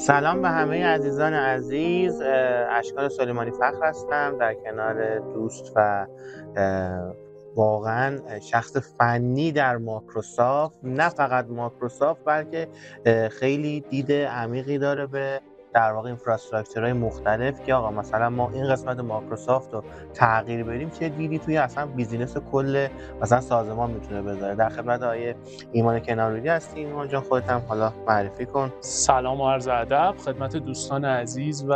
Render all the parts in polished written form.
سلام به همه عزیزان عزیز. اشکان سلیمانی فخر هستم در کنار دوست و واقعا شخص فنی در مایکروسافت. نه فقط مایکروسافت بلکه خیلی دید عمیقی داره به در واقع اینفراستراکچرهای مختلف که آقا مثلا ما این قسمت مایکروسافت رو تغییر بدیم چه دیدی توی اصلا بیزینس کل مثلا سازمان میتونه بذاره. در خدمت آقای ایمان کنارودی هستی. ایمان جان خودت هم حالا معرفی کن. سلام و عرض ادب خدمت دوستان عزیز و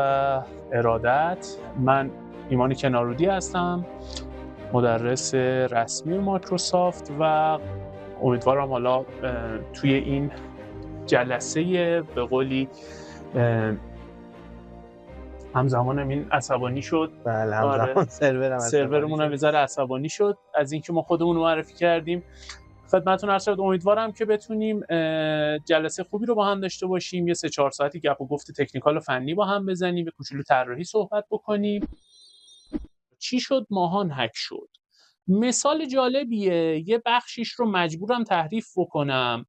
ارادت. من ایمان کنارودی هستم، مدرس رسمی مایکروسافت و امیدوارم حالا توی این جلسه به قولی همزمان این عصبانی شد. بله همزمان سرورمون هم بذاره عصبانی شد از اینکه ما خودمون معرفی کردیم. خدمتتون عرض شد امیدوارم که بتونیم جلسه خوبی رو با هم داشته باشیم، یه 3-4 ساعتی گپ و گفت تکنیکال و فنی با هم بزنیم، به کوچولو طراحی صحبت بکنیم. چی شد ماهان هک شد؟ مثال جالبیه، یه بخشیش رو مجبورم تحریف بکنم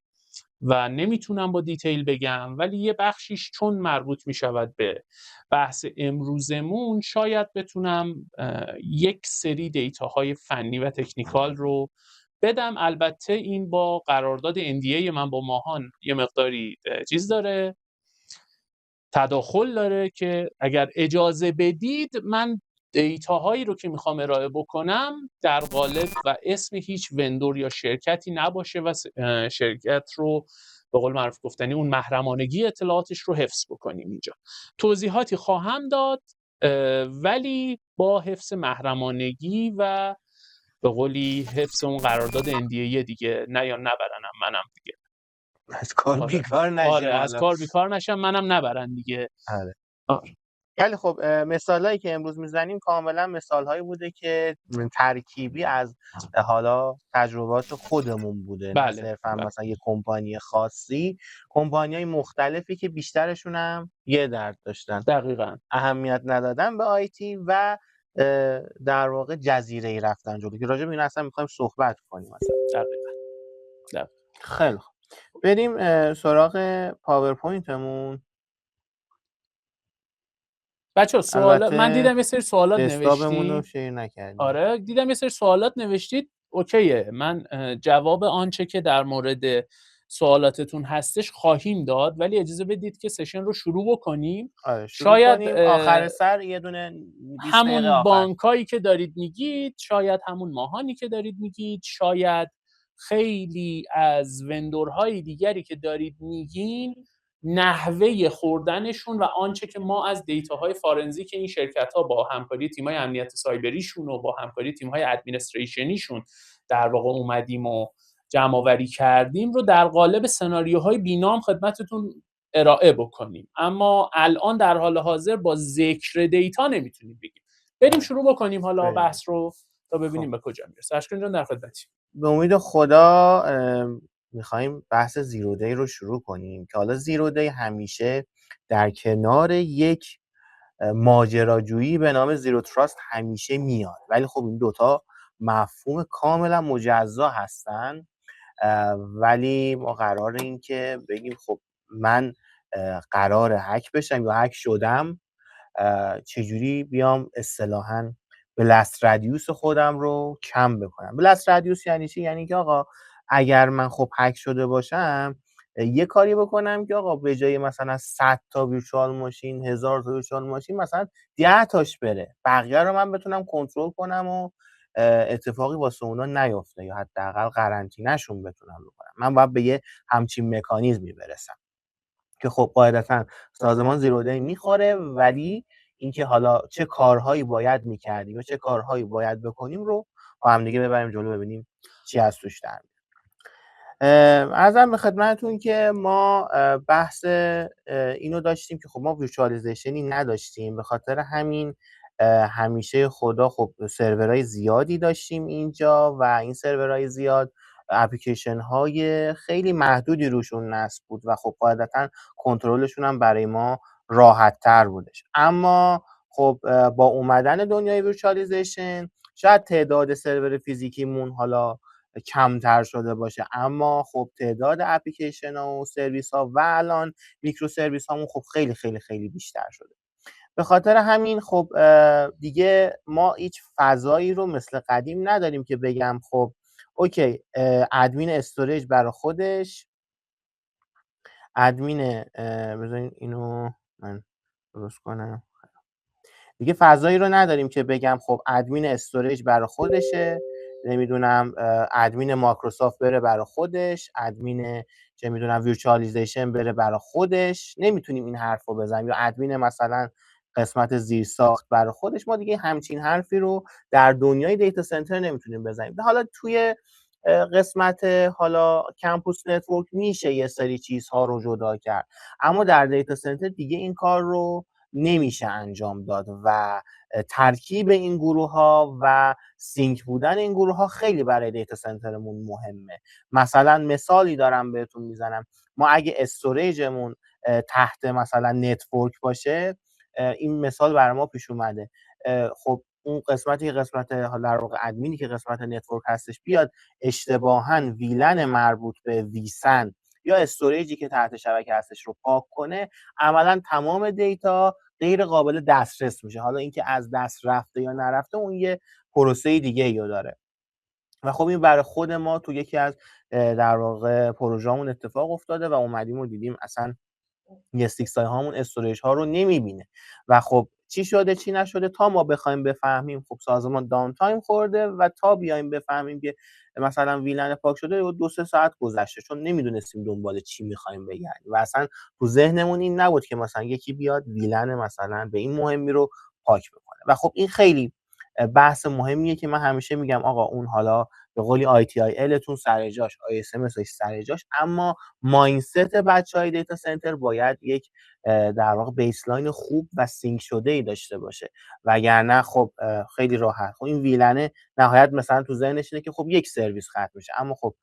و نمیتونم با دیتیل بگم، ولی یه بخشیش چون مربوط میشود به بحث امروزمون شاید بتونم یک سری دیتاهای فنی و تکنیکال رو بدم. البته این با قرارداد NDA من با ماهان یه مقداری چیز داره، تداخل داره که اگر اجازه بدید من دیتاهایی رو که میخوام ارائه بکنم در قالب و اسم هیچ وندور یا شرکتی نباشه و شرکت رو به قول معروف گفتنی اون محرمانگی اطلاعاتش رو حفظ بکنیم. اینجا توضیحاتی خواهم داد ولی با حفظ محرمانگی و به قولی حفظ اون قرارداد NDA دیگه، نه یا نبرنم منم دیگه از کار بیکار نشیم. از کار بیکار نشم منم نبرن دیگه. آره. خیلی خب، مثالایی که امروز میزنیم کاملا مثالهایی بوده که ترکیبی از حالا تجربات خودمون بوده. بله. نه صرفا مثلا یه کمپانی خاصی، کمپانی‌های مختلفی که بیشترشون هم یه درد داشتن، دقیقاً اهمیت ندادن به آیتی و در واقع جزیره‌ای رفتن جلو که راجع به این اصلا می‌خوایم صحبت کنیم مثلا. دقیقاً. خیلی خب بریم سراغ پاورپوینتمون. بچه‌ها سوالات من دیدم یه سری سوالات دسکتاپمون رو نوشتید. شیر نکردیم. آره دیدم یه سری سوالات نوشتید. اوکیه، من جواب آنچه که در مورد سوالاتتون هستش خواهیم داد، ولی اجازه بدید که سشن رو شروع بکنیم. آره شاید کنیم. آخر سر یه دونه 20 دقیقه همون آخر بانکایی که دارید میگید، شاید همون ماهانی که دارید میگید، شاید خیلی از وندورهای دیگری که دارید میگین نحوه خوردنشون و آنچه که ما از دیتاهای فارنزیک این شرکت‌ها با همکاری تیم‌های امنیت سایبریشون و با همکاری تیم‌های ادمینستریشنیشون در واقع اومدیم و جمع‌آوری کردیم رو در قالب سناریوهای بینام خدمتتون ارائه بکنیم. اما الان در حال حاضر با ذکر دیتا نمیتونیم بگیم. بریم شروع بکنیم حالا بحث رو تا ببینیم به کجا میرسه. اشکان جان در خدمتی. به امید خدا میخوایم بحث زیرو دی رو شروع کنیم که حالا زیرو دی همیشه در کنار یک ماجراجویی به نام زیرو تراست همیشه میاد، ولی خب این دوتا مفهوم کاملا مجزا هستن. ولی ما قرار این که بگیم خب من قرار هک بشم یا هک شدم، چجوری بیام اصطلاحاً بلاست رادیوس خودم رو کم بکنم. بلاست رادیوس یعنی چی؟ یعنی که آقا اگر من خب هک شده باشم یه کاری بکنم که آقا به جای مثلا 100 تا ویرچوال ماشین 1000 تا ویرچوال ماشین مثلا 10 تاش بره، بقیه رو من بتونم کنترل کنم و اتفاقی واسه اونا نیفته یا حداقل قرنطینه‌شون بتونم بکنم. من باید به یه همچین مکانیزمی برسم که خب قاعدتا سازمان زیرو دی میخوره، ولی اینکه حالا چه کارهایی باید میکردیم و چه کارهایی باید بکنیم رو با هم دیگه ببریم جلو، ببینیم چی از توش در میاد. عرضم به خدمتتون که ما بحث اینو داشتیم که خب ما ویرچوالایزیشنی نداشتیم، به خاطر همین همیشه خدا خب سرورهای زیادی داشتیم اینجا و این سرورهای زیاد اپلیکیشن های خیلی محدودی روشون نصب بود و خب قاعدتا کنترلشون هم برای ما راحت تر بودش. اما خب با اومدن دنیای ویرچوالایزیشن شاید تعداد سرور فیزیکیمون حالا کمتر شده باشه، اما خب تعداد اپلیکیشن ها و سرویس ها و الان میکرو سرویس هامون خب خیلی خیلی خیلی بیشتر شده. به خاطر همین خب دیگه ما هیچ فضایی رو مثل قدیم نداریم که بگم خب اوکی ادمین استوریج برای خودش، ادمین بذارین اینو من درست کنم، دیگه فضایی رو نداریم که بگم خب ادمین استوریج برای خودشه، نمیدونم ادمین مایکروسافت بره برای خودش، ادمین چه میدونم ویرچوالیزیشن بره برای خودش، نمیتونیم این حرف رو بزنیم، یا ادمین مثلا قسمت زیرساخت برای خودش. ما دیگه همچین حرفی رو در دنیای دیتا سنتر نمیتونیم بزنیم. حالا توی قسمت حالا کمپوس نتورک میشه یه سری چیزها رو جدا کرد، اما در دیتا سنتر دیگه این کار رو نمیشه انجام داد و ترکیب این گروه ها و سینک بودن این گروه ها خیلی برای دیتا سنترمون مهمه. مثلا مثالی دارم بهتون میزنم، ما اگه استوریجمون تحت مثلا نتورک باشه، این مثال برای ما پیش اومده، خب اون قسمتی که قسمت در واقع ادمینی که قسمت نتورک هستش بیاد اشتباهاً ویلن مربوط به ویسن یا استوریجی که تحت شبکه هستش رو پاک کنه، عملاً تمام دیتا غیر قابل دسترس میشه. حالا اینکه از دست رفته یا نرفته اون یه پروسه دیگه ای داره. و خب این برای خود ما تو یکی از در واقع پروژه‌مون اتفاق افتاده و اومدیم و دیدیم اصلا استیکسای هامون استوریج ها رو نمیبینه و خب چی شده چی نشده تا ما بخوایم بفهمیم. خب سازمان داون تایم خورده و تا بیایم بفهمیم که مثلا ویلن پاک شده 2-3 ساعت گذشته، چون نمیدونستیم دنبال چی میخوایم بگردیم و اصلا تو ذهنمون این نبود که مثلا یکی بیاد ویلن مثلا به این مهمی رو پاک بکنه. و خب این خیلی بحث مهمیه که من همیشه میگم آقا اون حالا به قولی ITIL تون سر جاش، ISMS سر جاش، اما مایندست بچهای دیتا سنتر باید یک در واقع بیسلاین خوب و سینک شده ای داشته باشه، وگرنه خب خیلی راحت خب این ویلنه نهایت مثلا تو ذهنش اینه که خب یک سرویس ختم میشه، اما خب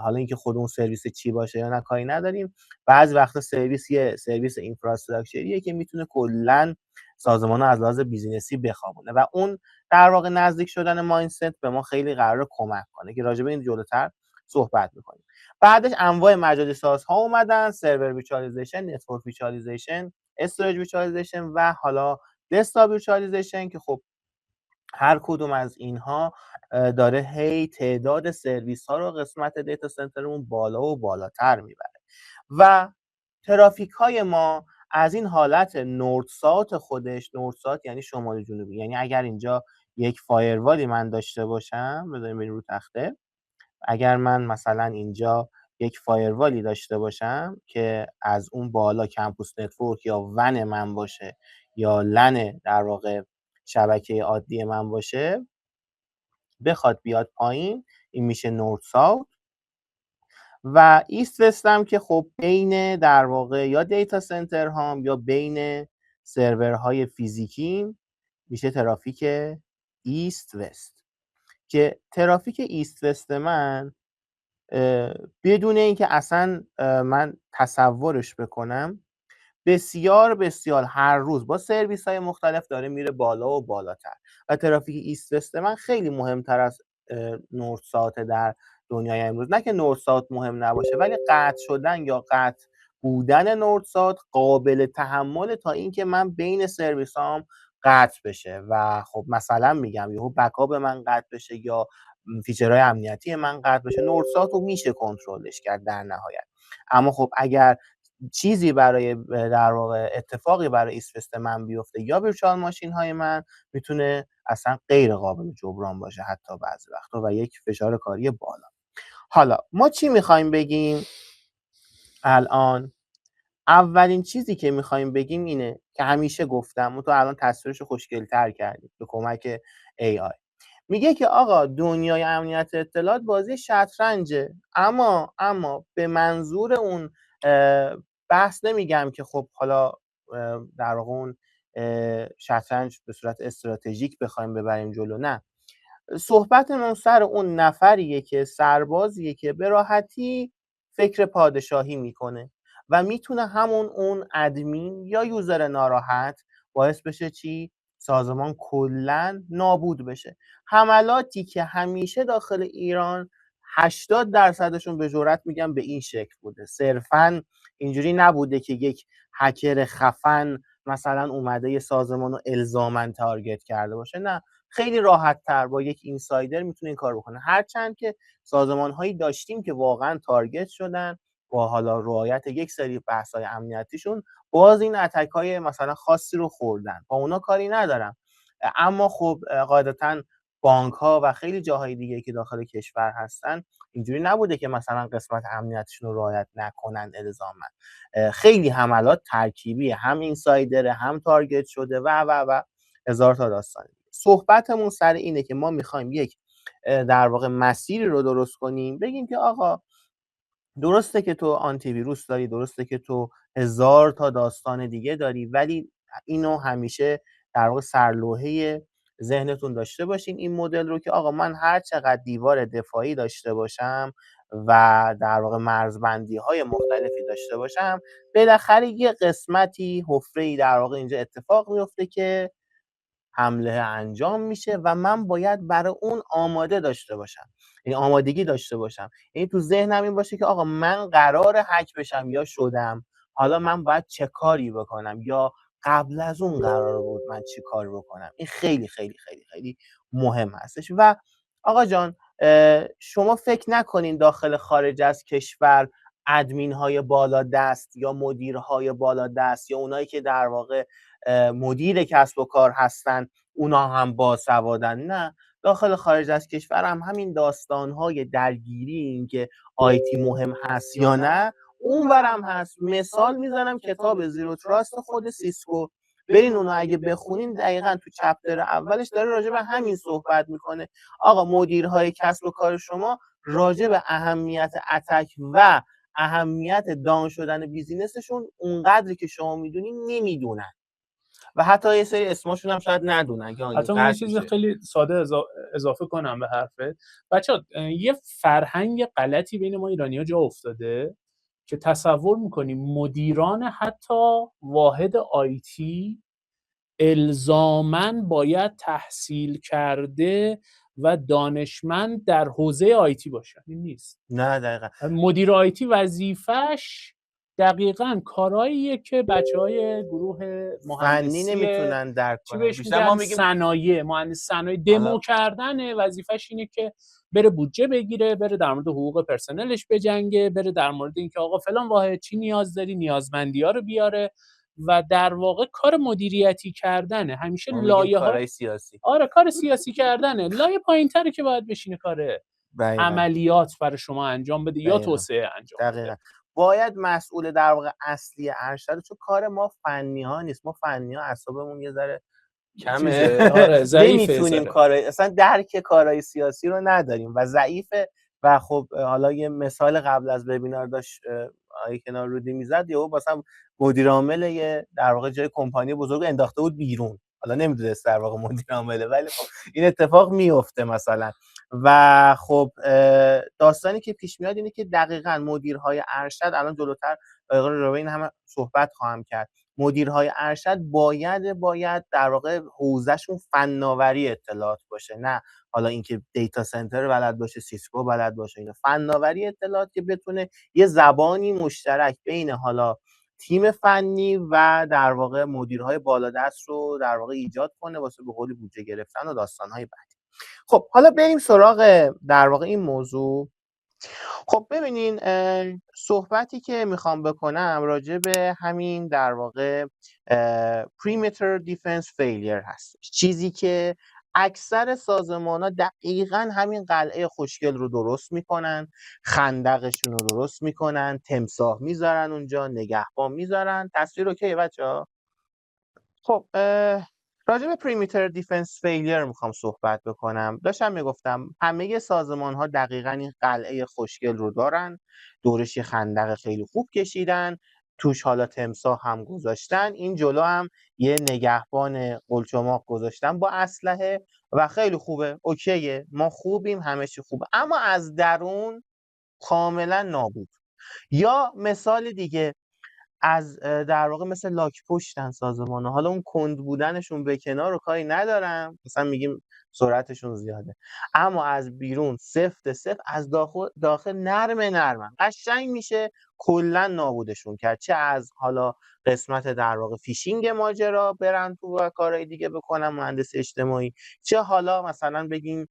حالا اینکه خود اون سرویس چی باشه یا نه کاری نداریم. بعضی وقتا سرویس یه سرویس اینفراستراکچریه که میتونه کلا سازمان از لحاظ بیزینسی بخوابونه و اون در واقع نزدیک شدن مایندست به ما خیلی قراره کمک کنه که راجع به این جلوتر صحبت می‌کنیم. بعدش انواع مجازی سازها اومدن، سرور ویچوالیزیشن، نتورک ویچوالیزیشن، استوریج ویچوالیزیشن و حالا دسکتاپ ویچوالیزیشن که خب هر کدوم از اینها داره هی تعداد سرویس ها رو قسمت دیتا سنترمون بالا و بالاتر میبره و ترافیک های ما از این حالت نورد ساوت خودش، نورد ساوت یعنی شمالی جنوبی، یعنی اگر اینجا یک فایروالی من داشته باشم، بذاریم بریم رو تخته، اگر من مثلا اینجا یک فایروالی داشته باشم که از اون بالا کمپوس نتورک یا ون من باشه یا لن در واقع شبکه عادی من باشه، بخواد بیاد پایین، این میشه نورد ساوت. و ایست وستم که خب بین در واقع یا دیتا سنتر هام یا بین سرورهای فیزیکی میشه ترافیک ایست وست، که ترافیک ایست وست من بدون اینکه اصلا من تصورش بکنم بسیار بسیار هر روز با سرویس های مختلف داره میره بالا و بالاتر و ترافیک ایست وست من خیلی مهمتر از نورد ساوت در دنیای امروز. نه که نورد ساوت مهم نباشه، ولی قطع شدن یا قطع بودن نورد ساوت قابل تحمل تا اینکه من بین سرویس هام قطع بشه و خب مثلا میگم یهو بکاپ من قطع بشه یا فیچرهای امنیتی من قطع بشه، نورد ساوت رو میشه کنترلش کرد در نهایت. اما خب اگر چیزی برای در واقع اتفاقی برای ایست وست من بیفته یا ویرچوال ماشین های من میتونه اصلا غیر قابل جبران باشه حتی بعضی وقتا و یک فشار کاری بالا. حالا ما چی میخوایم بگیم الان؟ اولین چیزی که میخوایم بگیم اینه که همیشه گفتم و تو الان تصویرش رو خوشگل‌تر کردیم به کمک AI. میگه که آقا دنیای امنیت اطلاعات بازی شطرنجه، اما به منظور اون بحث نمیگم که خب حالا در واقع اون شطرنج به صورت استراتژیک بخوایم ببریم جلو، نه، صحبتمون سر اون نفریه که سربازیه که به راحتی فکر پادشاهی میکنه و میتونه همون اون ادمین یا یوزر ناراحت باعث بشه چی؟ سازمان کلا نابود بشه. حملاتی که همیشه داخل ایران 80%شون به جرئت میگم به این شکل بوده، صرفاً اینجوری نبوده که یک هکر خفن مثلا اومده یه سازمان رو الزاماً تارگت کرده باشه، نه، خیلی راحت تر با یک اینسایدر میتونه این کار بکنه. هرچند که سازمان هایی داشتیم که واقعا تارگت شدن با حالا رعایت یک سری بحث های امنیتیشون، باز این اتک های مثلا خاصی رو خوردن، با اونا کاری ندارم. اما خب قاعدتاً بانک ها و خیلی جاهای دیگه که داخل کشور هستن اینجوری نبوده که مثلا قسمت امنیتشون رو رعایت نکنن الزاما. خیلی حملات ترکیبیه، هم اینسایدر، هم تارگت شده و هزار تا داستان. صحبتمون سر اینه که ما میخوایم یک در واقع مسیری رو درست کنیم، بگیم که آقا درسته که تو آنتی ویروس داری، درسته که تو هزار تا داستان دیگه داری، ولی اینو همیشه در واقع سرلوحه ذهنتون داشته باشین این مدل رو که آقا من هر چقدر دیوار دفاعی داشته باشم و در واقع مرزبندی های مختلفی داشته باشم، بالاخره یه قسمتی حفره‌ای در واقع اینجا اتفاق میفته که حمله انجام میشه و من باید برای اون آماده داشته باشم، یعنی آمادگی داشته باشم، یعنی تو ذهنم این باشه که آقا من قرار هک بشم یا شدم، حالا من باید چه کاری بکنم، یا قبل از اون قرار بود من چی کار بکنم. این خیلی خیلی خیلی خیلی مهم هستش. و آقا جان شما فکر نکنین داخل خارج از کشور ادمین های بالا دست یا مدیرهای بالا دست یا اونایی که در واقع مدیر کسب و کار هستن اونا هم باسوادن، نه، داخل خارج از کشور هم همین داستانهای درگیری، این که آیتی مهم هست یا نه اونورم هست. مثال میزنم کتاب زیرو تراست خود سیسکو، برین اونو اگه بخونین دقیقاً تو چپتر اولش داره راجع به همین صحبت میکنه. آقا مدیرهای کسب و کار شما راجع به اهمیت اتک و اهمیت دان شدن بیزینسشون اونقدری که شما میدونین نمیدونن و حتی یه سری اسمشون هم شاید ندونن که حتی من یه چیز خیلی ساده اضافه کنم به حرفت. بچه‌ها یه فرهنگ غلطی بین ما ایرانی‌ها جا افتاده که تصور میکنیم مدیران حتی واحد آیتی الزاماً باید تحصیل کرده و دانشمند در حوزه آیتی باشن. این نیست. نه دقیقاً. مدیر آیتی وظیفش دقیقاً کارهاییه که بچهای گروه مهندسی فنی نمیتونن درک چی کنن. بهش میگن صنایع، مهندس صنایع، دمو کردنه. وظیفش اینه که بره بودجه بگیره، بره در مورد حقوق پرسنلش بجنگه، بره در مورد اینکه آقا فلان واحد چی نیاز داری، نیازمندی‌ها رو بیاره و در واقع کار مدیریتی کردنه. همیشه لایه‌ها کارهای سیاسی. آره کار سیاسی کردنه. لایه پایین‌تره که باید بشینه کار عملیات برای شما انجام بده یا توسعه انجام بده. باید مسئول در واقع اصلی ارشد، چون کار ما فنی ها نیست. ما فنی ها اعصابمون یه ذره کمه، آره نمیتونیم کارهای اصلا درک کارهای سیاسی رو نداریم و ضعیفه. و خب حالا یه مثال قبل از وبینار داشت آقای کنار رودی میزد، یهو مثلا مدیر عامل یه در واقع جای کمپانی بزرگ انداخته بود بیرون، حالا نمیدونست در واقع مدیر عامله، ولی خب این اتفاق میفته مثلا. و خب داستانی که پیش میاد اینه که دقیقاً مدیرهای ارشد، الان جلوتر راجع به این هم صحبت خواهم کرد، مدیرهای ارشد باید در واقع حوزهشون فناوری اطلاعات باشه، نه حالا اینکه دیتا سنتر بلد باشه، سیسکو بلد باشه، اینا فناوری اطلاعات که بتونه یه زبانی مشترک بین حالا تیم فنی و در واقع مدیرهای بالادست رو در واقع ایجاد کنه واسه به قول بودجه گرفتن و داستانهای بعدی. خب حالا بریم سراغ در واقع این موضوع. خب ببینین صحبتی که میخوام بکنم راجع به همین در واقع perimeter defense failure هستش، چیزی که اکثر سازمان‌ها دقیقاً همین قلعه خوشگل رو درست میکنن، خندقشون رو درست میکنن، تمساح میذارن اونجا، نگهبان میذارن. تصویر اوکیه بچه‌ها؟ خب راجع به perimeter defense failure میخوام صحبت بکنم. داشتم میگفتم همه سازمان ها دقیقاً این قلعه خوشگل رو دارن، دورش یه خندق خیلی خوب کشیدن، توش حالا تمساح هم گذاشتن، این جلو هم یه نگهبان قلچماق گذاشتن با اسلحه و خیلی خوبه، اوکیه، ما خوبیم، همه چی خوبه. اما از درون کاملا نابود. یا مثال دیگه، از در واقع مثل لاک پشتن سازمان‌ها. حالا اون کند بودنشون به کنار رو کاری ندارم، مثلا میگیم سرعتشون زیاده، اما از بیرون سفت سفت، از داخل نرمن قشنگ میشه کلا نابودشون کرد. چه از حالا قسمت در واقع فیشینگ ماجرا برن تو و کارهای دیگه بکنم مهندس اجتماعی، چه حالا مثلا بگیم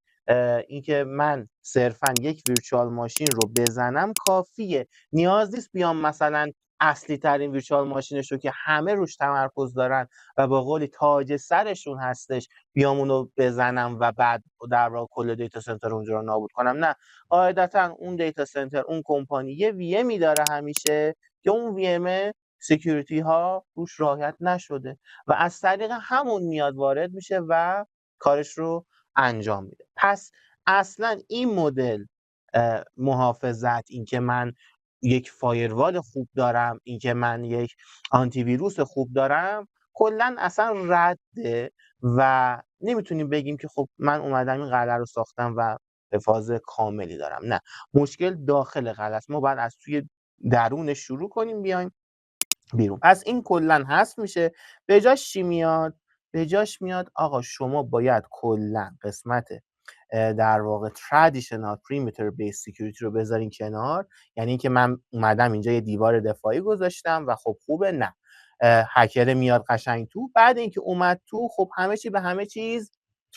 اینکه من صرفا یک ویرچوال ماشین رو بزنم کافیه، نیاز نیست بیام مثلا اصلی ترین ویرچوال ماشینش رو که همه روش تمرکز دارن و با قولی تاج سرشون هستش بیام اونو بزنم و بعد در واقع کل دیتا سنتر اونجا رو نابود کنم. نه، قاعدتا اون دیتا سنتر، اون کمپانی یه وی امی داره همیشه که اون وی ام سکیوریتی ها روش رعایت نشده و از طریق همون میاد وارد میشه و کارش رو انجام میده. پس اصلا این مدل محافظت، این که من یک فایروال خوب دارم، این که من یک آنتی ویروس خوب دارم، کلا اصلا رده و نمیتونیم بگیم که خب من اومدم این قلعه رو ساختم و حفاظ کاملی دارم. نه، مشکل داخل قلعه است، ما باید از توی درونش شروع کنیم بیایم بیرون. پس این کلا هست میشه. به جاش چی میاد؟ به جاش میاد آقا شما باید کلا قسمت در واقع traditional perimeter based security رو بذارین کنار. یعنی اینکه من اومدم اینجا یه دیوار دفاعی گذاشتم و خب خوبه، نه، هکر میاد قشنگ تو، بعد اینکه اومد تو خب همه چی به همه چیز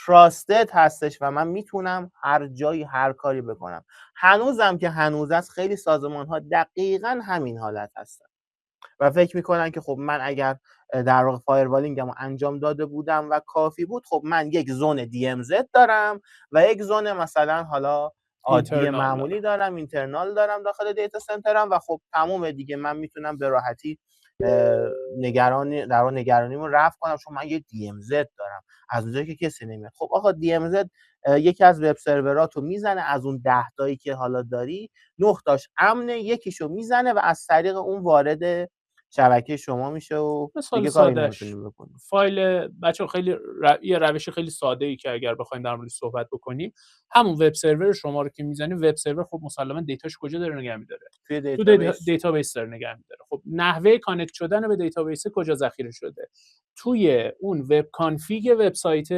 تراستد هستش و من میتونم هر جایی هر کاری بکنم. هنوزم که هنوز است خیلی سازمان ها دقیقاً همین حالت هستن و فکر میکنن که خب من اگر در واقع فایروالینگم رو انجام داده بودم و کافی بود، خب من یک زون DMZ دارم و یک زون مثلا حالا عادی معمولی دارم، اینترنال دارم داخل دیتا سنترم و خب تمام دیگه من میتونم به راحتی نگرانیمو رفع کنم چون من یه DMZ دارم از اونجایی که کسی نمیاد. خب آقا DMZ یکی از وب سروراتو میزنه، از اون 10 تایی که حالا داری 9 تاش امنه، یکیشو میزنه و از طریق اون وارد شبکه شما میشه و دیگه کاری نمیتونیم بکنیم. فایل بچه خیلی یه روش خیلی ساده ای که اگر بخوایم در موردش صحبت بکنیم، همون وب سرور شما رو که میزنیم، وب سرور خب مسلما دیتاش کجا داره نگه میداره؟ تو دیتابیس داره نگه میداره. خب نحوه کانکت شدن به دیتابیس کجا ذخیره شده؟ توی اون وب کانفیگ وبسایت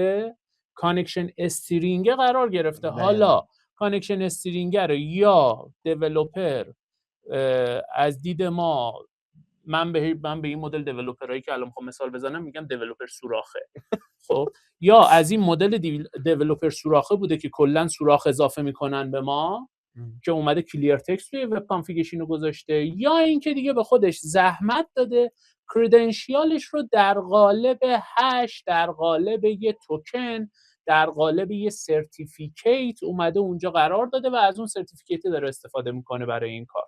کانکشن استرینگ قرار گرفته. حالا کانکشن استرینگ رو یا دیولپر از دید ما، من به این مدل دیولپرایی که الان میخوام مثال بزنم میگم دیولپر سوراخه. خب یا از این مدل دیولپر سوراخه بوده که کلا سوراخ اضافه میکنن به ما که اومده کلیر تکست توی وب کانفیگشن رو گذاشته، یا اینکه دیگه به خودش زحمت داده کریدنشیالش رو در قالب هش، در قالب یه توکن، در قالب یه سرتیفیکیت اومده اونجا قرار داده و از اون سرتیفیکیت داره استفاده میکنه برای این کار.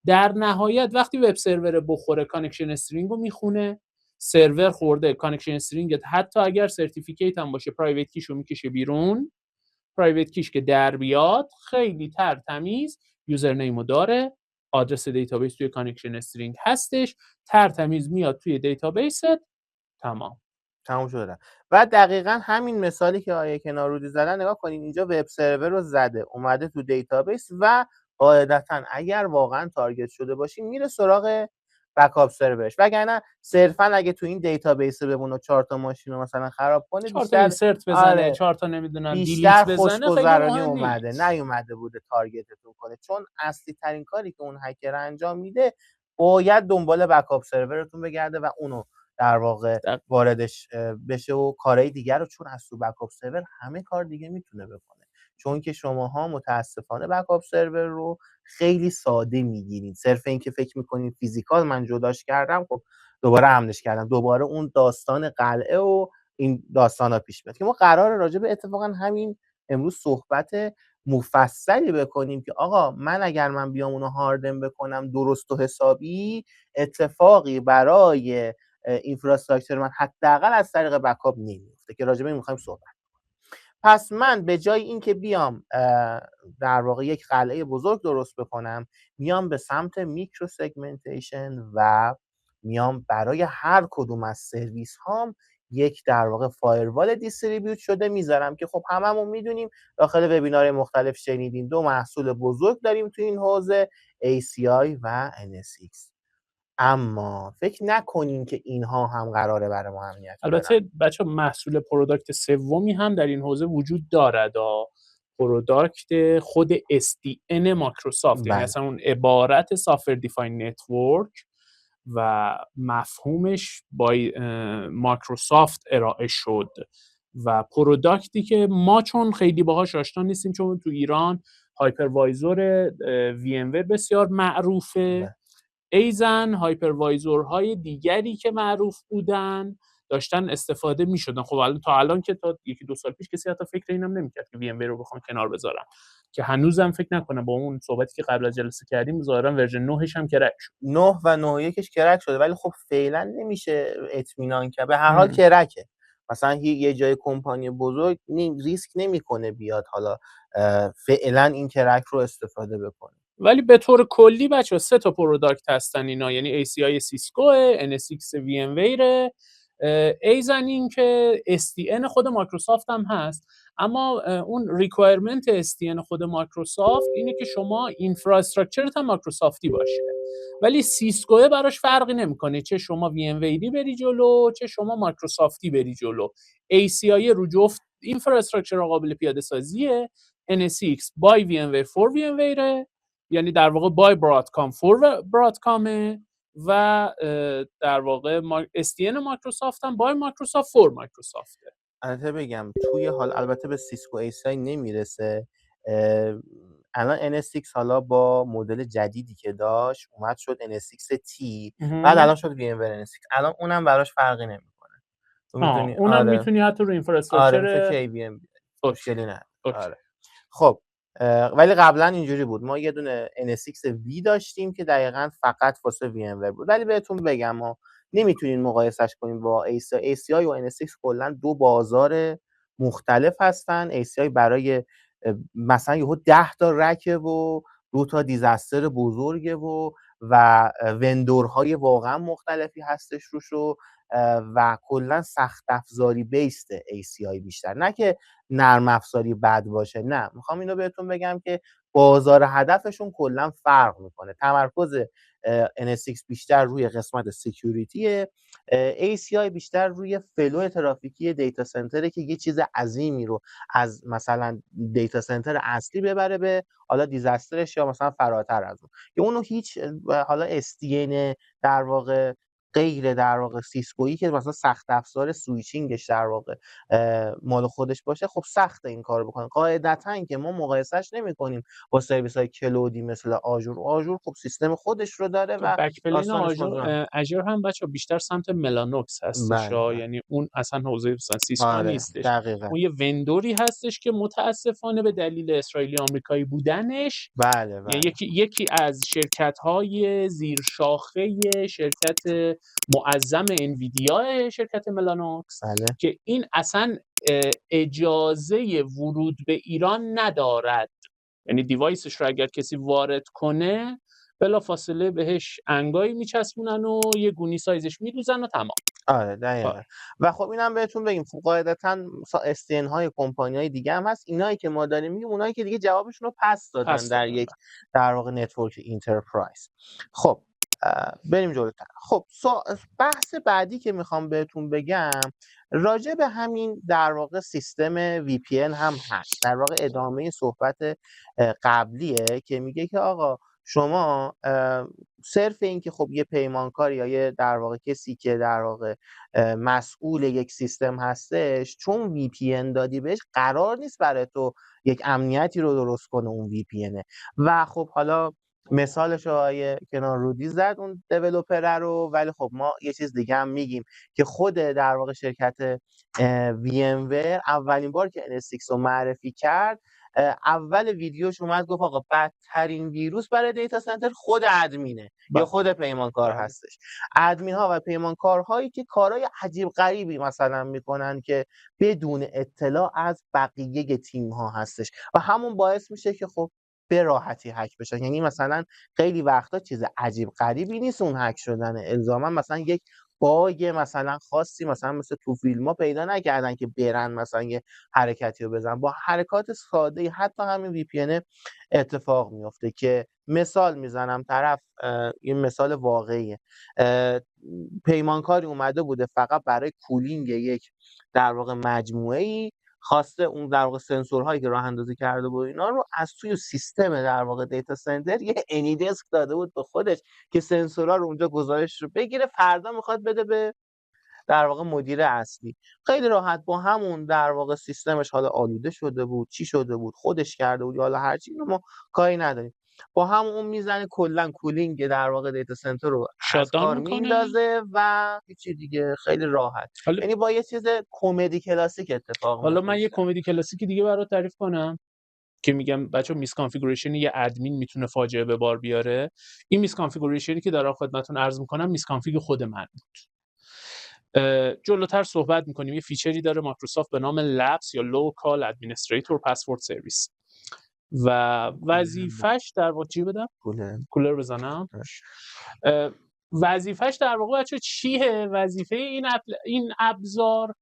در نهایت وقتی وب سرور بخوره کانکشن استرینگ رو میخونه، سرور خورده کانکشن استرینگت، حتی اگر سرتیفیکیت هم باشه پرایوت کیش رو میکشه بیرون. پرایوت کیش که در بیاد خیلی تمیز یوزرنیمو داره، آدرس دیتابیس توی کانکشن استرینگ هستش، تمیز میاد توی دیتابیست، تمام شده. و دقیقاً همین مثالی که آیه کنارودی زدن نگاه کنین، اینجا وب سرور رو زده اومده تو دیتابیس و قاعدتاً اگر واقعاً تارگت شده باشین میره سراغ بکاپ سرورش، وگرنه صرفاً اگه تو این دیتابیس بمونه 4 تا ماشین رو مثلا خراب کنه، 4 تا اینسرت بزنه، 4 تا نمیدونم بیشتر دیلیت بزنه، خوشگذرانی اومده نیومده بوده تارگتتون کنه. چون اصلی ترین کاری که اون هکر انجام میده باید دنبال بکاپ سرورتون بگرده و اونو در واقع واردش بشه و کارهای دیگر رو، چون از تو بکاپ سرور همه کار دیگه میتونه بکنه. چون که شماها متاسفانه بکاپ سرور رو خیلی ساده میگیرید، صرف این که فکر میکنید فیزیکال من جداش کردم خب دوباره امنش کردم، دوباره اون داستان قلعه و این داستانا پیش میاد که ما قراره راجع به اتفاقا همین امروز صحبت مفصلی بکنیم که آقا اگر من بیام اونو هاردن بکنم درست و حسابی، اتفاقی برای اینفراستراکچر من حداقل از طریق بکاپ نمیفته که راجع به این میخوایم صحبت. پس من به جای اینکه بیام در واقع یک قلعه بزرگ درست بکنم، میام به سمت میکرو سگمنتیشن و میام برای هر کدوم از سرویس هام یک در واقع فایروال دیستریبیوت شده میذارم که خب هممون میدونیم داخل وبینار مختلف شنیدین 2 محصول بزرگ داریم تو این حوزه، ACI و NSX. اما فکر نکنین که اینها هم قراره برای ما اهمیت دارن. البته بچه محصول پروداکت سومی هم در این حوزه وجود دارد، پروداکت خود SDN مایکروسافت، یعنی بله. اصلا اون عبارت سافر دیفاین نتورک و مفهومش با مایکروسافت ارائه شد و پروداکتی که ما چون خیلی باهاش آشنا نیستیم، چون تو ایران هایپروایزور VMware بسیار معروفه، ایزن هایپروایزورهای دیگری که معروف بودن داشتن استفاده می‌شدن. خب الان تا الان که تا یکی دو سال پیش کسی حتی فکر اینم نمی‌کرد که VMware رو بخوام کنار بذارم، که هنوزم فکر نکنم با اون صحبتی که قبل از جلسه کردیم ظاهرا ورژن 9ش هم کرک شد. 9 و 9.1ش کرک شده، ولی خب فعلا نمیشه اطمینان کرد. به هر حال کرکه. مثلا یه جای کمپانی بزرگ ریسک نمیکنه بیاد حالا فعلا این کرک رو استفاده بکنه. ولی به طور کلی بچه‌ها 3 تا پروداکت هستن اینا، یعنی ACI سیسکو، NSX VMware، ایزن این که SDN خود مایکروسافت هم هست. اما اون ریکوایرمنت SDN خود مایکروسافت اینه که شما اینفراستراکچرت هم مایکروسافتی باشه، ولی سیسکو براش فرقی نمیکنه، چه شما VMware بری جلو چه شما مایکروسافتی بری جلو. ACI رو جفت اینفراستراکچر قابل پیاده سازیه، NSX بای VMware for VMware، یعنی در واقع بای برادکام فور برادکامه، و در واقع SDN مایکروسافت هم بای مایکروسافت فور مایکروسافته. البته بگم توی حال البته به سیسکو ACI نمیرسه. الان NSX حالا با مدل جدیدی که داشت اومد شد NSX-T، بعد الان شد VMware NSX. الان اونم براش فرقی نمیکنه. تو میتونی اونم میتونی حتی رو اینفراستراکچر میشه KVM مشکلی نداره. خب ولی قبلا اینجوری بود، ما یه دونه NSX-V داشتیم که دقیقاً فقط واسه VMware بود. ولی بهتون بگم ما نمیتونین مقایسش کنیم با ACI و NSX. کلا دو بازار مختلف هستن. ACI برای مثلا یهو 10 تا رکه و 2 تا دیزاستر بزرگه و وندورهای واقعا مختلفی هستش روش و کلا سخت افزاری بیست ACI بیشتر، نه که نرم افزاری بد باشه. نه، میخوام اینو بهتون بگم که بازار هدفشون کلا فرق میکنه. تمرکز NSX بیشتر روی قسمت سکیوریتیه، ACI بیشتر روی فلو ترافیکی دیتا سنتره که یه چیز عظیمی رو از مثلا دیتا سنتر اصلی ببره به حالا دیزاسترش یا مثلا فراتر از اون، که اونو هیچ حالا SDN در واقع غیر در واقع سیسکویی که مثلا سخت افزار سویچینگش در واقع مال خودش باشه، خب سخته این کارو بکنه. قاعدتا که ما مقایسهش نمی‌کنیم با سرویس‌های کلودی مثل آژور خب سیستم خودش رو داره و بک پلین آژور هم بچا بیشتر سمت ملانوکس هستش، یعنی اون اصلا حوزه مثلا سیسکو نیستش. دقیقاً. اون یه وندوری هستش که متاسفانه به دلیل اسرائیلی آمریکایی بودنش یکی از شرکت‌های زیر شاخه شرکت معظم انویدیا، شرکت ملانوکس، که این اصلا اجازه ورود به ایران ندارد. یعنی دیوایسش رو اگر کسی وارد کنه بلافاصله بهش انگایی میچسبونن و یه گونی سایزش میدوزن و تمام. دقیقاً. و خب اینم بهتون بگیم قاعدتاً SDN های کمپانی‌های دیگه هم هست. اینایی که ما داریم میگیم اونایی که دیگه جوابشون رو پس دادن در یک در واقع نتورک انترپرایز. خب بریم جلوتر. خب بحث بعدی که میخوام بهتون بگم راجع به همین در واقع سیستم VPN هم هست. در واقع ادامه صحبت قبلیه که میگه که آقا شما صرف این که خب یه پیمانکار یا یه در واقع کسی که در واقع مسئول یک سیستم هستش، چون VPN دادی بهش قرار نیست برای تو یک امنیتی رو درست کنه اون VPN. و خب حالا مثالش آقای کنار رودی زد اون دیولپر رو، ولی خب ما یه چیز دیگه هم میگیم که خود در واقع شرکت VMware اولین بار که NSX رو معرفی کرد اول ویدیوش اومد گفت آقا بدترین ویروس برای دیتا سنتر خود ادمینه یا خود پیمانکار هستش. ادمین ها و پیمانکارهایی که کارهای عجیب غریبی مثلا میکنن که بدون اطلاع از بقیه تیم ها هستش و همون باعث میشه که خب به راحتی هک بشن. یعنی مثلا خیلی وقتا چیز عجیب غریبی نیست اون هک شدن، الزاما مثلا یک باگ مثلا خاصی مثلا مثل تو فیلم ها پیدا نکردن که برن مثلا یه حرکتی رو بزنن، با حرکات ساده حتی همین VPN اتفاق میفته که مثال میزنم، طرف این مثال واقعیه، پیمانکاری اومده بوده فقط برای کولینگ یک در واقع مجموعه‌ای، خواسته اون در واقع سنسورهایی که راه اندازی کرده بود اینا رو از توی سیستم در واقع دیتا سنتر یه انیدسک داده بود به خودش که سنسورها رو اونجا گزارش رو بگیره، فردا میخواد بده به در واقع مدیر اصلی. خیلی راحت با همون در واقع سیستمش حالا آلوده شده بود، چی شده بود، خودش کرده بود یا حالا هر چی، اینو ما کاری نداریم. با همون میزنه کلا کولینگ در واقع دیتا سنتر رو از شاتدان کار میکنه. میندازه و هیچی دیگه، خیلی راحت. یعنی با یه چیز کمدی کلاسیک اتفاق میفته. حالا من یه کمدی کلاسیک دیگه برات تعریف کنم که میگم بچه‌ها میس کانفیگوریشن یه ادمین میتونه فاجعه به بار بیاره. این میس کانفیگوریشنی که دارم خدمتتون عرض میکنم میس کانفیگ خود من بود. جلوتر صحبت میکنیم. یه فیچری داره مایکروسافت به نام لپس یا لوکال ادمنستریتور پسورد سرویس و وظیفش در واقع چی بدم؟ کولر بزنم. وظیفش در واقع بچه چیه؟ وظیفه این ابزار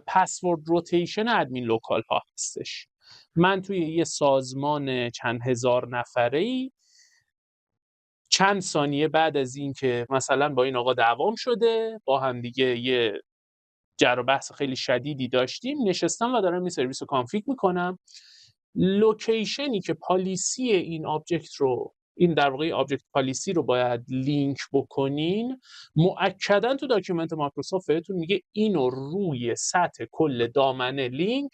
پسورد روتیشن ادمین لوکال ها هستش. من توی یه سازمان چند هزار نفره‌ای چند ثانیه بعد از این که مثلا با این آقا دعوام شده، با هم دیگه یه جر و بحث خیلی شدیدی داشتیم، نشستم و دارم این سرویس رو کانفیگ میکنم. لوکیشنی که پالیسی این آبجکت رو، این در واقع آبجکت پالیسی رو باید لینک بکنین، مؤکداً تو داکیومنت مایکروسافت بهتون میگه اینو روی سطح کل دامنه لینک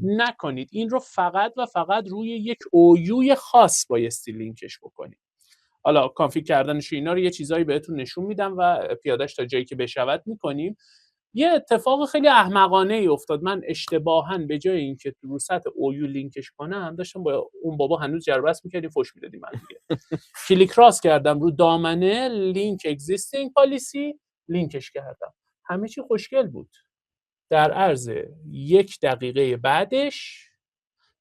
نکنید. این رو فقط و فقط روی یک اویوی خاص بایستی لینکش بکنید. حالا کانفیگ کردنش اینا رو یه چیزایی بهتون نشون میدم و پیادهش تا جایی که بشود میکنیم. یه اتفاق خیلی احمقانه ای افتاد. من اشتباهاً به جای اینکه تو رو سطح اویو لینکش کنم، داشتم با اون بابا هنوز جربس میکردیم، فوش میدادیم من دیگه. کلیک راست کردم رو دامنه لینک اگزیستینگ پالیسی، لینکش کردم. همه چی خوشگل بود. در عرض 1 دقیقه بعدش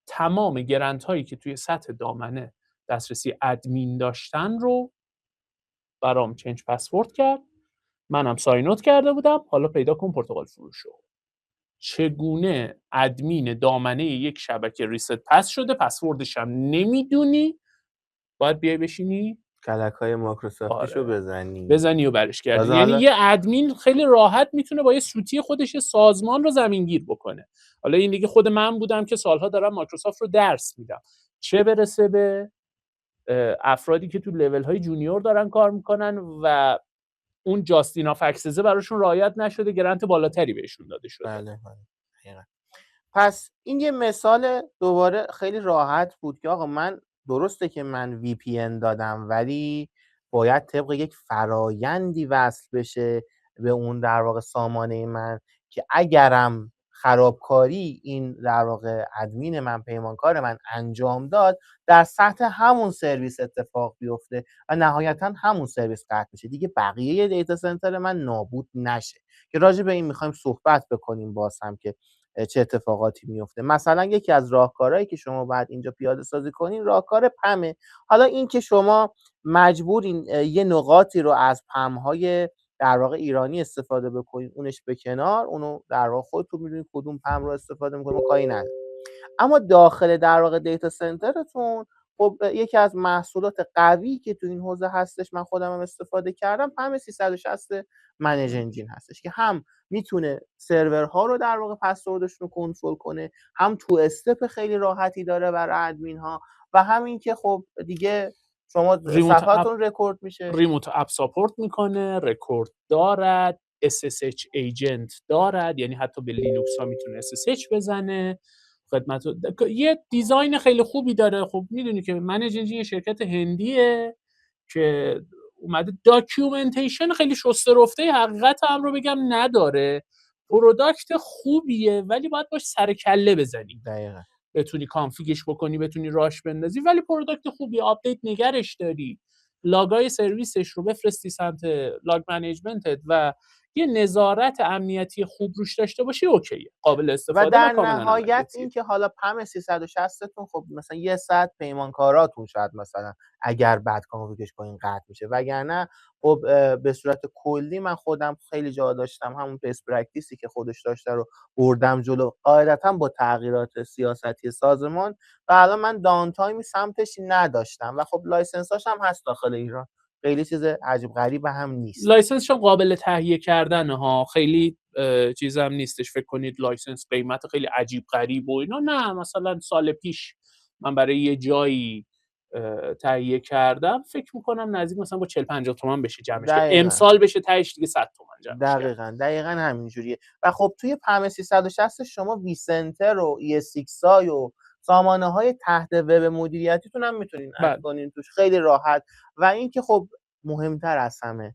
تمام گرنت هایی که توی سطح دامنه دسترسی ادمین داشتن رو برام چنج پسورد کرد. منم ساین اوت کرده بودم. حالا پیدا کن پرتغال فروشو. چگونه ادمین دامنه یک شبکه ریست پس شده، پسوردش هم نمیدونی، باید بیای بشینی کلک‌های مایکروسافتیشو بزنی و برش گردی. یعنی یه ادمین خیلی راحت میتونه با یه سوتی خودش سازمان رو زمینگیر بکنه. حالا این دیگه خود من بودم که سالها دارم مایکروسافت رو درس میدم، چه برسه به افرادی که تو لول های جونیور دارن کار میکنن و اون جاستین آف اکسسه براشون رعایت نشده، گرانت بالاتری بهشون داده شده. بله. پس این یه مثال دوباره خیلی راحت بود که آقا من درسته که من VPN دادم ولی باید طبق یک فرایندی وصل بشه به اون در واقع سامانه من که اگرم خرابکاری این در واقع ادمین من، پیمانکار من انجام داد، در سطح همون سرویس اتفاق بیفته و نهایتا همون سرویس قطع بشه، دیگه بقیه دیتا سنتر من نابود نشه. که راجع به این میخوایم صحبت بکنیم باز هم که چه اتفاقاتی میفته. مثلا یکی از راهکارهایی که شما باید اینجا پیاده سازی کنین راهکار پمه. حالا این که شما مجبورین یه نقاطی رو از پم‌های در واقع ایرانی استفاده بکنین، اونش به کنار، اونو در واقع خودتون میدونید کدوم پم رو استفاده میکنین، کاری نداره. اما داخل در واقع دیتا سنترتون خب یکی از محصولات قوی که تو این حوزه هستش، من خودم هم استفاده کردم، پم 360 منیج انجین هستش که هم میتونه سرورها رو در واقع پسوردش رو کنترل کنه، هم تو استپ خیلی راحتی داره برای ادمین ها و همین که خب دیگه شما صفحاتون رکورد میشه، ریموت اپ ساپورت میکنه، رکورد دارد، SSH ایجنت دارد، یعنی حتی به لینوکس ها میتونه SSH بزنه. خدمت یه دیزاین خیلی خوبی داره. خب میدونی که منیج انجین یه شرکت هندیه که اومده داکیومنتیشن خیلی شسته رفته، حقیقت هم رو بگم نداره. پروداکت خوبیه ولی باید باش سر کله بزنی. دقیقاً بتونی کانفیگش بکنی، بتونی راش بندازی، ولی پروداکت خوبی، آپدیت نگرش داری، لاگای سرویسش رو بفرستی سمت لاگ منیجمنتت و یه نظارت امنیتی خوب روش داشته باشی اوکیه، قابل و استفاده و در کاملا نهایت عملیاتیه. این که حالا پم 360 تون خب مثلا یه ساعت پیمانکاراتون شاید مثلا اگر بد کانفیگش کنین قطع میشه، وگرنه خب به صورت کلی من خودم خیلی جا داشتم همون بیس پرکتیسی که خودش داشته رو بردم جلو، قاعدتا با تغییرات سیاستی سازمان و الان من داون تایمی سمتش نداشتم و خب لایسنساش هم هست داخل ایران، خیلی چیز عجیب غریب هم نیست. لایسنسش هم قابل تهیه کردنه ها، خیلی چیزم نیستش فکر کنید لایسنس قیمت خیلی عجیب غریب و اینا، نه مثلا سال پیش من برای یه جایی تهیه کردم، فکر میکنم نزدیک مثلا با 40-50 تومن بشه جمعش کرد، دقیقاً امسال بشه تهش دیگه 100 تومن جمعش کرد. دقیقاً همینجوریه. و خب توی پم 360 شما وی سنتر و ES6 و سامانه های تحت وب مدیریتیتون هم میتونین اد بله. کنین توش خیلی راحت. و اینکه خب مهمتر از همه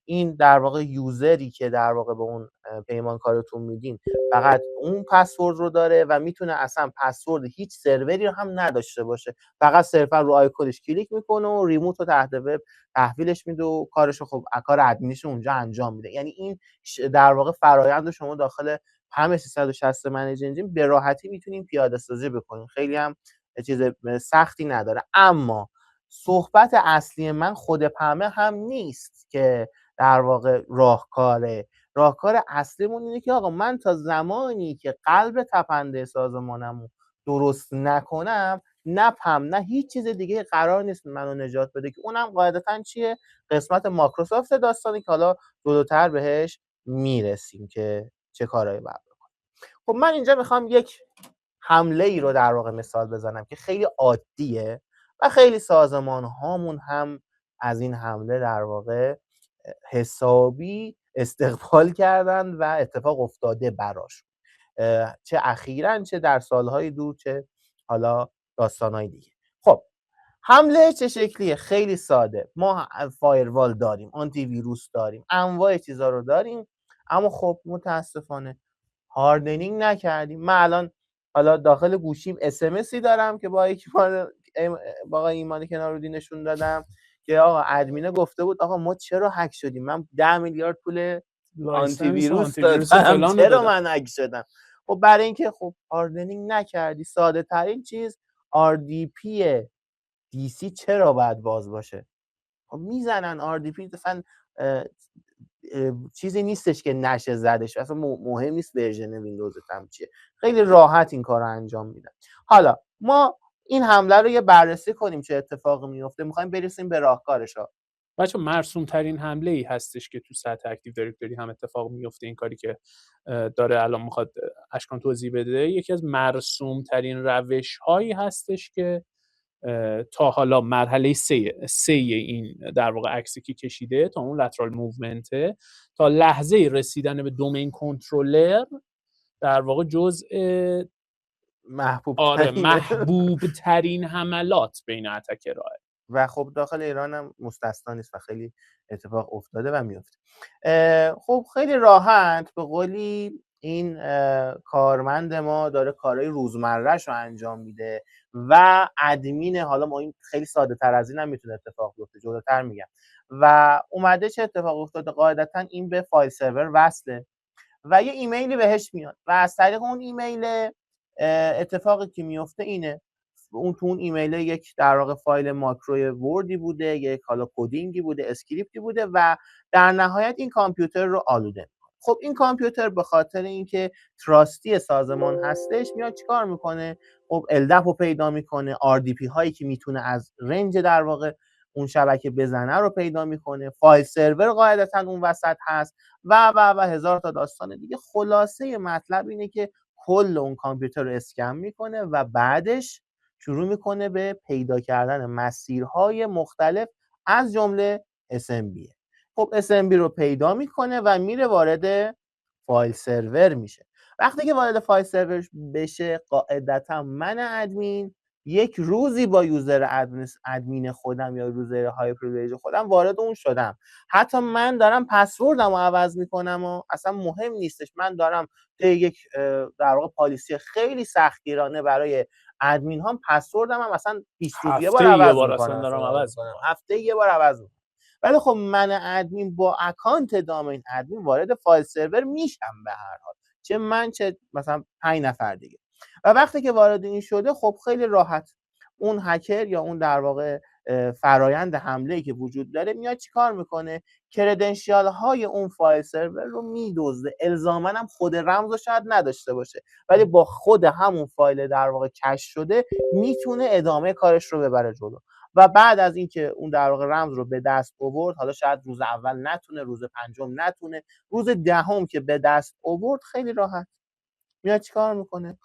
این در واقع یوزری که در واقع به اون پیمانکارتون میدین فقط اون پسورد رو داره و میتونه اصلا پسورد هیچ سروری رو هم نداشته باشه، فقط صرفا رو آیکونش کلیک میکنه و ریموت رو تحت وب تحویلش میده و کارشو خب کار ادمینیش اونجا انجام میده. یعنی این در واقع فرآیند شما داخل پم 360 منیج انجین به راحتی میتونین پیاده سازی بکنین، خیلی هم چیز سختی نداره. اما صحبت اصلی من خود پمه هم نیست که در واقع راهکار اصلیمون اینه که آقا من تا زمانی که قلب تپنده سازمانمو درست نکنم نه پم نه هیچ چیز دیگه قرار نیست منو نجات بده، که اونم قاعدتا چیه؟ قسمت مایکروسافت داستانی که حالا جلوتر بهش میرسیم که چه کارهایی باید بکنیم. خب من اینجا میخوام یک حمله ای رو در واقع مثال بزنم که خیلی عادیه و خیلی سازمان هامون هم از این حمله در واقع حسابی استقبال کردن و اتفاق افتاده براش، چه اخیراً چه در سالهای دور چه حالا داستانهای دیگه. خب حمله چه شکلیه؟ خیلی ساده، ما فایروال داریم، آنتی ویروس داریم، انواع چیزا رو داریم، اما خب متاسفانه هاردنینگ نکردیم. من الان حالا داخل گوشیم اسمسی دارم که با یکی با آقای ایمانی کنارودی نشون دادم که آقا ادمینه گفته بود آقا ما چرا هک شدیم، من 10 میلیارد پول آنتی ویروس دادم چرا من هک شدم؟ خب برای اینکه خب هاردنینگ نکردی. ساده ترین چیز RDP DC چرا باید باز باشه؟ خب میزنن RDP مثلا چیزی نیستش که نشه زدش، اصلا مهم نیست ورژن ویندوز هم چیه، خیلی راحت این کار رو انجام میدن. حالا ما این حمله رو یه بررسی کنیم چه اتفاقی میفته، میخوایم برسیم به راهکارش ها. بچه مرسوم ترین حمله ای هستش که تو سطح اکتیو دایرکتوری هم اتفاق میفته، این کاری که داره الان میخواد اشکان توضیح بده، یکی از مرسوم ترین روش هایی هستش که تا حالا مرحله سه این در واقع عکسی که کشیده تا اون لترال موومنته تا لحظه رسیدن به دومین کنترلر در واقع جزء محبوب ترین حملات بین اتکرها و خب داخل ایران هم مستثنا نیست و خیلی اتفاق افتاده و میفته. خب خیلی راحت به قولی این کارمند ما داره کارهای روزمرهش رو انجام میده و ادمین، حالا ما این خیلی ساده تر از این هم میتونه اتفاق بیفته، جلوتر میگم. و اومده چه اتفاق افتاده؟ قاعدتا این به فایل سرور وصله و یه ایمیلی بهش میاد و از طریق اون ایمیل اتفاقی که میفته اینه، اون تو اون ایمیل یک در واقع فایل ماکروی وردی بوده، یک حالا کدینگی بوده، اسکریپتی بوده و در نهایت این کامپیوتر رو آلوده میکنه. خب این کامپیوتر به خاطر اینکه تراستی سازمان هستش میاد چیکار میکنه؟ خب LDAP رو پیدا میکنه، RDP هایی که میتونه از رنج در واقع اون شبکه بزنه رو پیدا میکنه، فایل سرور قاعدتا اون وسط هست و هزار تا داستان دیگه. خلاصه مطلب اینه که کل اون کامپیوتر رو اسکن میکنه و بعدش شروع میکنه به پیدا کردن مسیرهای مختلف از جمله SMB. خب SMB رو پیدا میکنه و میره وارد فایل سرور میشه. وقتی که وارد فایل سرور بشه قاعدتا من ادمین یک روزی با یوزر ادمین خودم یا یوزر های پریویلیج خودم وارد اون شدم، حتی من دارم پسوردم رو عوض میکنم و اصلا مهم نیستش، من دارم یک در واقع پالیسی خیلی سختگیرانه برای ادمین هم پسوردم هم اصلا 20 روز یه بار عوض میکنم، هفته یه بار عوض میکنم. ولی خب من ادمین با اکانت دامین ادمین وارد فایل سرور میشم به هر حال، چه من چه مثلا 5 نفر دیگه. و وقتی که وارد این شده خب خیلی راحت اون هکر یا اون در واقع فرایند حمله‌ای که وجود داره میاد چیکار میکنه؟ کردنشیال های اون فایل سرور رو میدزده. الزاما هم خود رمز رو شاید نداشته باشه، ولی با خود همون فایل در واقع کش شده میتونه ادامه کارش رو ببره جلو. و بعد از اینکه اون در واقع رمز رو به دست آورد، حالا شاید روز اول نتونه، روز پنجم نتونه، روز دهم که به دست آورد خیلی راحت میاد چیکار میکنه؟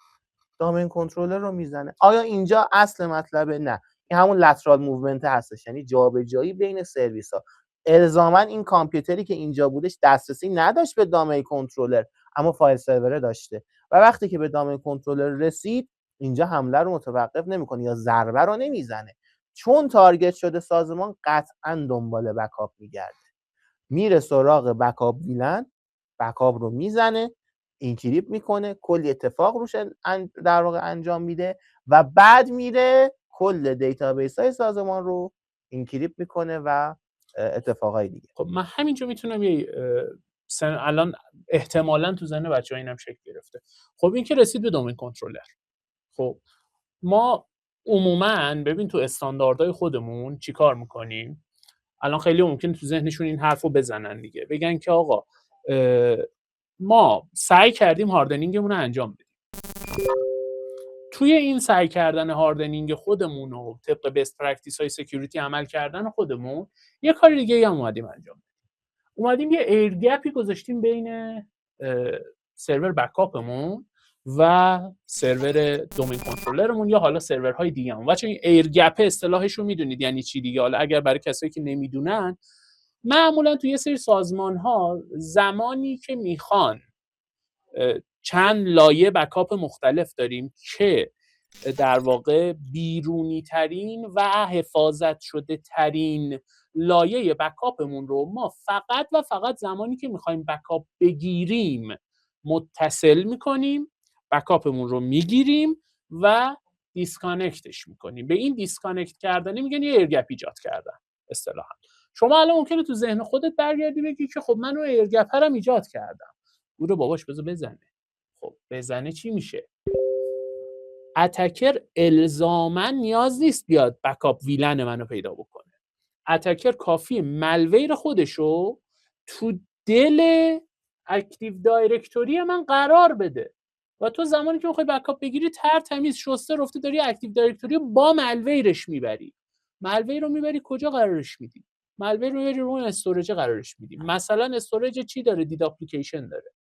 دامین کنترلر رو میزنه. آیا اینجا اصل مطلبه؟ نه، این همون لترال موومنت هستش، یعنی جابجایی بین سرویس ها. الزاما این کامپیوتری که اینجا بودش دسترسی نداشت به دامین کنترلر، اما فایل سرور داشته و وقتی که به دامین کنترلر رسید اینجا حمله رو متوقف نمیکنه یا ضربه رو نمیزنه، چون تارگت شده سازمان قطعا دنبال بکاپ میگرده، میره سراغ بکاپ ویلن، بکاپ رو میزنه، اینکریپت میکنه، کلی اتفاق روش در واقع انجام میده و بعد میره کل دیتابیس های سازمان رو اینکریپت میکنه و اتفاقای دیگه. خب من همینجا میتونم الان احتمالاً تو ذهن بچه‌ها اینم شکل گرفته. خب این که رسید به دامین کنترلر. خب ما عموماً ببین تو استانداردهای خودمون چیکار میکنیم؟ الان خیلی ممکنه تو ذهنشون این حرفو بزنن دیگه، بگن که آقا ما سعی کردیم هاردنینگمون رو انجام بدیم. توی این سعی کردن هاردنینگ خودمون و طبق بیست پرکتیس های سکیوریتی عمل کردن خودمون یه کار دیگه هم اومدیم انجام بدیم. اومدیم یه ایر گپی گذاشتیم بین سرور بکاپمون و سرور دومین کنترلرمون یا حالا سرورهای دیگه هم. بچه‌ها این ایر گپ اصطلاحش رو میدونید یعنی چی دیگه؟ حالا اگر برای کسایی که نمیدونن، معمولا توی یه سری سازمان‌ها زمانی که میخوان چند لایه بکاپ مختلف داریم که در واقع بیرونی ترین و حفاظت شده ترین لایه بکاپمون رو ما فقط و فقط زمانی که میخوایم بکاپ بگیریم متصل میکنیم، بکاپمون رو میگیریم و دیسکانکتش میکنیم. به این دیسکانکت کردن میگن یه ایرگپ ایجاد کردن اصطلاحا. شما الان ممکنه تو ذهن خودت برگردی بگی که خب من اون ایرگپ هم ایجاد کردم، برو باباش بذار بزنه. خب بزنه چی میشه؟ اتکر الزاما نیاز نیست بیاد بکاپ ویلن منو پیدا بکنه. اتکر کافی ملویر خودشو تو دل اکتیو دایرکتوری من قرار بده و تو زمانی که میخوای بکاپ بگیری تمیز شسته رفته داری اکتیو دایرکتوری با ملویرش میبری. ملویر رو میبری کجا قرارش میدی؟ ملویر رو میبری رو استوریج قرارش میدی. مثلا استوریج چی داره؟ دید اپلیکیشن داره.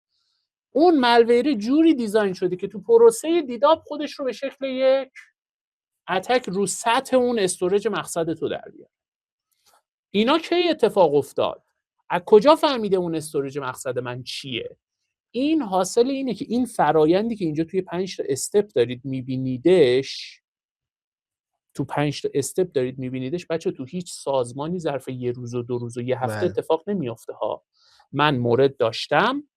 اون ملویری جوری دیزاین شده که تو پروسه دیداب خودش رو به شکل یک اتک رو سطح اون استوریج مقصد تو در بیاره. اینا کی اتفاق افتاد؟ از کجا فهمیده اون استوریج مقصد من چیه؟ این حاصل اینه که این فرایندی که اینجا توی 5 تا استپ دارید میبینیدش، بچه تو هیچ سازمانی ظرف یه روز و 2 روز و یه هفته اتفاق نمیافته ها. من مورد داشتم،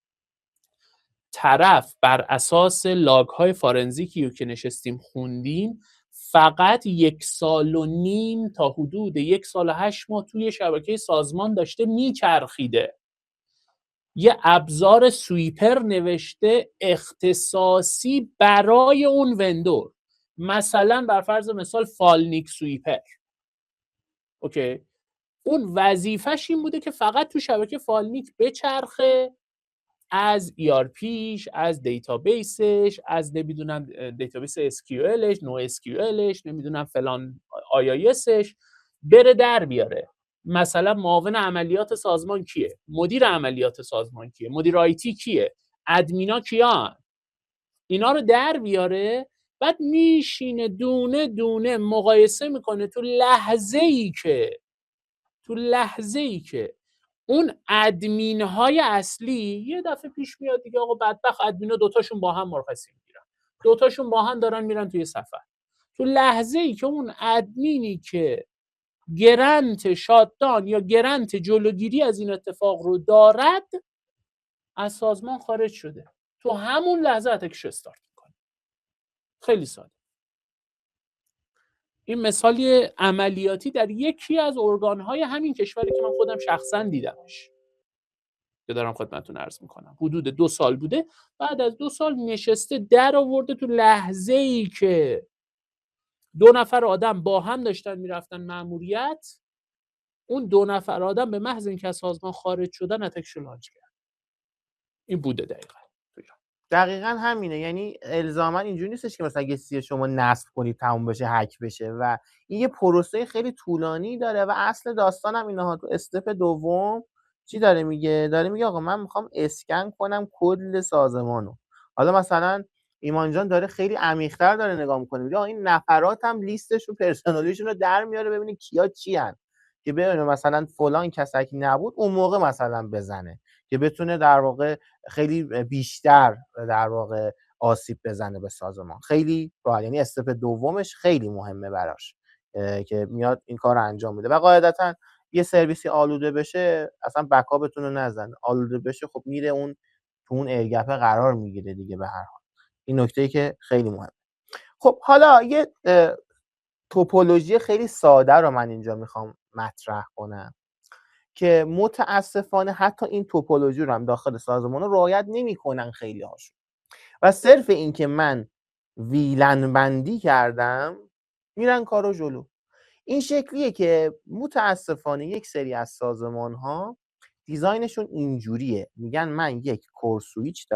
طرف بر اساس لاگ های فارنزیکی که نشستیم خوندیم فقط 1.5 سال تا حدود 1 سال و 8 ماه توی شبکه سازمان داشته میچرخیده. یه ابزار سویپر نوشته اختصاصی برای اون وندور، مثلا بر فرض مثال فالنیک سویپر. اوکی، اون وظیفش این بوده که فقط تو شبکه فالنیک بچرخه، از ERPش، از دیتابیسش، از نمیدونم دیتابیس SQLش، نو SQLش، نمیدونم فلان IISش بره در بیاره. مثلا معاون عملیات سازمان کیه؟ مدیر عملیات سازمان کیه؟ مدیر آیتی کیه؟ ادمینا کیان؟ اینا رو در بیاره. بعد میشینه دونه دونه مقایسه میکنه تو لحظه ای که اون ادمین های اصلی یه دفعه پیش میاد دیگه، آقا بدبخت ادمینا دوتاشون با هم مرخصی میگیرن، دوتاشون با هم دارن میرن توی سفر. تو لحظه ای که اون ادمینی که گرنت شاتدان یا گرنت جلوگیری از این اتفاق رو دارد از سازمان خارج شده، تو همون لحظه اتکش استارت میکنه. خیلی ساده. این مثالی عملیاتی در یکی از ارگان‌های همین کشوری که من خودم شخصا دیدمش که دارم خدمتتون عرض میکنم. حدود 2 سال بوده. بعد از 2 سال نشسته در آورده تو لحظه‌ای که 2 نفر آدم با هم داشتن میرفتن مأموریت، اون 2 نفر آدم به محض اینکه از سازمان خارج شدن اتکشو لانچ کرد. این بوده دقیقاً. دقیقا همینه. یعنی الزاما اینجوری نیستش که مثلا یه چیزی شما نصب کنید تموم بشه هک بشه و این یه پروسه خیلی طولانی داره و اصل داستان هم اینها. تو استپ دوم چی داره میگه؟ داره میگه آقا من میخوام اسکن کنم کل سازمانو. حالا مثلا ایمان جان داره خیلی عمیق‌تر داره نگاه میکنه، میگه این نفرات هم لیستشون پرسنالیشون رو در میاره ببینه کیا چی ان، که ببینه مثلا فلان کسک نبود اون موقع مثلا بزنه که بتونه در واقع خیلی بیشتر در واقع آسیب بزنه به سازمان. خیلی باحال، یعنی استپ دومش خیلی مهمه براش که میاد این کار رو انجام میده. و قاعدتا یه سرویسی آلوده بشه اصلا بکاپتون رو نزنه، آلوده بشه خب میره اون تو اون ایرگپه قرار میگیره دیگه. به هر حال این نکته‌ای که خیلی مهمه. خب حالا یه توپولوژی خیلی ساده رو من اینجا میخوام مطرح کنم که متاسفانه حتی این توپولوژی رو هم داخل سازمان رو رعایت نمی‌کنن خیلی هاشون و صرف این که من ویلن بندی کردم میرن کارو جلو. این شکلیه که متاسفانه یک سری از سازمان ها دیزاینشون اینجوریه، میگن من یک کور سویچ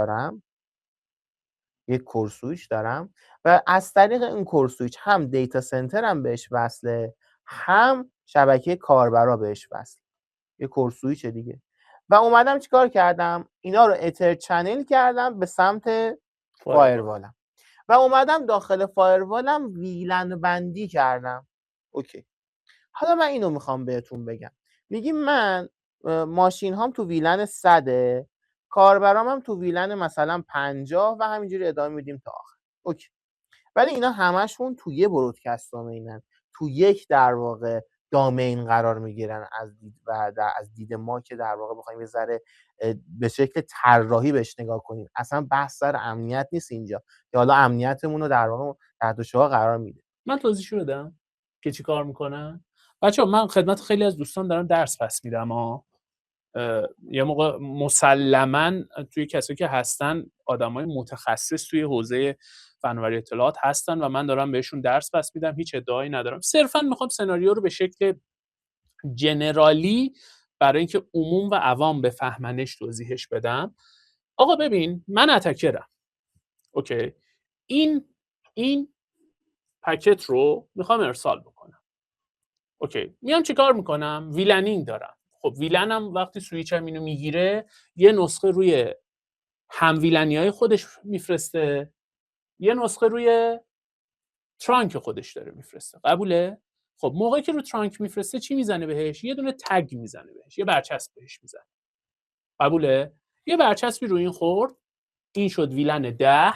دارم و از طریق این کور سویچ هم دیتا سنتر هم بهش وصله، هم شبکه کاربرا بهش وصله. یه کور سویچ دیگه. و اومدم چیکار کردم؟ اینا رو اتر چنل کردم به سمت فایروالم و اومدم داخل فایروالم ویلن بندی کردم. اوکی. حالا من اینو میخوام بهتون بگم. میگیم من ماشین هام تو ویلن 100، کاربرام هم تو ویلن مثلا 50 و همینجوری ادامه میدیم تا آخر. اوکی. ولی اینا همشون تو یه برودکست دومینن، تو یک در واقع دامین قرار میگیرن از دید ما که در واقع بخوایم یه ذره به شکل طراحی بهش نگاه کنیم. اصلا بحث سر امنیت نیست اینجا که حالا امنیتمون رو در واقع تحت شعاع قرار میده. من توضیح بدم که چی کار میکنن. بچه‌ها من خدمت خیلی از دوستان دارم درس پس میدم. یه موقع مسلماً توی کسایی که هستن آدمای متخصص توی حوزه فناوری اطلاعات هستن و من دارم بهشون درس پس میدم. هیچ ادعایی ندارم، صرفاً میخوام سناریو رو به شکل جنرالی برای اینکه عموم و عوام بفهمنش توضیحش بدم. آقا ببین من اتکرم. اوکی. این پکت رو میخوام ارسال بکنم. اوکی. میام چیکار میکنم؟ ویلنینگ دارم. خب ویلنم وقتی سویچم اینو میگیره یه نسخه روی هم ویلنیای خودش میفرسته، یه نسخه روی ترانک خودش داره میفرسته. قبوله؟ خب موقعی که رو ترانک میفرسته چی میزنه بهش؟ یه دونه تگ میزنه بهش، یه برچسب بهش میزنه. قبوله؟ یه برچسبی رو این خورد، این شد ویلن 10.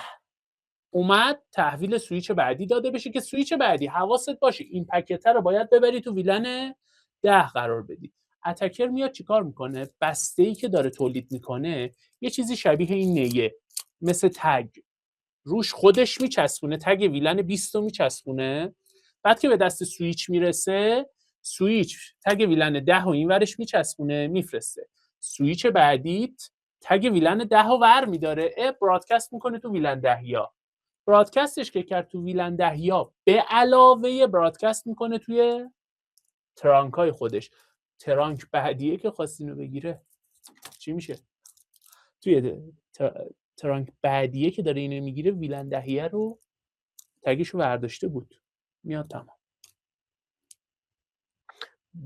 اومد تحویل سویچ بعدی داده بشه که سویچ بعدی حواست باشه این پکت رو باید ببری تو ویلن 10 قرار بدی. اتکر میاد چیکار میکنه؟ بسته‌ای که داره تولید میکنه یه چیزی شبیه این نیه، مثل تگ روش خودش میچسبونه، تگ ویلن 20 رو میچسبونه. بعد که به دست سویچ میرسه، سویچ تگ ویلن 10 و این ورش میچسبونه میفرسته. سویچ بعدیت تگ ویلن 10 رو ور میداره، برادکست میکنه تو ویلن 10 یا برادکستش که کرد تو ویلن 10 یا به علاوه برادکست میکنه توی ترانکای خودش. ترانک بعدیه که خواستین رو بگیره چی میشه؟ توی ترانک بعدیه که داره اینو میگیره ویلن 10 رو تگشو برداشته بود، میاد تمام.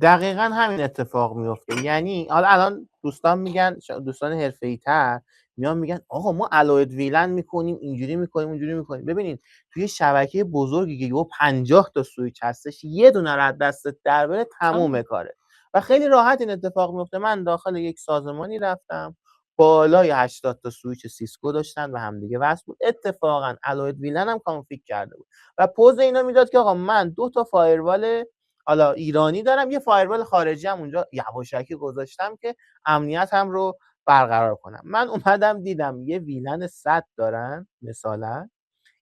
دقیقا همین اتفاق میفته. یعنی حالا الان دوستان میگن، دوستان حرفه‌ای‌تر میان میگن آقا ما الوید ویلن میکنیم، اینجوری میکنیم اونجوری میکنیم. ببینید توی شبکه بزرگی که 50 تا سویچ هستش، یه دونه رد دستت در بره تموم کاره و خیلی راحت این اتفاق میفته. من داخل یک سازمانی رفتم بالای 80 تا سویچ سیسکو داشتن و همدیگه وصل بود. اتفاقا الوید ویلن هم کانفیگ کرده بود و پوز اینا میداد که آقا من 2 تا فایروال حالا ایرانی دارم، یه فایروال خارجی هم اونجا یواشکی گذاشتم که امنیت هم رو برقرار کنم. من اومدم دیدم یه ویلن 100 دارن مثلا،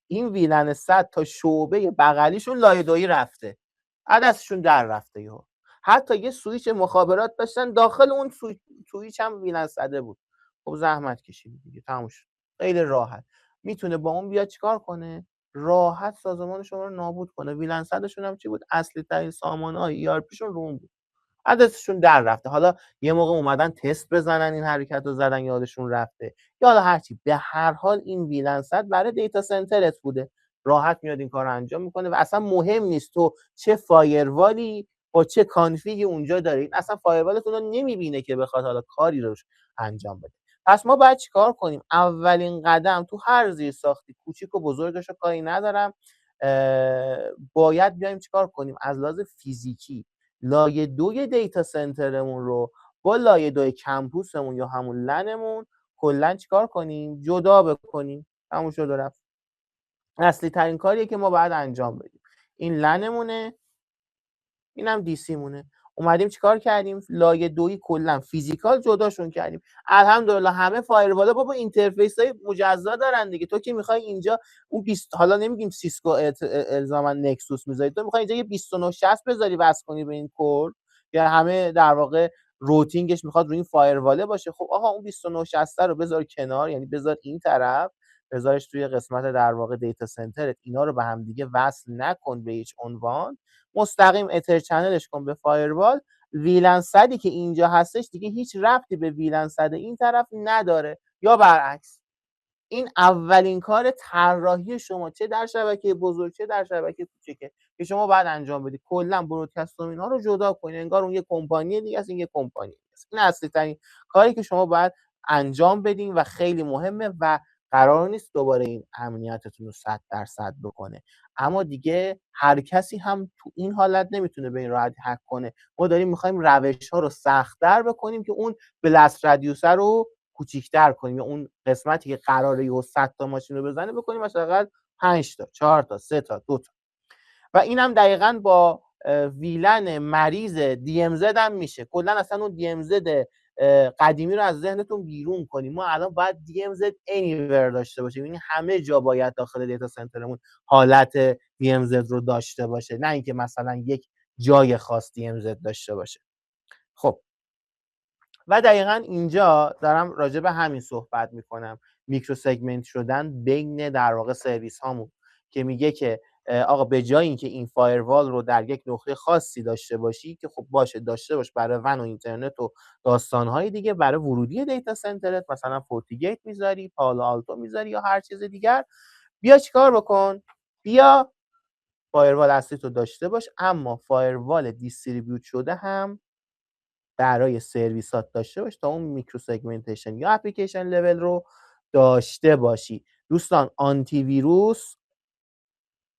این ویلن 100 تا شعبه بغلیشون لایه دویی رفته، دستشون در رفته. یهو حتی یه سویچ مخابرات داشتن داخل اون سویچ هم ویلن 100 بود. خب زحمت کشید دیگه، تموم شد. خیلی راحت میتونه با اون بیاد چیکار کنه؟ راحت سازمان شما رو نابود کنه. ویلن 100شون هم چی بود؟ اصلی ترین سامانه‌های ERP شون رو اون بود، دستشون در رفته. حالا یه موقع اومدن تست بزنن این حرکت رو زدن یادشون رفته، یا حالا هرچی، به هر حال این ویلن 100 برای دیتا سنترت بوده، راحت میاد این کار رو انجام میکنه و اصلا مهم نیست تو چه فایروالی با چه کانفیگی اونجا دارید، اصلا فایروالتون رو نمیبینه که بخواد حالا کاری روش انجام بده. پس ما باید چیکار کنیم؟ اولین قدم تو هر زیر ساختی، کوچیک و بزرگش رو کاری ندارم، باید بیایم چیکار کنیم؟ از لحاظ فیزیکی لایه 2 دیتا سنترمون رو با لایه 2 کمپوسمون یا همون لنمون کلا چیکار کنیم؟ جدا بکنیم. همون شد و رفت. اصلی ترین کاریه که ما باید انجام بدیم. این لنمونه، اینم دیسی مونه. اومدیم چیکار کردیم؟ لایه 2 کلا فیزیکال جداشون کردیم. الحمدلله همه فایروالا بابا اینترفیس های مجزا دارن دیگه. تو که میخوای اینجا اون 20، حالا نمیگیم سیسکو الزاما نکسوس میذاری، تو میخوای اینجا یه 2960 بذاری وصل کنی به این کور، یا همه در واقع روتینگش میخواد روی این فایرواله باشه. خب آقا اون 2960 رو بذار کنار، یعنی بذار این طرف، بذارش توی قسمت در واقع دیتا سنترت، اینا رو به هم دیگه وصل نکن به هیچ عنوان، مستقیم اتر چنلش کن به فایروال. ویلن 100 که اینجا هستش دیگه هیچ ربطی به ویلن 100 این طرف نداره، یا برعکس. این اولین کار طراحی شما، چه در شبکه بزرگ چه در شبکه کوچیکه، که شما باید انجام بدید. کلا برودکست و اینها رو جدا کنید، انگار اون یه کمپانی دیگه است، این یه کمپانی دیگه است. این اصلی ترین کاری که شما باید انجام بدین و خیلی مهمه و قرار نیست دوباره این امنیتتون رو 100% بکنه. اما دیگه هر کسی هم تو این حالت نمیتونه به این راحتی هک کنه. ما داریم میخوایم روش‌ها رو سخت‌تر بکنیم که اون بلاست رادیوس رو کوچیک‌تر کنیم، یا اون قسمتی که قراره یه 100 تا ماشین رو بزنه بکنیم مثلا 5 تا، 4 تا، 3 تا، 2 تا. و اینم دقیقاً با ویلن مریض DMZ هم میشه. کلا اصلا اون DMZ قدیمی رو از ذهنتون بیرون کنیم. ما الان باید DMZ anywhere داشته باشیم، یعنی همه جا باید داخل دیتا سنترمون حالت DMZ رو داشته باشه، نه اینکه مثلا یک جای خاص DMZ داشته باشه. خب و دقیقاً اینجا دارم راجع به همین صحبت میکنم، میکرو سگمنت شدن بین در واقع سرویس هامون، که میگه که آقا به جای اینکه این فایروال رو در یک نقطه خاصی داشته باشی، که خب باشه داشته باش برای ون و اینترنت و داستانهای دیگه، برای ورودی دیتا سنترت مثلا فورتیگیت میذاری، پالو آلتو میذاری یا هر چیز دیگر، بیا چیکار بکن؟ بیا فایروال اصلی تو داشته باش، اما فایروال دیستریبیوت شده هم برای سرویسات داشته باش تا اون میکرو سگمنتیشن یا اپلیکیشن لول رو داشته باشی. دوستان آنتی ویروس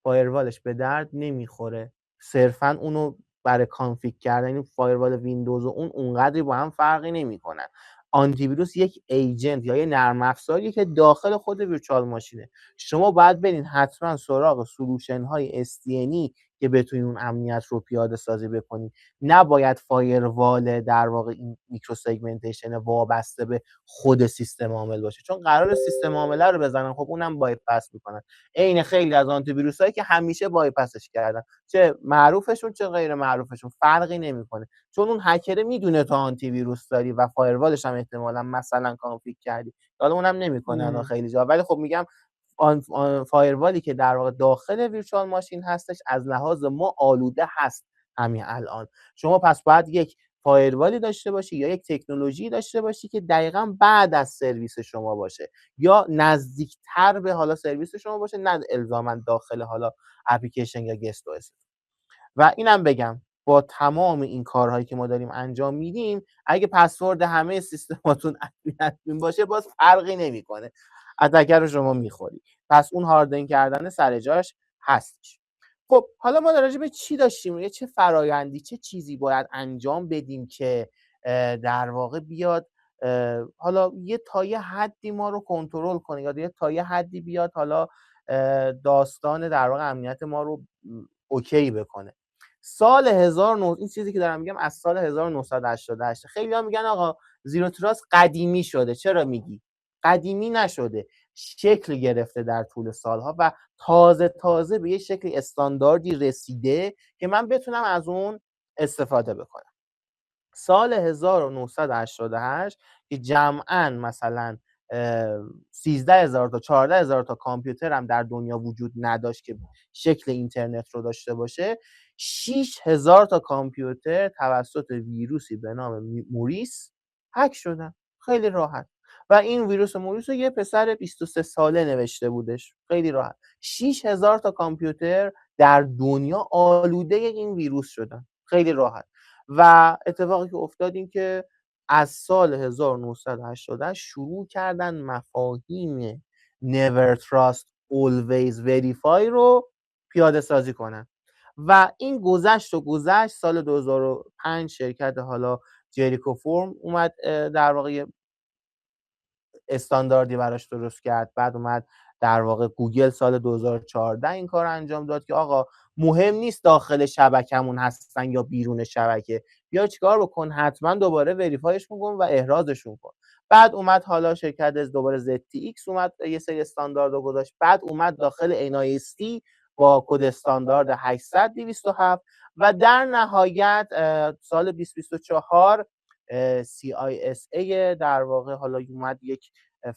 فایروالش به درد نمیخوره، صرفا اونو برای کانفیگ کردن این فایروال ویندوز و اون اونقدری با هم فرقی نمیکنن. آنتی ویروس یک ایجنت یا یه نرم افزاریه که داخل خود ویرچوال ماشینه. شما باید برین حتما سراغ سولوشن های SDN که بتونین اون امنیت رو پیاده سازی بکنین. نباید فایروال در واقع این میکرو سگمنتیشن وابسته به خود سیستم عامل باشه، چون قرار سیستم عامله رو بزنن، خب اونم بایپاس میکنن. عین خیلی از آنتی ویروسایی که همیشه بایپاسش کردن، چه معروفشون چه غیر معروفشون فرقی نمیکنه، چون اون هکر میدونه تو آنتی ویروس داری و فایروالش هم احتمالاً مثلا کانفیگ کردی، حالا اونم نمیکنه الان خیلی جا، ولی خب میگم فایروالی که در واقع داخل ویرچوال ماشین هستش از لحاظ ما آلوده هست همین الان. شما پس باید یک فایروالی داشته باشی یا یک تکنولوژی داشته باشی که دقیقاً بعد از سرویس شما باشه یا نزدیکتر به حالا سرویس شما باشه، نه الزاما داخل حالا اپلیکیشن یا گست او اس. و اینم بگم با تمام این کارهایی که ما داریم انجام میدیم، اگه پسورد همه سیستماتون ادمین باشه باز فرقی نمیکنه، اتکر رو شما میخوری. پس اون هاردن کردن سر جاش هستش. خب حالا ما راجع به چی داشتیم؟ چه فرایندی، چه چیزی باید انجام بدیم که در واقع بیاد حالا یه حدی ما رو کنترل کنه، یا یه تا یه حدی بیاد حالا داستان در واقع امنیت ما رو اوکی بکنه. سال 1900 این چیزی که دارم میگم از سال 1988. خیلی ها میگن آقا زیرو تراست قدیمی شده. چرا میگی؟ قدیمی نشده. شکل گرفته در طول سالها و تازه به یه شکل استانداردی رسیده که من بتونم از اون استفاده بکنم. سال 1988 که جمعاً مثلا 13,000 تا 14,000 تا کامپیوتر هم در دنیا وجود نداشت که شکل اینترنت رو داشته باشه، 6,000 تا کامپیوتر توسط ویروسی به نام موریس هک شدن. خیلی راحت. و این ویروس موریس رو یه پسر 23 ساله نوشته بودش. خیلی راحت. 6,000 تا کامپیوتر در دنیا آلوده این ویروس شدن. خیلی راحت. و اتفاقی که افتاد این که از سال 1980 شروع کردن مفاهیم never trust always verify رو پیاده سازی کنن و این گذشت. سال 2005 شرکت حالا جریکو فرم اومد در واقع استانداردی براش درست کرد. بعد اومد در واقع گوگل سال 2014 این کار انجام داد که آقا مهم نیست داخل شبکمون هستن یا بیرون شبکه، بیا چیکار بکن، حتما دوباره وریفایش کن و احرازشون کن. بعد اومد حالا شرکت دوباره ZTX اومد یه سری استاندارد رو گذاشت. بعد اومد داخل NIST با کد استاندارد 800 207 و در نهایت سال 2024 CISA در واقع حالا اومد یک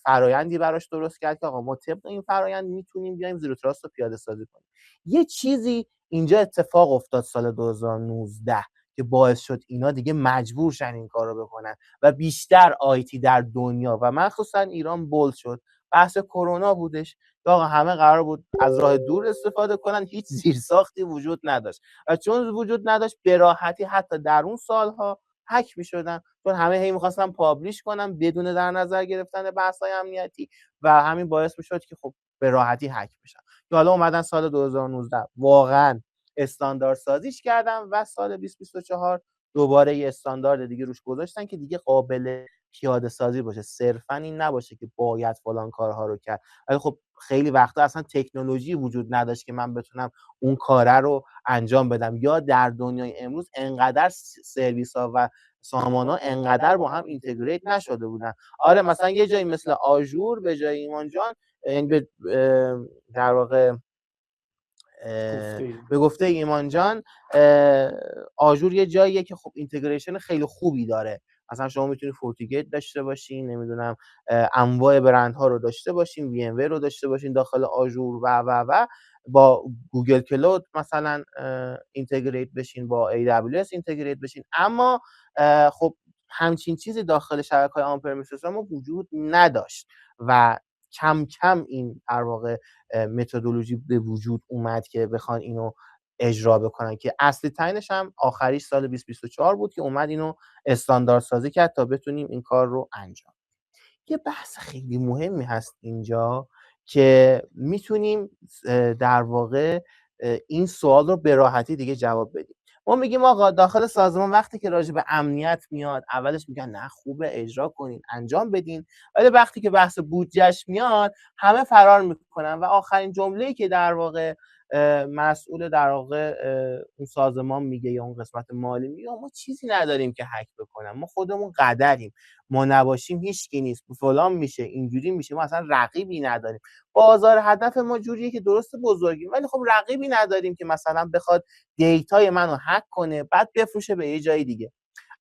فرایندی براش درست کرد که آقا ما طبق این فرایند میتونیم بیایم زیرو تراست رو پیاده سازی کنیم. یه چیزی اینجا اتفاق افتاد سال 2019 که باعث شد اینا دیگه مجبور شن این کار رو بکنن و بیشتر آیتی در دنیا و مخصوصا ایران بولد شد. بحث کرونا بودش که آقا همه قرار بود از راه دور استفاده کنن، هیچ زیرساختی وجود نداشت و چون وجود نداشت به راحتی حتی در اون سالها هک می‌شدن، چون همه هی می‌خواستن پابلیش کنن بدون در نظر گرفتن بحث‌های امنیتی و همین باعث می‌شد که خب به راحتی هک بشن. که حالا اومدن سال 2019 واقعا استاندارد سازیش کردن و سال 2024 دوباره یه استاندارد دیگه روش گذاشتن که دیگه قابل پیاده سازی باشه، صرفا این نباشه که باید فلان کارها رو کرد. ولی خب خیلی وقتا اصلا تکنولوژی وجود نداشت که من بتونم اون کاره رو انجام بدم، یا در دنیای امروز انقدر سرویس ها و سامانه انقدر با هم اینتگریت نشده بودن. آره مثلا یه جایی مثل آژور به جای ایمان جان در واقع به گفته ایمان جان آژور یه جاییه که خب اینتگریشن خیلی خوبی داره. مثلا شما میتونید فورتیگیت داشته باشین، نمیدونم انواع برندها رو داشته باشین، وی ام وی رو داشته باشین داخل آژور و با گوگل کلود مثلا اینتگریت بشین، با AWS اینتگریت بشین. اما خب همچین چیزی داخل شبکه‌های آن پرمیسس ما وجود نداشت و کم کم این در واقع متدولوژی به وجود اومد که بخوان اینو اجرا بکنن، که اصلی ترینش هم آخریش سال 2024 بود که اومد اینو استاندارد سازی کرد تا بتونیم این کار رو انجام. یه بحث خیلی مهمی هست اینجا که میتونیم در واقع این سوال رو به راحتی دیگه جواب بدیم. ما میگیم آقا داخل سازمان وقتی که راجع به امنیت میاد اولش میگن نه خوبه اجرا کنین انجام بدین، ولی وقتی که بحث بودجهش میاد همه فرار میکنن و آخرین جمله‌ای که در واقع مسئول در واقع اون سازمان میگه یا اون قسمت مالی میگه ما چیزی نداریم که هک بکنن، ما خودمون قدریم، ما نباشیم هیچکی نیست، فلان میشه اینجوری میشه، ما اصلا رقیبی نداریم. بازار هدف ما جوریه که درست بزرگیم ولی خب رقیبی نداریم که مثلا بخواد دیتای منو هک کنه بعد بفروشه به یه جای دیگه.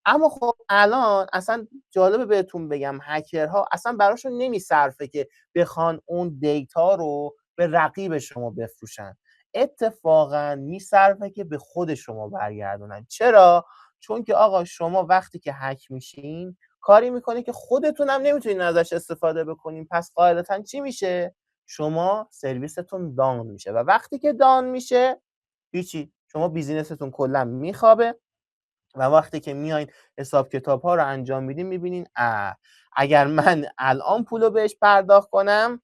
اما خب الان اصلا جالبه بهتون بگم هکرها اصلا براشون نمیصرفه که بخوان اون دیتا رو به رقیب شما بفروشن، اتفاقا میصرفه که به خود شما برگردونن. چرا؟ چون که آقا شما وقتی که هک میشین کاری میکنه که خودتون هم نمیتونین ازش استفاده بکنین، پس قاعدتا چی میشه؟ شما سرویستون داون میشه و وقتی که داون میشه هیچی، شما بیزینستون کلا میخوابه و وقتی که میایین حساب کتاب ها رو انجام میدین میبینین اگر من الان پولو بهش پرداخت کنم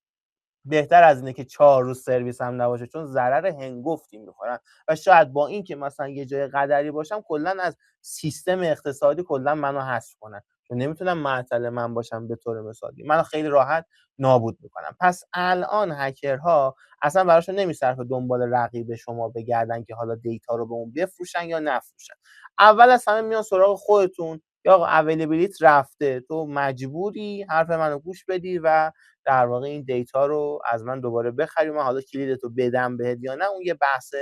بهتر از اینه که 4 روز سرویس هم نباشه، چون ضرر هنگفتی میخورن و شاید با این که مثلا یه جای قدری باشم کلا از سیستم اقتصادی کلا منو حذف کنن، چون نمیتونم معطل من باشم به طور مثالی، منو خیلی راحت نابود میکنم. پس الان هکرها اصلا براشون نمیصرفه دنبال رقیب شما بگردن که حالا دیتا رو به اون بفروشن یا نفروشن. اول از همه میان سراغ خودتون یا آقا اویلیبیلیت رفته، تو مجبوری حرف منو گوش بدی و در واقع این دیتا رو از من دوباره بخری، من حالا کلیدتو بدم بهت یا نه، اون یه بحث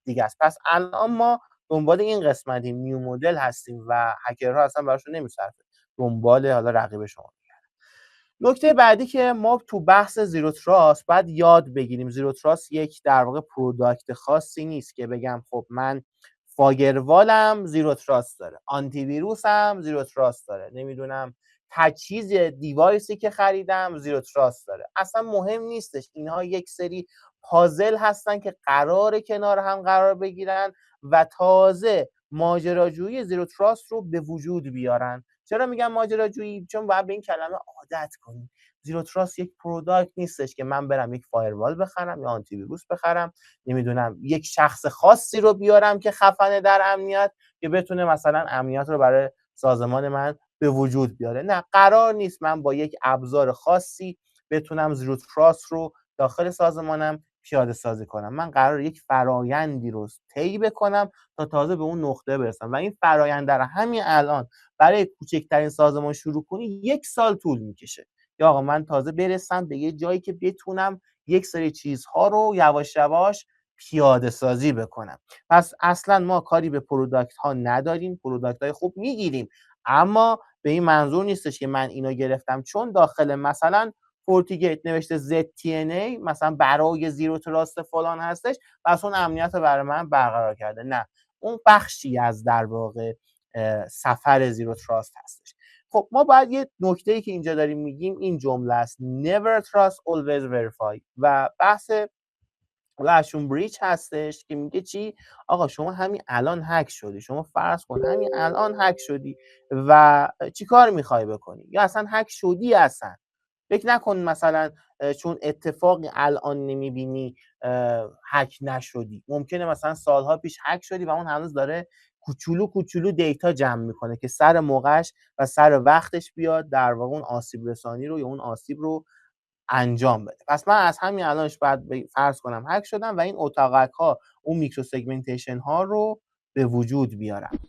دیگه است. پس الان ما دنبال این قسمتیم، نیو مدل هستیم و هکرها اصلا براشون نمیصرفه دنبال حالا رقیب شما. نکته بعدی که ما تو بحث زیرو تراست باید یاد بگیریم، زیرو تراست یک در واقع پروداکت خاصی نیست که بگم خب من فایروالم زیرو تراست داره، آنتی ویروسم زیرو تراست داره، نمیدونم تجهیز دیوایسی که خریدم زیرو تراست داره. اصلا مهم نیستش، اینها یک سری پازل هستن که قراره کنار هم قرار بگیرن و تازه ماجراجویی زیرو تراست رو به وجود بیارن. چرا میگم ماجراجویی؟ چون باید به این کلمه عادت کنیم. زیرو تراست یک پروداکت نیستش که من برم یک فایروال بخرم یا آنتی ویروس بخرم، نمیدونم یک شخص خاصی رو بیارم که خفنه در امنیت که بتونه مثلا امنیت رو برای سازمان من به وجود بیاره. نه، قرار نیست من با یک ابزار خاصی بتونم زیرو تراست رو داخل سازمانم پیاده سازی کنم. من قرار یک فرایندی رو طی بکنم تا تازه به اون نقطه برسم و این فرایند در همین الان برای کوچکترین سازمان شروع کنی 1 سال طول میکشه. یا آقا من تازه برسم به یه جایی که بتونم یک سری چیزها رو یواش یواش پیاده سازی بکنم. پس اصلا ما کاری به پروداکت ها نداریم، پروداکت های خوب میگیریم، اما به این منظور نیستش که من اینو گرفتم چون داخل مثلا فورتیگیت نوشته ZTNA مثلا برای زیرو تراست فلان هستش پس اون امنیت رو برای من برقرار کرده. نه، اون بخشی از در واقع سفر زیرو تراست هستش. خب ما باید یه نکته‌ای که اینجا داریم میگیم این جمله است never trust always verify و بحث لاشون بریچ هستش که میگه چی؟ آقا شما همین الان هک شدی، شما فرض کن همین الان هک شدی و چی کار میخوای بکنی؟ یا اصلا هک شدی، اصلا فکر نکن مثلا چون اتفاقی الان نمیبینی هک نشدی، ممکنه مثلا سالها پیش هک شدی و اون هنوز داره کوچولو کوچولو دیتا جمع میکنه که سر موقعش و سر وقتش بیاد در واقع اون آسیب رسانی رو یا اون آسیب رو انجام بده. پس من از همین الانش باید فرض کنم هک شدم و این اتاقک ها اون میکرو سگمنتیشن ها رو به وجود بیارم.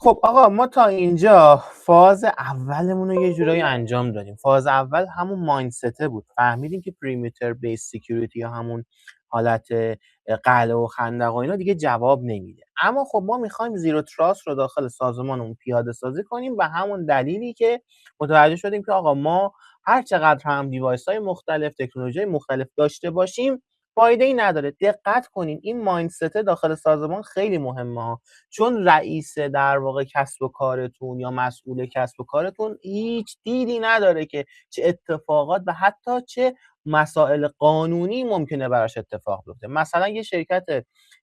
خب آقا ما تا اینجا فاز اولمون رو یه جورایی انجام دادیم. فاز اول همون مایندست بود، فهمیدیم که پریمیتر بیس سکیوریتی یا همون حالت قلعه و خندق و اینا دیگه جواب نمیده. اما خب ما میخوایم زیرو تراست رو داخل سازمانمون پیاده سازی کنیم و همون دلیلی که متوجه شدیم که آقا ما هر چقدر هم دیوایس های مختلف، تکنولوژی مختلف داشته باشیم فایده ای نداره. دقت کنین این مایندست داخل سازمان خیلی مهمه ها، چون رئیس در واقع کسب و کارتون یا مسئول کسب و کارتون هیچ دیدی نداره که چه اتفاقات و حتی چه مسائل قانونی ممکنه براش اتفاق بیفته. مثلا یه شرکت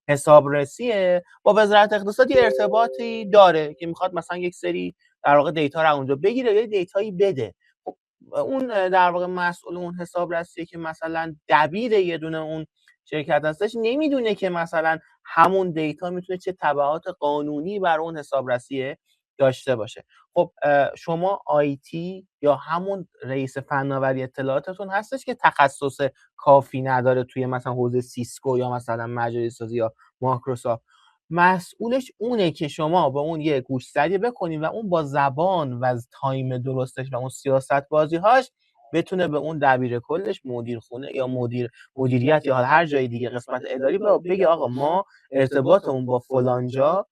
حسابرسیه با وزارت اقتصاد ارتباطی داره که میخواد مثلا یک سری در واقع دیتا رو اونجا بگیره یا دیتایی بده. خب اون در واقع مسئول اون حسابرسیه که مثلا دبیر یه دونه اون شرکت هستش نمیدونه که مثلا همون دیتا میتونه چه تبعات قانونی بر اون حسابرسی داشته باشه. خب شما آیتی یا همون رئیس فناوری اطلاعاتتون هستش که تخصص کافی نداره توی مثلا حوزه سیسکو یا مثلا مجاری سازی یا مایکروسافت، مسئولش اونه که شما با اون یه گوشزدی بکنید و اون با زبان و تایم درستش و اون سیاست بازی‌هاش بتونه به اون دبیر کلش، مدیر خونه یا مدیریت یا هر جای دیگه قسمت اداری بگه آقا ما ارتباطمون با فلان جا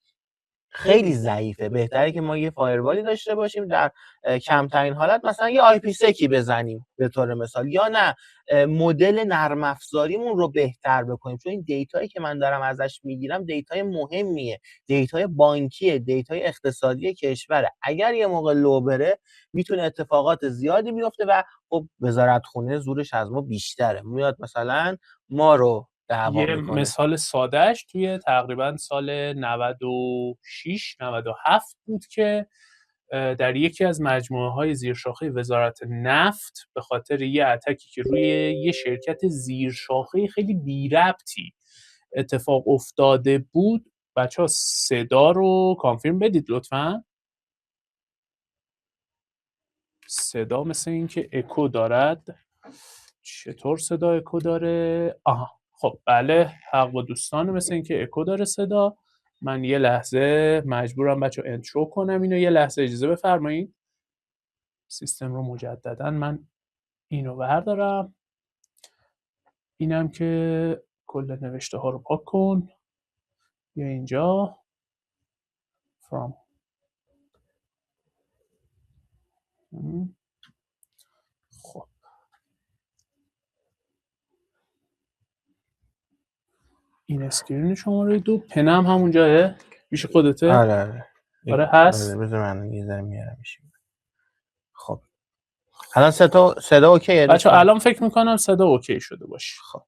خیلی ضعیفه، بهتره که ما یه فایروالی داشته باشیم در کمترین حالت مثلا یه آی پی سکی بزنیم به طور مثال، یا نه مدل نرم افزاریمون رو بهتر بکنیم چون این دیتایی که من دارم ازش میگیرم دیتای مهمیه، دیتای بانکیه، دیتای اقتصادی کشوره. اگر یه موقع لو بره میتونه اتفاقات زیادی بیفته و خب وزارت خونه زورش از ما بیشتره، میاد مثلا ما رو دعوا یه میکنه. مثال سادهش توی تقریبا سال 96 97 بود که در یکی از مجموعه‌های زیرشاخه وزارت نفت به خاطر یه اتکی که روی یه شرکت زیرشاخه خیلی بی ربطی اتفاق افتاده بود. بچه‌ها صدا رو کانفرم بدید لطفاً. صدا مثل این که اکو دارد. چطور صدا اکو داره؟ آها خب بله، حق با دوستان، مثل این که اکو داره صدا. من یه لحظه مجبورم بچه انترو کنم اینو، یه لحظه اجازه بفرمایید. سیستم رو مجددا من اینو بردارم، اینم که کل نوشته ها رو پاک کن، یا اینجا from خب این اسکرین شماره 2، پنم همون جایه پیش خودته؟ آره هست. بذار من یه ذره میارم میشیم. خب الان صدا اوکیه بچه الان فکر میکنم صدا اوکی شده باشه. خب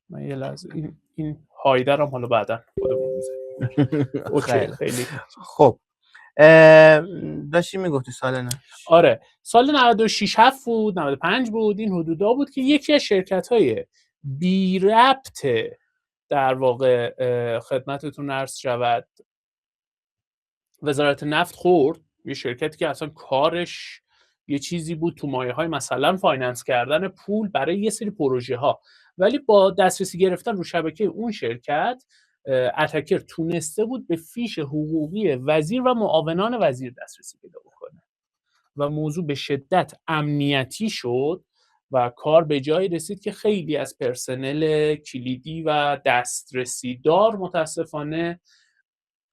من یه لحظه این هایدر هم حالا بعدا خودمون میزنیم. اوکی خیلی خب داشتی میگفتی سال نه؟ آره سال 96 7 بود، 95 بود، این حدودا بود که یکی از شرکت‌های بی ربط در واقع خدمتتون عرض شود وزارت نفت خورد، یه شرکتی که اصلا کارش یه چیزی بود تو مایه‌های مثلا فایننس کردن پول برای یه سری پروژه ها، ولی با دسترسی گرفتن رو شبکه اون شرکت اتکر تونسته بود به فیش حقوقی وزیر و معاونان وزیر دسترسی پیدا بکنه و موضوع به شدت امنیتی شد و کار به جایی رسید که خیلی از پرسنل کلیدی و دسترسی دار متاسفانه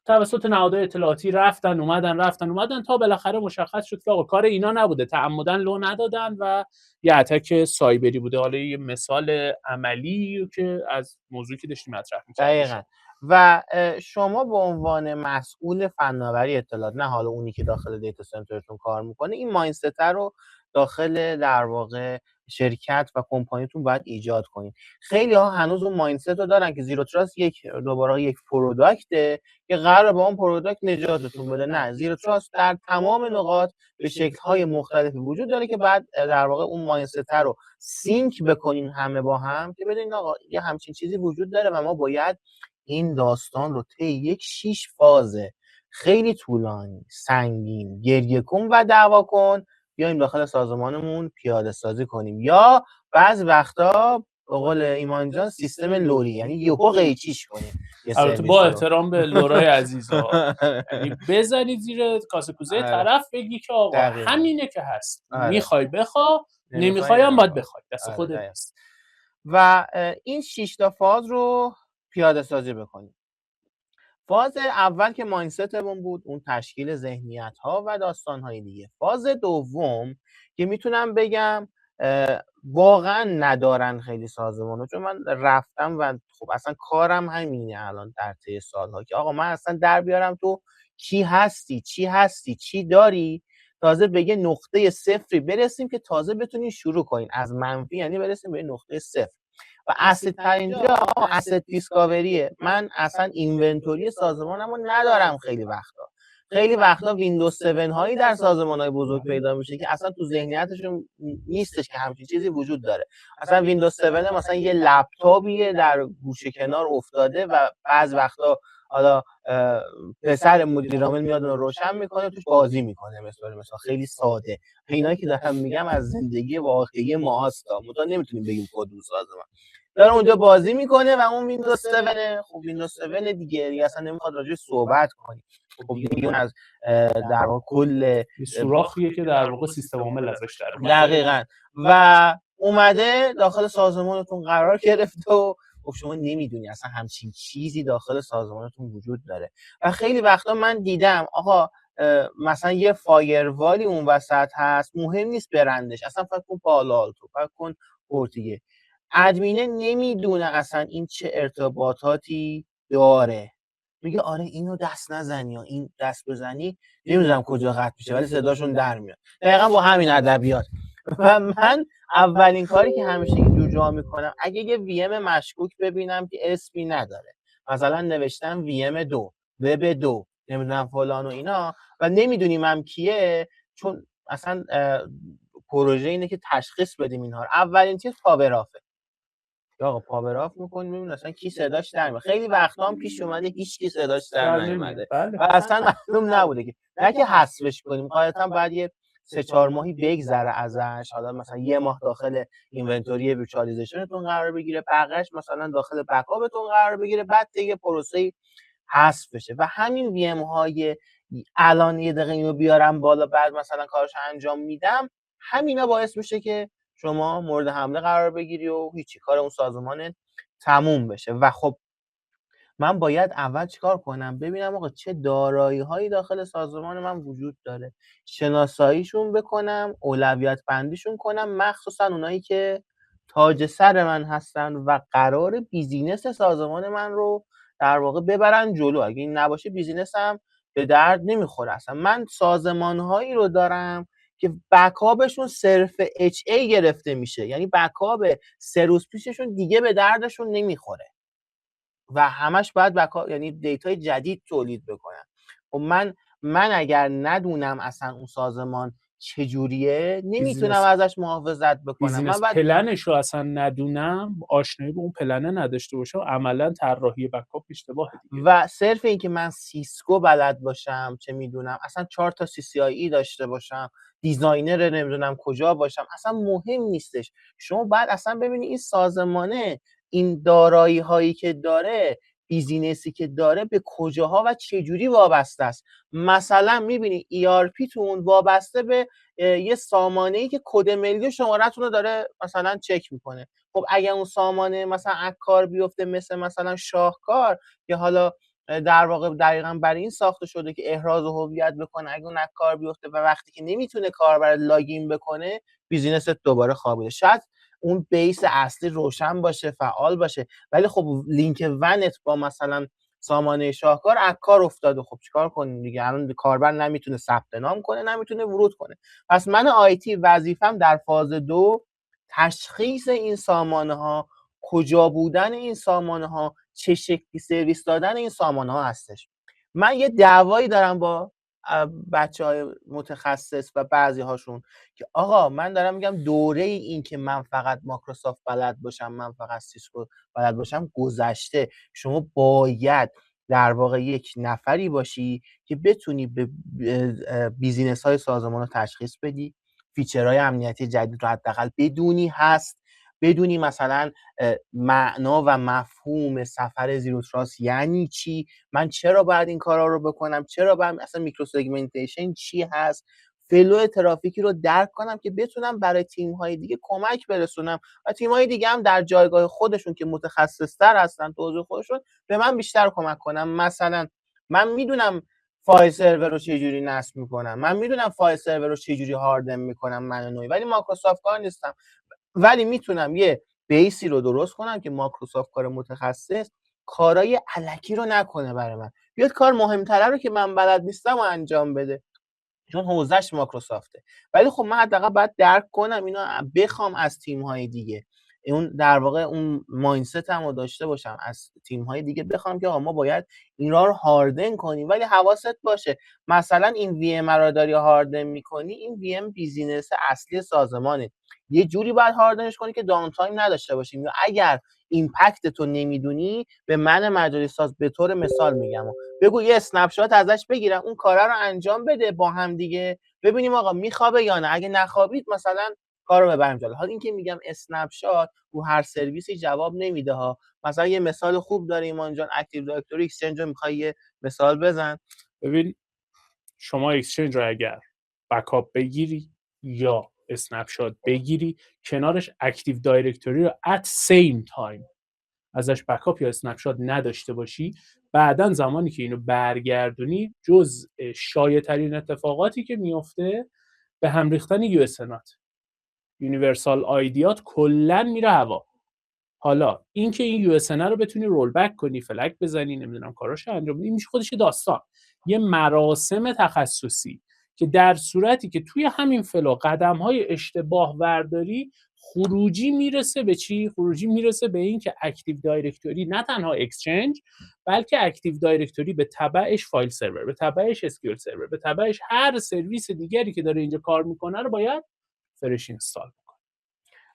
توسط نهادهای اطلاعاتی رفتن اومدن تا بالاخره مشخص شد که آقا کار اینا نبوده، تعمدن لو ندادن و یه اتک سایبری بوده. حالا یه مثال عملی که از موضوعی که داشتیم مطرح می‌کردیم. دقیقاً. و شما به عنوان مسئول فناوری اطلاعات، نه حالا اونی که داخل دیتا سنترتون کار میکنه، این مایندست رو داخل در واقع شرکت و کمپانیتون باید ایجاد کنید. خیلی ها هنوز اون مایندست رو دارن که زیرو تراست یک پروداکته که قراره با اون پروداکت نجاتتون بده. نه، زیرو تراست در تمام نقاط به شکل‌های مختلفی وجود داره که بعد در واقع اون مایندست رو سینک بکنین همه با هم که بدونین آقا یه همچین چیزی وجود داره و ما باید این داستان رو طی یک 6 فاز خیلی طولانی، سنگین، گریه کن و دعوا کن بیایم داخل سازمانمون پیاده سازی کنیم، یا بعض وقتا به قول ایمان جان سیستم لوری، یعنی یهو قیچیش کنیم. البته با احترام به لورای عزیزا، یعنی بزنید زیر کاسه کوزه طرف بگی که آقا همینه که هست، میخوای بخوا، نمیخوای هم باید بخوای، دست خودت نیست. و این 6 تا فاز رو پیاده سازی بکنیم. فاز اول که مایندستمون بود، اون تشکیل ذهنیت ها و داستان های دیگه. فاز دوم که میتونم بگم واقعا ندارن خیلی سازمان‌ها، چون من رفتم و خب اصلا کارم همینه الان در طی سالها که آقا من اصلا در بیارم تو کی هستی، چی داری، تازه به یه نقطه صفری برسیم که تازه بتونین شروع کنین از منفی، یعنی برسیم به نقطه صفر. و اسید تا اینجا اسید دیسکاوریه. من اصلا اینونتوری سازمانمو ندارم. خیلی وقتا ویندوز 7 هایی در سازمان‌های بزرگ پیدا میشه که اصلا تو ذهنیتشون نیستش که همچین چیزی وجود داره. اصلا ویندوز 7 مثلا یه لپتاپیه در گوشه کنار افتاده و بعض وقتا حالا پسر مدیر عامل میاد اون روشن میکنه توش بازی میکنه، مثلا خیلی ساده. اینایی که دارم میگم از زندگی واقعی ما هستا، متأ نمیتونیم بگیم کدوم سازمان داره اونجا بازی میکنه و اون ویندوز 7. خب ویندوز 7 دیگه اصلا نمیخواد راجعش صحبت کنیم. خب دیگه اون از در واقع کل سوراخیه که در واقع سیستم عامل ازش در اومده. دقیقاً. و اومده داخل سازمانتون قرار گرفته و خب شما نمیدونی اصلا همچین چیزی داخل سازمانتون وجود داره. و خیلی وقتا من دیدم آقا مثلا یه فایروالی اون وسط هست، مهم نیست برندش، اصلا فکر کن پالو آلتو، فکر کن پورتیگه، ادمینه نمیدونه اصلا این چه ارتباطاتی داره، میگه آره اینو دست نزنی یا این دست بزنی نمیدونم کجا قطع میشه ولی صداشون در میاد. دقیقا با همین ادبیات. و من اولین کاری که همیشه اینجور جا میکنم، اگه یه وی ام مشکوک ببینم که اسمی نداره، مثلا نوشتم وی ام 2 وب 2 نمیدونم فلان و اینا و نمیدونیم هم کیه، چون اصلا پروژه اینه که تشخیص بدیم اینها. اولین چیز پاور آفه. آقا پاور آف می‌کنیم ببینیم اصلا کی صداش در میاد. خیلی وقتا هم پیش اومده هیچ کی صداش در نمیاد و اصلا معلوم نبوده که نه که حذفش کنیم، غالبا بعد یه 3-4 ماهی بگذره ازش، حالا مثلا یه ماه داخل اینونتوری ویرچوالایزیشنتون قرار بگیره، بقیه‌اش مثلا داخل بکاپتون قرار بگیره، بعد دیگه پروسه حذف بشه و همین وی ام های الان یه دقیقه اینو بیارم بالا بعد مثلا کارش انجام میدم، همینا باعث میشه که شما مورد حمله قرار بگیری و هیچی، کار اون سازمانت تموم بشه. و خب من باید اول چیکار کنم؟ ببینم آقا چه دارایی هایی داخل سازمان من وجود داره، شناساییشون بکنم، اولویت بندیشون کنم، مخصوصا اونایی که تاج سر من هستن و قرار بیزینس سازمان من رو در واقع ببرن جلو. اگه این نباشه بیزینسم به درد نمیخوره. اصلا من سازمان هایی رو دارم که بکاپشون صرف اچ ای گرفته میشه، یعنی بکاپ 3 روز پیششون دیگه به دردشون نمیخوره و همش باید یعنی دیتای جدید تولید بکنن. خب من اگر ندونم اصلا اون سازمان چجوریه، نمیتونم ازش محافظت بکنم. بیزینس پلنش رو اصلا ندونم، آشنایی به اون پلنه نداشته باشم، عملا طراحی بکاپ اشتباهه دیگه. و صرف این که من سیسکو بلد باشم، چه میدونم اصلا 4 تا CCIE داشته باشم، دیزاینر نمیدونم کجا باشم، اصلا مهم نیستش. شما باید اصلا ببینید این سازمانه، این دارایی هایی که داره، بیزینسی که داره به کجاها و چه جوری وابسته است. مثلا میبینی ERP تون وابسته به یه سامانه‌ای که کد ملی شماره‌تون رو داره مثلا چک میکنه. خب اگه اون سامانه مثلا از کار بیفته، مثلا شاهکار که حالا در واقع دقیقاً برای این ساخته شده که احراز هویت بکنه، اگه اون از کار بیفته و وقتی که نمیتونه کاربر لاگین بکنه، بیزینست دوباره خوابیده. شاید اون بیس اصلی روشن باشه، فعال باشه، ولی خب لینک ونت با مثلا سامانه شاهکار از کار افتاده، خب چیکار کنیم دیگه؟ الان کاربر نمیتونه ثبت نام کنه، نمیتونه ورود کنه. پس من آیتی وظیفم در فاز 2 تشخیص این سامانه ها، کجا بودن این سامانه ها، چه شکلی سرویس دادن این سامانه ها هستش. من یه دعوایی دارم با بچهای متخصص و بعضی هاشون که آقا من دارم میگم دوره این که من فقط مایکروسافت بلد باشم، من فقط سیسکو بلد باشم گذشته. شما باید در واقع یک نفری باشی که بتونی به بیزینس های سازمان رو تشخیص بدی، فیچرهای امنیتی جدید رو حداقل بدونی هست، بدونی مثلا معنا و مفهوم سفر زیرو تراست یعنی چی، من چرا باید این کارا رو بکنم، چرا باید اصلا میکرو سگمنتیشن چی هست، فلو ترافیکی رو درک کنم که بتونم برای تیم‌های دیگه کمک برسونم و تیم‌های دیگه هم در جایگاه خودشون که متخصص‌تر هستن تو حوزه خودشون به من بیشتر کمک کنم. مثلا من میدونم فایل سرور رو چجوری نصب میکنم، من میدونم فایل سرور رو چجوری هاردن میکنم من نوعی، ولی مایکروسافت کار نیستم، ولی میتونم یه بیسی رو درست کنم که مایکروسافت کار متخصص کارهای الکی رو نکنه برای من، بیاد کار مهمتره رو که من بلد نیستم و انجام بده، چون حوزهش مایکروسافته. ولی خب من حداقل باید درک کنم اینو، بخوام از تیم‌های دیگه، اون در واقع اون مایندست هم رو داشته باشم، از تیم‌های دیگه بخوام که ما باید اینا رو هاردن کنیم. ولی حواست باشه مثلا این وی ام رو داری هاردن می‌کنی، این وی ام بیزینس اصلی سازمانه، یه جوری باید هاردنش کنی که داون تایم نداشته باشیم. یا اگر ایمپکت تو نمیدونی، به من مجاری ساز به طور مثال میگم بگو یه اسنپ شات ازش بگیرم، اون کارا رو انجام بده با هم دیگه، ببینیم آقا میخوابه یا نه، اگه نخوابید مثلا کارو ببریم جلو. حالا این که میگم اسنپ شات رو هر سرویسی جواب نمیده ها. مثلا یه مثال خوب داره ایمان جان، اکتیو دایرکتوری اکسچنج رو میخوای یه مثال بزن؟ ببین شما اکسچنج رو اگر بکاپ بگیری یا اسنپ شات بگیری، کنارش اکتیو دایرکتوری رو ات سیم تایم ازش بکاپ یا اسنپ شات نداشته باشی، بعداً زمانی که اینو برگردونی، جز شایع‌ترین اتفاقاتی که میفته به هم ریختن یو اس یونیورسال آیدیات کلا میره هوا. حالا اینکه این یو اس رو بتونی رول بک کنی، فلگ بزنی، نمیدونم کاراشو انجام بدی، میشه خودش داستان، یه مراسم تخصصی که در صورتی که توی همین فلو قدم‌های اشتباه ورداری، خروجی میرسه به چی؟ خروجی میرسه به این که اکتیو دایرکتوری نه تنها اکسچنج، بلکه اکتیو دایرکتوری به تبعش فایل سرور، به تبعش اسکیول سرور، به تبعش هر سرویس دیگری که داره اینجا کار میکنه رو باید فرش اینستال.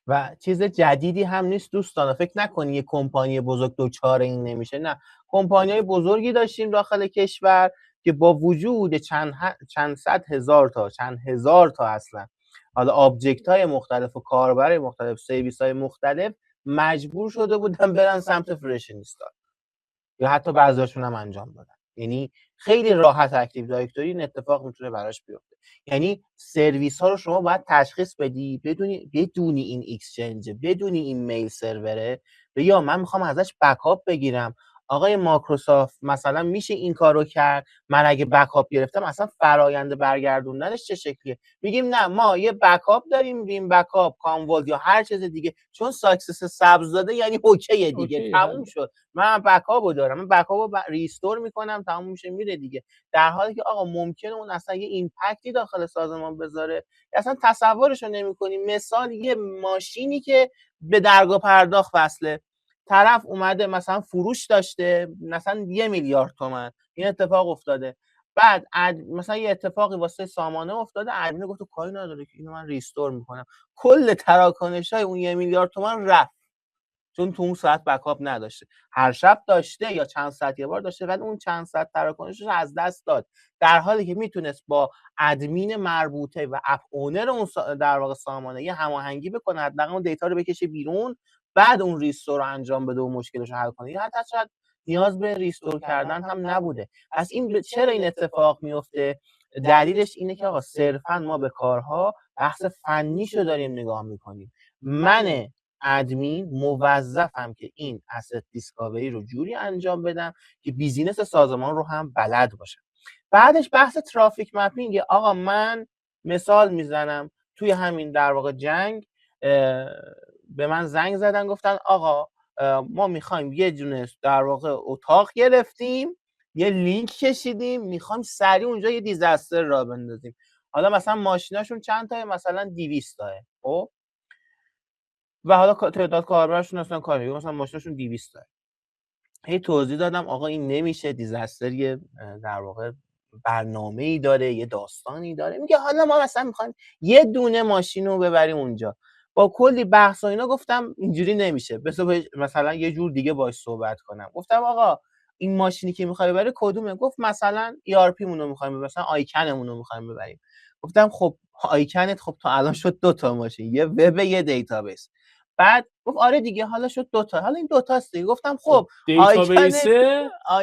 و چیز جدیدی هم نیست دوستان، فکر نکنی یه کمپانی بزرگ دوچار این نمیشه، نه، کمپانی‌های بزرگی داشتیم داخل کشور که با وجود چند صد هزار تا، چند هزار تا اصلا حالا آبجکت های مختلف و کاربر مختلف، سرویس های مختلف، مجبور شده بودن برن سمت فرش اینستال. یا حتی بعضیاشون هم انجام دادن. یعنی خیلی راحت اکتیو دایرکتوری این اتفاق میتونه براش بیفته. یعنی سرویس ها رو شما باید تشخیص بدی، بدونی این اکسچنج، بدونی این میل سروره، یا من میخوام ازش بکاپ بگیرم. آقای مایکروسافت مثلا میشه این کارو کرد؟ من اگه بکاپ گرفتم اصلا فرآیند برگردوندنش چه شکلیه؟ میگیم نه ما یه بکاپ داریم، میگیم بکاپ کانولد یا هر چیز دیگه، چون ساکسس سبز داده یعنی اوکیه دیگه، تموم شد. من بکاپو دارم، من بکاپو ریستور میکنم، تموم میشه میره دیگه. در حالی که آقا ممکنه اون اصلا یه ایمپکتی داخل سازمان بذاره، اصلا تصورشو نمی‌کنی. مثال یه ماشینی که به درگاه پرداخت وصله، طرف اومده مثلا فروش داشته مثلا 1 میلیارد تومان، این اتفاق افتاده، بعد مثلا یه اتفاقی واسه سامانه افتاده، ادمین گفت کاری نداره که اینو من ریستور میکنم، کل تراکنش‌های اون 1 میلیارد تومان رفت، چون تو اون ساعت بکاپ نداشته. هر شب داشته یا چند ساعت یه بار داشته، ولی اون چند ساعت تراکنشش از دست داد، در حالی که میتونست با ادمین مربوطه و اپ اونر اون در واقع سامانه یه هماهنگی بکنه، حداقل اون دیتا رو بکشه بیرون، بعد اون ریستور رو انجام بده و مشکلش رو حل کنه، یا حتی شاید نیاز به ریستور کردن هم نبوده. پس این چرا این اتفاق میفته؟ دلیلش اینه که آقا صرفا ما به کارها بحث فنیشو داریم نگاه میکنیم. من ادمین موظفم که این asset discovery رو جوری انجام بدم که بیزینس سازمان رو هم بلد باشم. بعدش بحث ترافیک مپینگ. آقا من مثال میزنم، توی همین در واقع جنگ به من زنگ زدن گفتن آقا ما میخوایم یه دونه در واقع اتاق گرفتیم، یه لینک کشیدیم، میخوایم سریع اونجا یه دیزاستر را بندازیم. حالا مثلا ماشیناشون چند تاه؟ مثلا 200 تاه. خب و حالا تعداد کاربرشون اصلا کاری مثلا ماشینشون 200 تا. هی توضیح دادم آقا این نمیشه، دیزاستر یه در واقع برنامه‌ای داره، یه داستانی داره. میگه حالا ما مثلا میخوایم یه دونه ماشین رو ببریم اونجا. با کلی بحث و اینا گفتم اینجوری نمیشه، مثلا یه جور دیگه باهاش صحبت کنم. گفتم آقا این ماشینی که میخوای ببری کدومه؟ گفت مثلا ERP مون رو میخوایم، مثلا آیکنمون رو میخوایم ببریم. گفتم خب آیکنت خب تا الان شد 2 تا ماشین، یه وب یه دیتابیس. بعد گفت آره دیگه حالا شد 2 تا، حالا این 2 تاست دیگه. گفتم خب دیتابیس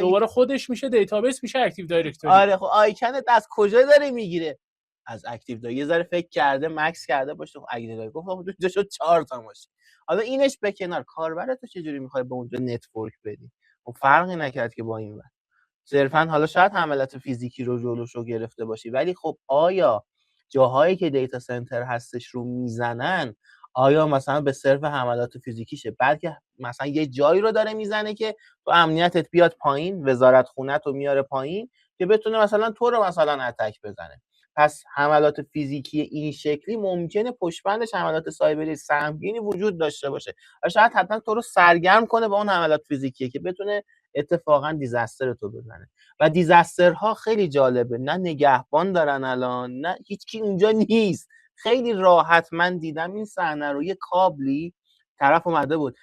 دوباره خودش میشه دیتابیس، میشه اکتیو دایرکتوری. آره خب آیکنت از کجا داره میگیره؟ از اکتیو دایرکتوری. یه ذره فکر کرده، مکس کرده باشه. خب اکتیو دایرکتوری گفت خب اینجا شد 4 تا ماشین. حالا اینش به کنار، کاربر تو چجوری میخوای به اونجا نتورک بدی؟ خب فرقی نکرد که با این ور صرفا حالا شاید حملات فیزیکی رو جلوشو گرفته باشی، ولی خب آیا جاهایی که دیتا سنتر هستش رو میزنن، آیا مثلا به صرف حملات فیزیکیشه، بلکه مثلا یه جایی رو داره میزنه که تو امنیتت بیاد پایین، وزارت خونت رو میاره پایین که بتونه مثلا تو رو مثلا اتک بزنه. پس حملات فیزیکی این شکلی ممکنه پشت بندش حملات سایبری سهمگینی وجود داشته باشه و شاید حتما تو رو سرگرم کنه با اون حملات فیزیکی که بتونه اتفاقا دیزاستر تو بزنه. و دیزاسترها خیلی جالبه، نه نگهبان دارن الان، نه هیچکی اونجا نیست. خیلی راحت من دیدم این صحنه رو، یه کابلی طرف اومده بود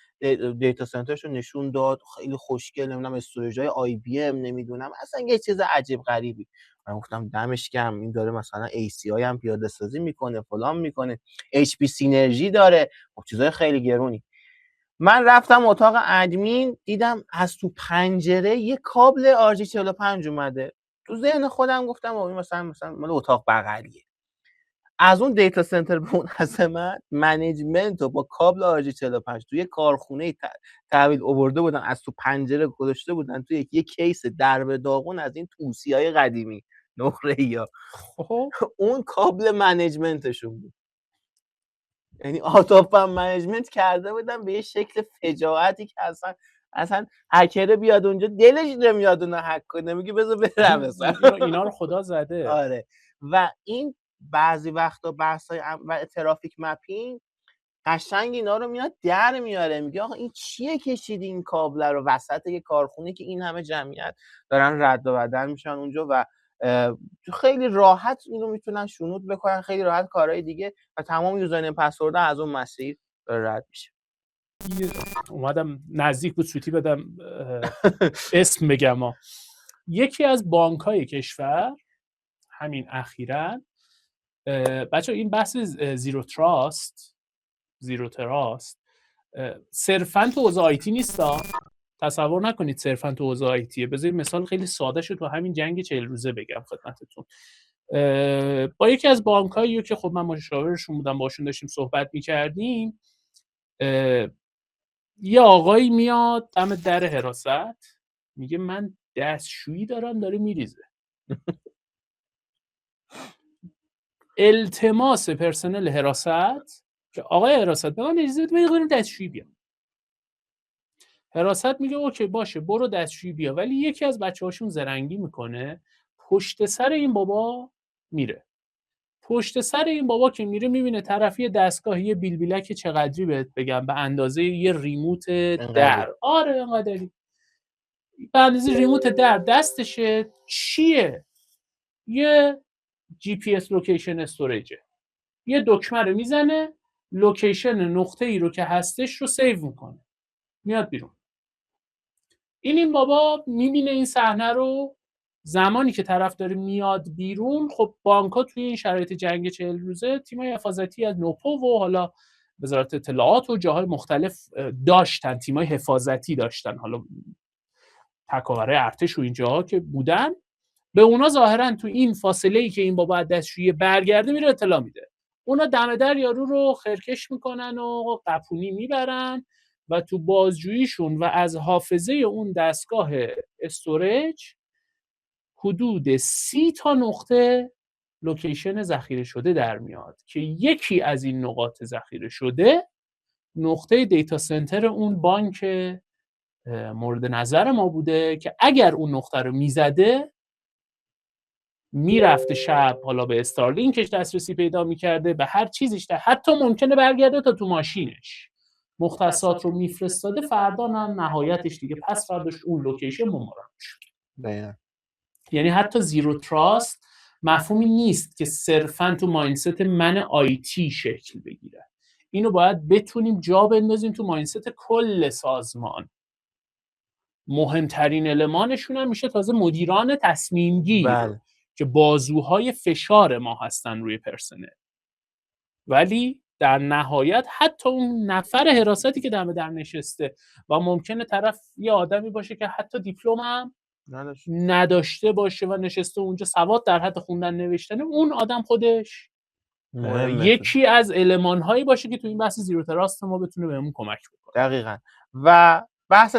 دیتا سنترشو نشون داد، خیلی خوشگل، نمیدونم استوریجای آی بی ام، نمیدونم اصلا یه چیز عجیب غریبی. من گفتم دمش گرم، این داره مثلا ای سی آی هم پیاده سازی میکنه، فلان میکنه، اچ پی سینرژی داره، خب چیزای خیلی گرونی. من رفتم اتاق ادمین، دیدم از تو پنجره یه کابل آر 45 اومده. تو ذهن خودم گفتم این مثلا مال اتاق بغلیه. از اون دیتا سنتر به اون عظمت منیجمنت رو با کابل آر 45 توی کارخونه تحویل آورده بودن، از تو پنجره گذاشته بودن توی یه کیس درب داغون از این توسیای قدیمی نقره‌ای‌ها. اون کابل منیجمنتشون بود. یعنی آتاپم منیجمنت کرده بودم به یه شکل فجاعتی که اصلا هکر بیاد اونجا دلش نمیاد اونو هک کنه، میگه بذار برم مثلا اینا رو خدا زده. آره. و این بعضی وقتا بحثای و ترافیک مپینگ قشنگ اینا رو میاد در میاره، میگه آقا این چیه کشیدی این کابل رو وسط یه کارخونه که این همه جمعیت دارن رد و بدل میشن اونجا و خیلی راحت اینو میتونن شنود بکنن، خیلی راحت کارهای دیگه، و تمام یوزرنیم پسورد از اون مسیر رد میشه. اومدم نزدیک بود سوتی بدم اسم بگم. یکی از بانک‌های کشور همین اخیراً، بچه این بحث زیرو تراست صرفاً تو حوزه آیتی نیستا، تصور نکنید صرفا تو حوزه آیتیه. بذارید مثال خیلی ساده شد تو همین جنگ 40 روزه بگم خدمتتون. با یکی از بانکایی که خب من مشاورشون بودم، باشون داشتیم صحبت می‌کردیم، یه آقایی میاد دم در حراست میگه من دستشویی دارم داره میریزه. التماس پرسنل حراست که آقای حراست به من اجازه بده من دستشویی بیام. حراست میگه اوکی باشه برو دستشویی بیا، ولی یکی از بچه‌هاشون زرنگی میکنه پشت سر این بابا میره. پشت سر این بابا که میره میبینه طرفی دستگاه یه بیلبیلک چقدری بهت بگم به اندازه یه ریموت در. آره اینقدری. به اندازه ریموت در دستشه. چیه؟ یه جی پی اس لوکیشن استوریجه. یه دکمه رو میزنه، لوکیشن نقطه ای رو که هستش رو سیو میکنه، میاد بیرون. این بابا میبینه این صحنه رو. زمانی که طرف داره میاد بیرون، خب بانک‌ها توی این شرایط جنگ 40 روزه تیمای حفاظتی از نوپو و حالا وزارت اطلاعات و جاهای مختلف داشتن، تیمای حفاظتی داشتن، حالا تکاوره ارتش و اینجاها که بودن، به اونا ظاهرا تو این فاصله‌ای که این بابا دستشویی برگرده میره اطلاع میده. اونا دم در یارو رو خرکش میکنن و قپونی میبرن و تو بازجوییشون و از حافظه اون دستگاه استوریج حدود 30 تا نقطه لوکیشن ذخیره شده در میاد که یکی از این نقاط ذخیره شده نقطه دیتا سنتر اون بانک مورد نظر ما بوده که اگر اون نقطه رو میزده میرفته شب حالا به استارلینکش دسترسی پیدا میکرده، به هر چیزیش حتی ممکنه برگرده تا تو ماشینش مختصات رو میفرستاده، فردا هم نهایتش دیگه پس فرداش اون لوکیشن ممارم شد. یعنی حتی زیرو تراست مفهومی نیست که صرفاً تو مایندست من آیتی شکل بگیره. اینو باید بتونیم جا بندازیم تو مایندست کل سازمان. مهمترین المانشون هم میشه تازه مدیران تصمیم گیر که بازوهای فشار ما هستن روی پرسنل. ولی در نهایت حتی اون نفر حراستی که دم در نشسته و ممکنه طرف یه آدمی باشه که حتی دیپلم هم نداشته باشه و نشسته اونجا سواد در حد خوندن نوشتن، اون آدم خودش یکی از المان‌هایی باشه که تو این بحث زیرو تراست ما بتونه بهمون کمک بکنه. دقیقاً. و بحث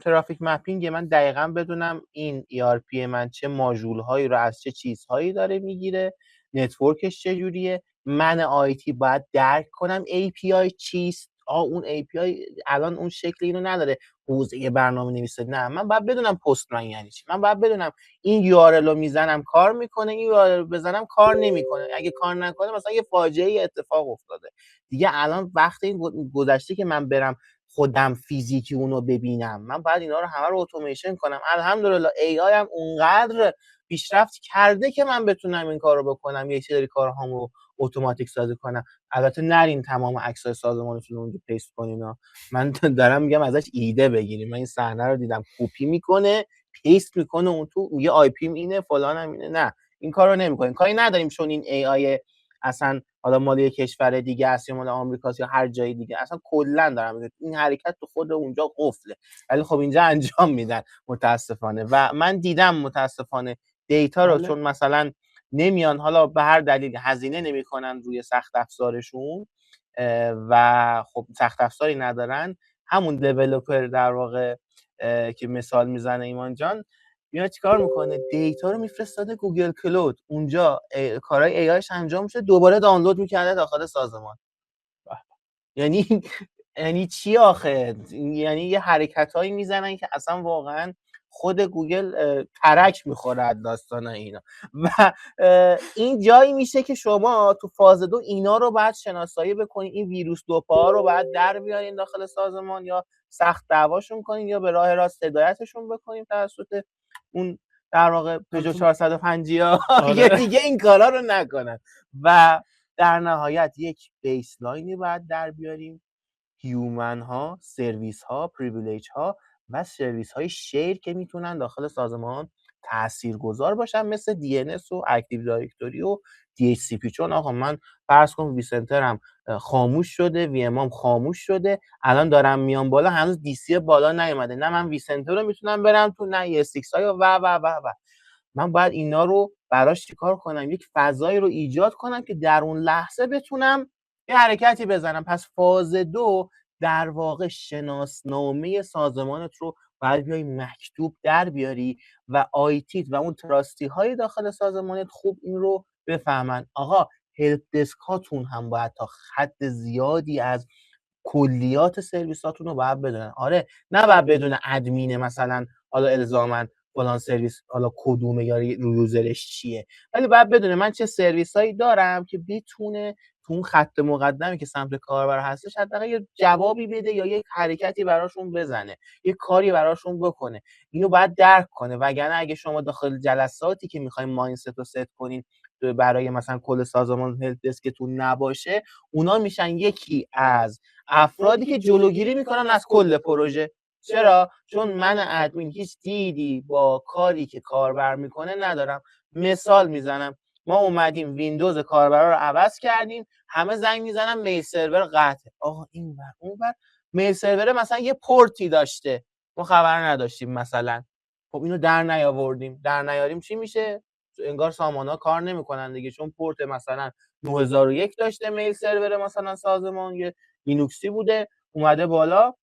ترافیک مپینگ من دقیقاً بدونم این ERP من چه ماژول‌هایی رو از چه چیزهایی داره میگیره، نتورکش چجوریه، من آیتی باید درک کنم API چیست. اون API الان اون شکل اینو نداره حوزه برنامه نویسه. نه، من باید بدونم پستمن یعنی چی، من باید بدونم این URL رو میزنم کار میکنه، این URL رو بزنم کار نمیکنه، اگه کار نکنه مثلا یه فاجعه اتفاق افتاده دیگه. الان وقت این گذشته که من برم خودم فیزیکی اونو ببینم، من باید اینا رو همه رو اتوماسیون کنم. الحمدلله AI هم اونقدر پیشرفت کرده که من بتونم این کارو بکنم، یه سری کارهامو اتوماتیک سازی کنم. البته نرین تمام عکسای سازمانتون رو اونجا پیست کنین، من دارم میگم ازش ایده بگیریم. من این صحنه رو دیدم کپی میکنه پیست میکنه اون تو، میگه آی پی اینه فلانم اینه. نه، این کارو نمیکنیم، کاری نداریم چون این AI اصلا حالا مال یه کشور دیگه است یا مال آمریکاست یا هر جای دیگه، اصلا کلا دارم میگم این حرکت تو خود اونجا قفله، ولی خب اینجا انجام میدن متاسفانه. و من دیدم متاسفانه دیتا رو چون مثلا نمیان، حالا به هر دلیل هزینه نمیکنن روی سخت افزارشون و خب سخت افزاری ندارن، همون دیولپر در واقع که مثال میزنه ایمان جان میاد چیکار میکنه، دیتا رو میفرستاده گوگل کلود، اونجا کارهای ای آیش انجام میشه، دوباره دانلود میکرده داخل سازمان. یعنی چی آخه؟ یعنی یه حرکتایی میزنن که اصلا واقعا خود گوگل ترک میخوره از داستان اینا. و این جایی میشه که شما تو فاز 2 اینا رو باید شناسایی بکنین، این ویروس دوپا رو باید در بیارین داخل سازمان، یا سخت دعواشون کنین یا به راه راست هدایتشون بکنین توسط اون در واقع پژو 450 یا دیگه این کارا رو نکنن. و در نهایت یک بیسلاینی باید در بیاریم، هیومن ها، سرویس ها، پریویلیج ها و سرویس های شیر که میتونن داخل سازمان تاثیرگذار باشن مثل DNS و اکتیو دایرکتوری و DHCP. چون آقا من فرض کن ویسنترم خاموش شده، VMام خاموش شده، الان دارم میام بالا، هنوز DC بالا نیومده، نه من ویسنتر رو میتونم برم تو، نه ES6 های و من باید اینا رو براش چیکار کنم؟ یک فضایی رو ایجاد کنم که در اون لحظه بتونم یه حرکتی بزنم. پس فاز 2 در واقع شناسنامه سازمانت رو باید بیای مکتوب در بیاری و آیتیت و اون تراستی های داخل سازمانت خوب این رو بفهمن. آقا هلپ دسک هاتون هم باید تا حد زیادی از کلیات سرویساتون رو باید بدونن. آره نه باید بدون ادمین مثلا حالا الزاماً فلان سرویس حالا کدومه یا یوزرش چیه، ولی باید بدونه من چه سرویس هایی دارم که بتونه تو اون خط مقدمی که سمت کاربر هستش حداقل یه جوابی بده یا یک حرکتی براشون بزنه، یه کاری براشون بکنه. اینو باید درک کنه. وگرنه اگه شما داخل جلساتی که میخوایم مایندست رو ست کنین برای مثلا کل سازمان هلپ دسکتون نباشه، اونا میشن یکی از افرادی که جلوگیری میکنن از کل پروژه. چرا؟ چون من ادمین هیچ دیدی با کاری که کاربر میکنه ندارم. مثال میزنم، ما اومدیم ویندوز کاربر رو عوض کردیم، همه زنگ میزنن میل سرور قطعه. آقا این ور اون ور میل سرور مثلا یه پورتی داشته، ما خبر نداشتیم مثلا. خب اینو در نیاوردیم، در نیاریم چی میشه؟ انگار سامانا کار نمیکنن دیگه، چون پورت مثلا 9001 داشته میل سرور مثلا سازمان، یه لینوکسی بوده اومده بالا،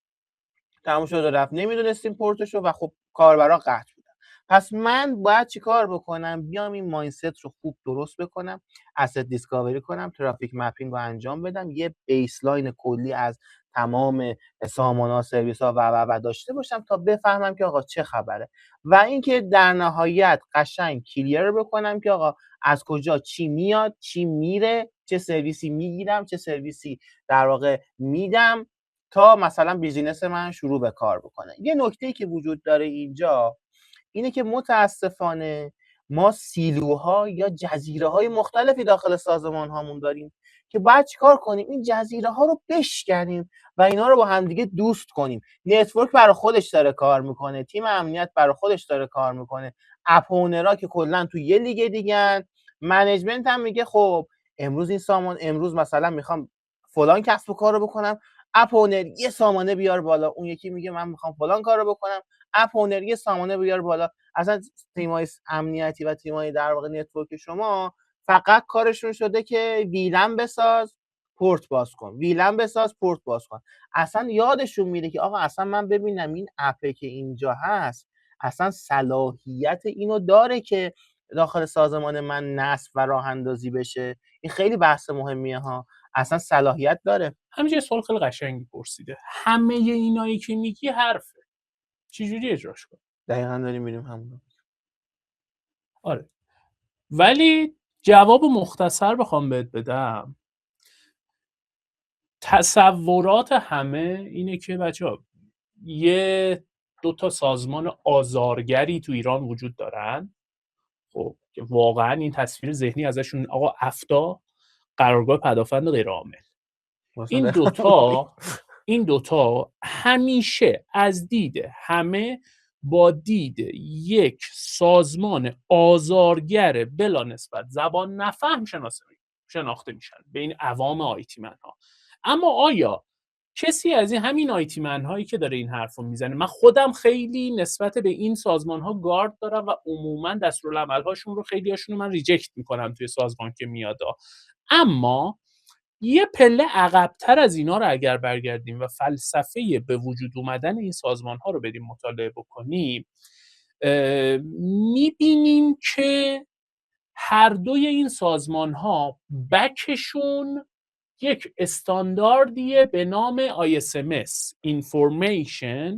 تموم شده رفت، نمیدونستیم پورتشو و خب کاربرا قطع بودن. پس من باید چیکار بکنم؟ بیام این مایندست رو خوب درست بکنم، اسست دیسکاوری کنم، ترافیک مپینگ رو انجام بدم، یه بیسلاین کلی از تمام سامان‌ها، سرویس‌ها و داشته باشم تا بفهمم که آقا چه خبره، و اینکه در نهایت قشنگ کلیر بکنم که آقا از کجا چی میاد، چی میره، چه سرویسی میگیرم، چه سرویسی در واقع میدم تا مثلا بیزینس من شروع به کار بکنه. یه نکته‌ای که وجود داره اینجا اینه که متاسفانه ما سیلوها یا جزیره‌های مختلفی داخل سازمان هامون داریم که باید چیکار کنیم؟ این جزیره ها رو بشکنیم و اینا رو با همدیگه دوست کنیم. نتورک برای خودش داره کار میکنه، تیم امنیت برای خودش داره کار میکنه، اپ اونرها که کلا تو یه لیگ دیگه‌ن، منیجمنت هم میگه خب امروز این سامان، امروز مثلا میخوام فلان کسب و کار رو بکنم، اپ اونر یه سامانه بیار بالا، اون یکی میگه من میخوام فلان کار رو بکنم، اپ اونر یه سامانه بیار بالا. اصلا تیم‌های امنیتی و تیم‌های در واقع نتورک شما فقط کارشون شده که ویلن بساز پورت باز کن، ویلن بساز پورت باز کن. اصلا یادشون میره که آقا اصلا من ببینم این اپی که اینجا هست اصلا صلاحیت اینو داره که داخل سازمان من نصب و راه اندازی بشه. این خیلی بحث مهمیه ها، اصلا صلاحیت داره. همینجا سوال خیلی قشنگی پرسیده، همه اینایی که میگی حرفه، چجوری اجراش کنی؟ دقیقاً داریم میریم همون. آره، ولی جواب مختصر بخوام بهت بدم، تصورات همه اینه که بچه‌ها یه 2 سازمان آزارگری تو ایران وجود دارن، خب که واقعا این تصویر ذهنی ازشون، آقا افتا، قرارگاه پدافند غیرعامل، این دوتا همیشه از دید همه با دید یک سازمان آزارگر بلا نسبت زبان نفهم شناخته میشن بین عوام آیتی من ها. اما آیا کسی از این همین آیتی من هایی که داره این حرف رو میزنه، من خودم خیلی نسبت به این سازمان ها گارد دارم و عموما دستورالعمل هاشون رو خیلی هاشون رو من ریجکت میکنم توی سازمان که میاد، اما یه پله عقب‌تر از اینا رو اگر برگردیم و فلسفه به وجود اومدن این سازمان‌ها رو بریم مطالعه بکنیم، می‌بینیم که هر دوی این سازمان‌ها بکشون یک استانداردیه به نام ISMS Information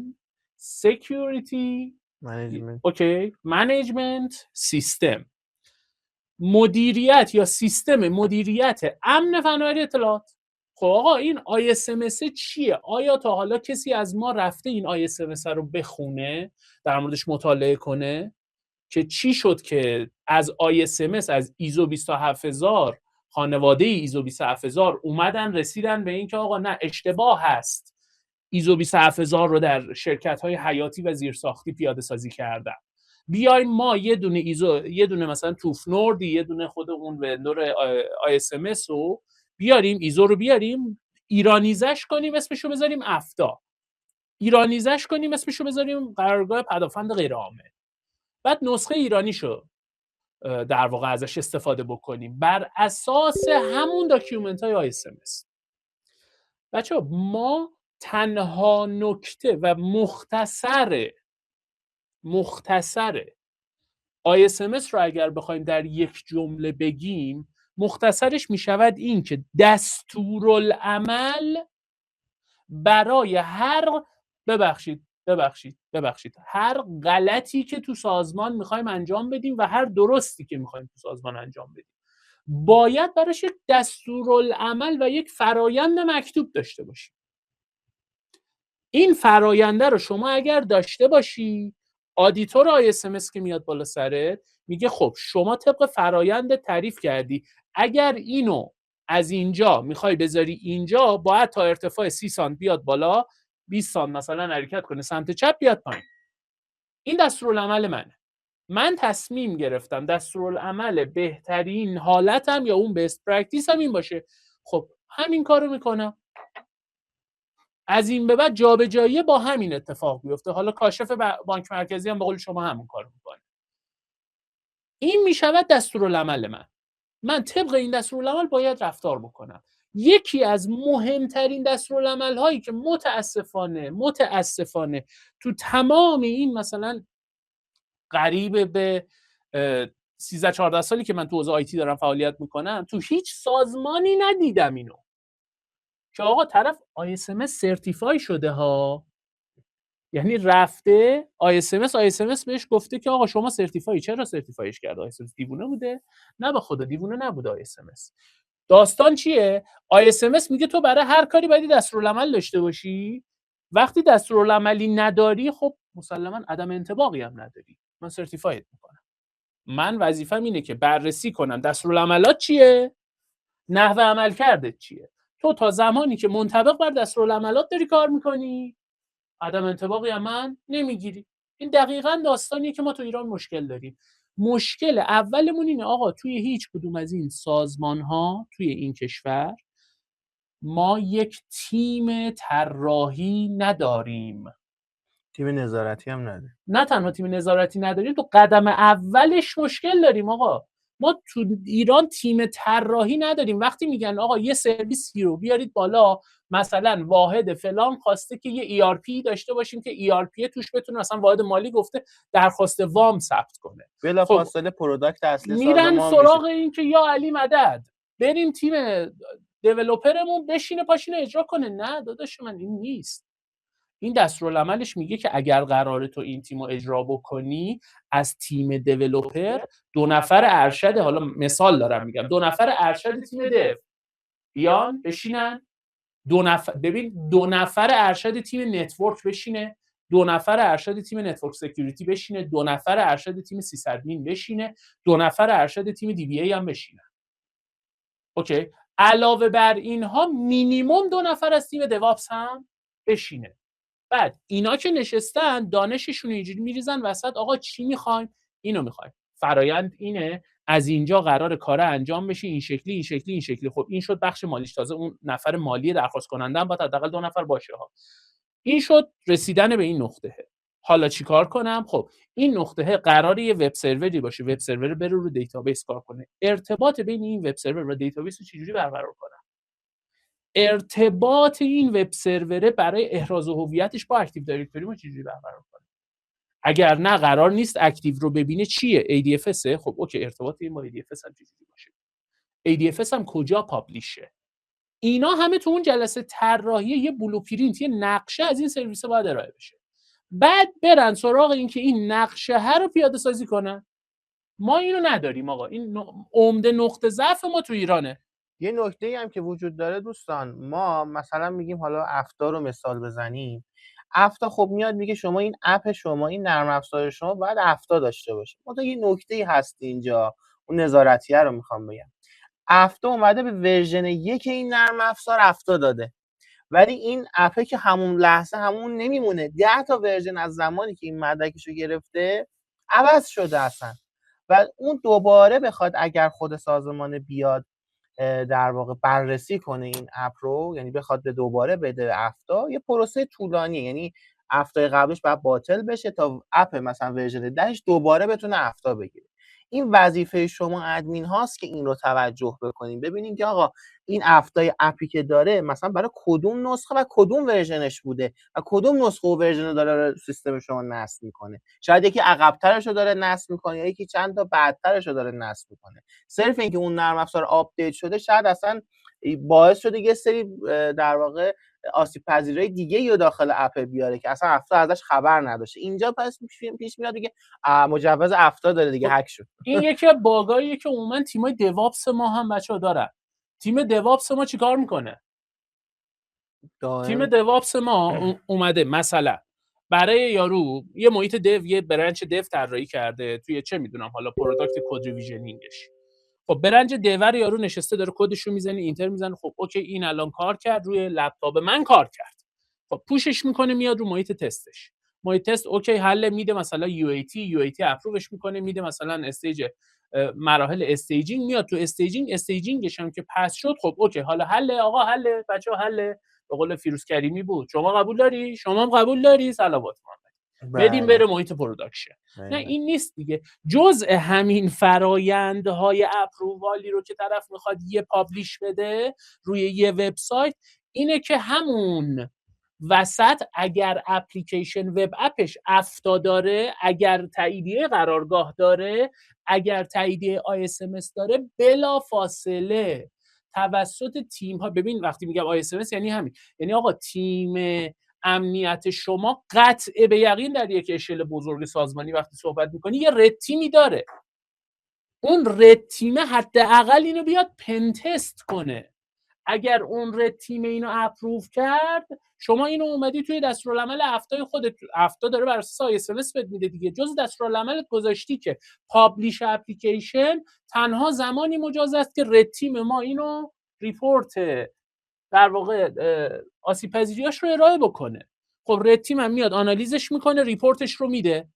Security Management System، مدیریت یا سیستم مدیریت امن فناوری اطلاعات. خب آقا این ISMS چیه؟ آیا تا حالا کسی از ما رفته این ISMS رو بخونه، در موردش مطالعه کنه که چی شد که از ISMS، از ایزو 27000 خانواده ایزو 27000 اومدن رسیدن به این که آقا نه اشتباه هست، ایزو 27000 رو در شرکت‌های حیاتی و زیرساختی پیاده سازی کردن. بیایم ما یه دونه ایزو، یه دونه مثلا توف نوردی، یه دونه خود اون وندور ISMS رو بیاریم، ایزو رو بیاریم، ایرانیزش کنیم اسمشو بذاریم افتا، ایرانیزش کنیم اسمشو بذاریم قرارگاه پدافند غیر عامل، بعد نسخه ایرانیشو در واقع ازش استفاده بکنیم بر اساس همون داکیومنت های ISMS. بچه‌ها ما تنها نکته و مختصر ISMS رو اگر بخوایم در یک جمله بگیم، مختصرش می شود این که دستورالعمل برای هر هر غلطی که تو سازمان میخوایم انجام بدیم و هر درستی که میخوایم تو سازمان انجام بدیم باید براش یک دستورالعمل و یک فرایند مکتوب داشته باشیم. این فراینده رو شما اگر داشته باشی، آدیتور ISMS که میاد بالا سرت میگه خب شما طبق فرایند تعریف کردی، اگر اینو از اینجا میخوای بذاری اینجا باید تا ارتفاع 30 سانت بیاد بالا، 20 سانت مثلا حرکت کنه سمت چپ بیاد پایین. این دستورالعمل منه. من تصمیم گرفتم دستورالعمل بهترین حالتم یا اون بیست پرکتیس هم این باشه. خب همین کارو میکنم. از این به بعد جابجایی با همین اتفاق بیفته. حالا کاشف بانک مرکزی هم به قول شما همون کارو میکنه. این میشود دستورالعمل من طبق این دستورالعمل باید رفتار بکنم. یکی از مهمترین دستورالعمل هایی که متاسفانه تو تمام این مثلا قریب به 13-14 سالی که من تو حوزه آیتی دارم فعالیت میکنم تو هیچ سازمانی ندیدم اینو که آقا طرف ISMS سرتیفای شده ها، یعنی رفته ISMS بهش گفته که آقا شما سرتیفایی. چرا سرتیفایش کرده؟ ISMS دیوونه بوده؟ نه به خدا دیوونه نبوده. ISMS داستان چیه؟ ISMS میگه تو برای هر کاری باید دستورالعمل داشته باشی. وقتی دستورالعملی نداری خب مسلما عدم انطباقی هم نداری. من سرتیفایت میکنم. من وظیفه‌م اینه که بررسی کنم دستورالعملات چیه، نحوه عملکردت چیه. تو تا زمانی که منطبق بر دستورالعملات داری کار میکنی، عدم انطباقی هم من نمیگیری. این دقیقاً داستانیه که ما تو ایران مشکل داریم. مشکل اولمون اینه آقا توی هیچ کدوم از این سازمان‌ها توی این کشور ما یک تیم طراحی نداریم. تیم نظارتی هم نداریم. نه تنها تیم نظارتی نداریم، تو قدم اولش مشکل داریم آقا. ما تو ایران تیم طراحی نداریم. وقتی میگن آقا یه سرویسی رو بیارید بالا، مثلا واحد فلان خواسته که یه ERP داشته باشیم که ERP توش بتونه، مثلا واحد مالی گفته درخواست وام ثبت کنه، بلافاصله پروداکت اصلی میرن سازمان سراغ این که یا علی مدد بریم تیم دیولپرمون بشینه پاشینه اجرا کنه. نه داداش من این نیست. این دستورالعملش میگه که اگر قراره تو این تیمو اجرا بکنی، از تیم دیولپر 2 نفر ارشد، حالا مثال دارم میگم، 2 نفر ارشد تیم دیو بیان بشینن، 2 نفر ارشد تیم نتورک بشینه، 2 نفر ارشد تیم نتورک سکیوریتی بشینه، 2 نفر ارشد تیم سیسادمین بشینه، 2 نفر ارشد تیم DBA هم بشینه. اوکی، علاوه بر اینها مینیمم 2 نفر از تیم دیوآپس هم بشینه. بعد اینا که نشستن دانششون اینجوری میریزن وسط، آقا چی میخوایم؟ اینو میخوایم. فرایند اینه، از اینجا قرار کارا انجام بشه این شکلی. خب این شد بخش مالیش. تازه اون نفر مالی درخواست کننده هم باید حداقل 2 نفر باشه ها. این شد رسیدن به این نقطه. حالا چیکار کنم؟ خب این نقطه قراره یه وب سروری باشه، وب سرور بره رو دیتابیس کار کنه. ارتباط بین این وب سرور و دیتابیس رو چجوری برقرار کنم؟ ارتباط این وب سروره برای احراز هویتش با اکتیو دایرکتوری ما چجوری برقرار کنه؟ اگر نه قرار نیست اکتیو رو ببینه چیه؟ ADFS. خب اوکی، ارتباط این با ADFS هم چجوری باشه؟ ADFS هم کجا پابلیشه؟ اینا همه تو اون جلسه طراحی یه بلوپرینت، یه نقشه از این سرویس باید ارائه بشه. بعد برن سراغ این که این نقشه رو پیاده سازی کنن. ما اینو نداریم آقا. این عمده نقطه ضعف ما تو ایرانه. یه نکته‌ای هم که وجود داره دوستان، ما مثلا میگیم حالا افتا رو مثال بزنیم. افتا خب میاد میگه شما این اپ شما، این نرم افزار شما باید افتا داشته باشه. منتها یه نکته‌ای هست اینجا، اون نظارتیه رو میخوام بگم. افتا اومده به ورژن 1 این نرم افزار افتا داده، ولی این اپه که همون لحظه همون نمیمونه. 10 تا ورژن از زمانی که این مدرکشو گرفته عوض شده اصلا و اون دوباره بخواد اگر خود سازمان بیاد در واقع بررسی کنه این اپ رو، یعنی بخواد به دوباره بده افتا، یه پروسه طولانیه، یعنی افتای قبلش باید باطل بشه تا اپ مثلا ورژن 10 دوباره بتونه افتا بگیره. این وظیفه شما ادمین هاست که این رو توجه بکنین، ببینین که آقا این افتای اپی که داره مثلا برای کدوم نسخه و کدوم ورژنش بوده و کدوم نسخه و ورژن رو داره سیستم شما نصب میکنه. شاید یکی عقب‌ترش رو داره نصب میکنه یا یکی چند تا بعدترش رو داره نصب میکنه. صرف اینکه اون نرم افزار آپدیت شده شاید اصلا باعث شده یه سری در واقع آسیب پذیرای دیگه رو داخل اپ بیاره که اصلا افتا ازش خبر نداشته. اینجا پس پیش میاد دیگه مجوز افتا داره دیگه، هک شد. این یکی از باگاییه که عموما تیمای دیوآپس ما هم بچه‌ها دارن. تیم دیوآپس ما چیکار میکنه؟ تیم دیوآپس ما اومده مثلا برای یارو یه محیط دیو، یه برنچ دیو طراحی کرده توی چه میدونم حالا پروداکت کد ریویژنینگش. خب برنچ دیو یارو نشسته داره کدشو میزنه، اینتر میزنه، خب اوکی این الان کار کرد، روی لپتاپ من کار کرد. خب پوشش میکنه میاد رو محیط تستش. محیط تست اوکی حل میده، مثلا یو ای تی اپرووش میکنه، میده مثلا استیج مراحل استیجینگ، میاد تو استیجینگش هم که پس شد، خب اوکی حالا حل آقا، حل بچه‌ها، حل به قول فیروز کریمی بود، شما قبول داری؟ شما هم قبول داری؟ صلوات محمد. بدیم بره محیط پروداکشن. نه این نیست دیگه. جزء همین فرایندهای اپرووالی رو که طرف میخواد یه پابلیش بده روی یه وبسایت اینه که همون وسط اگر اپلیکیشن وب اپش افتا داره، اگر تاییدیه قرارگاه داره، اگر تاییدیه ISMS داره، بلا فاصله توسط تیم ها، ببین وقتی میگم ISMS یعنی همین، یعنی آقا تیم امنیت شما قطع به یقین در یک اشل بزرگ سازمانی وقتی صحبت میکنی یه رد تیمی داره. اون رد تیم حداقل اینو بیاد پنتست کنه. اگر اون رد تیم اینو اپروو کرد، شما اینو اومدی توی دستورالعمل افتای خودت، افتا داره بر اساس SMS بهت میده دیگه، جز دستورالعملت گذاشتی که پابلیش اپلیکیشن تنها زمانی مجاز است که رد تیم ما اینو ریپورت در واقع آسیب پذیریاش رو ارائه بکنه. خب رد تیم هم میاد آنالیزش میکنه، ریپورتش رو میده.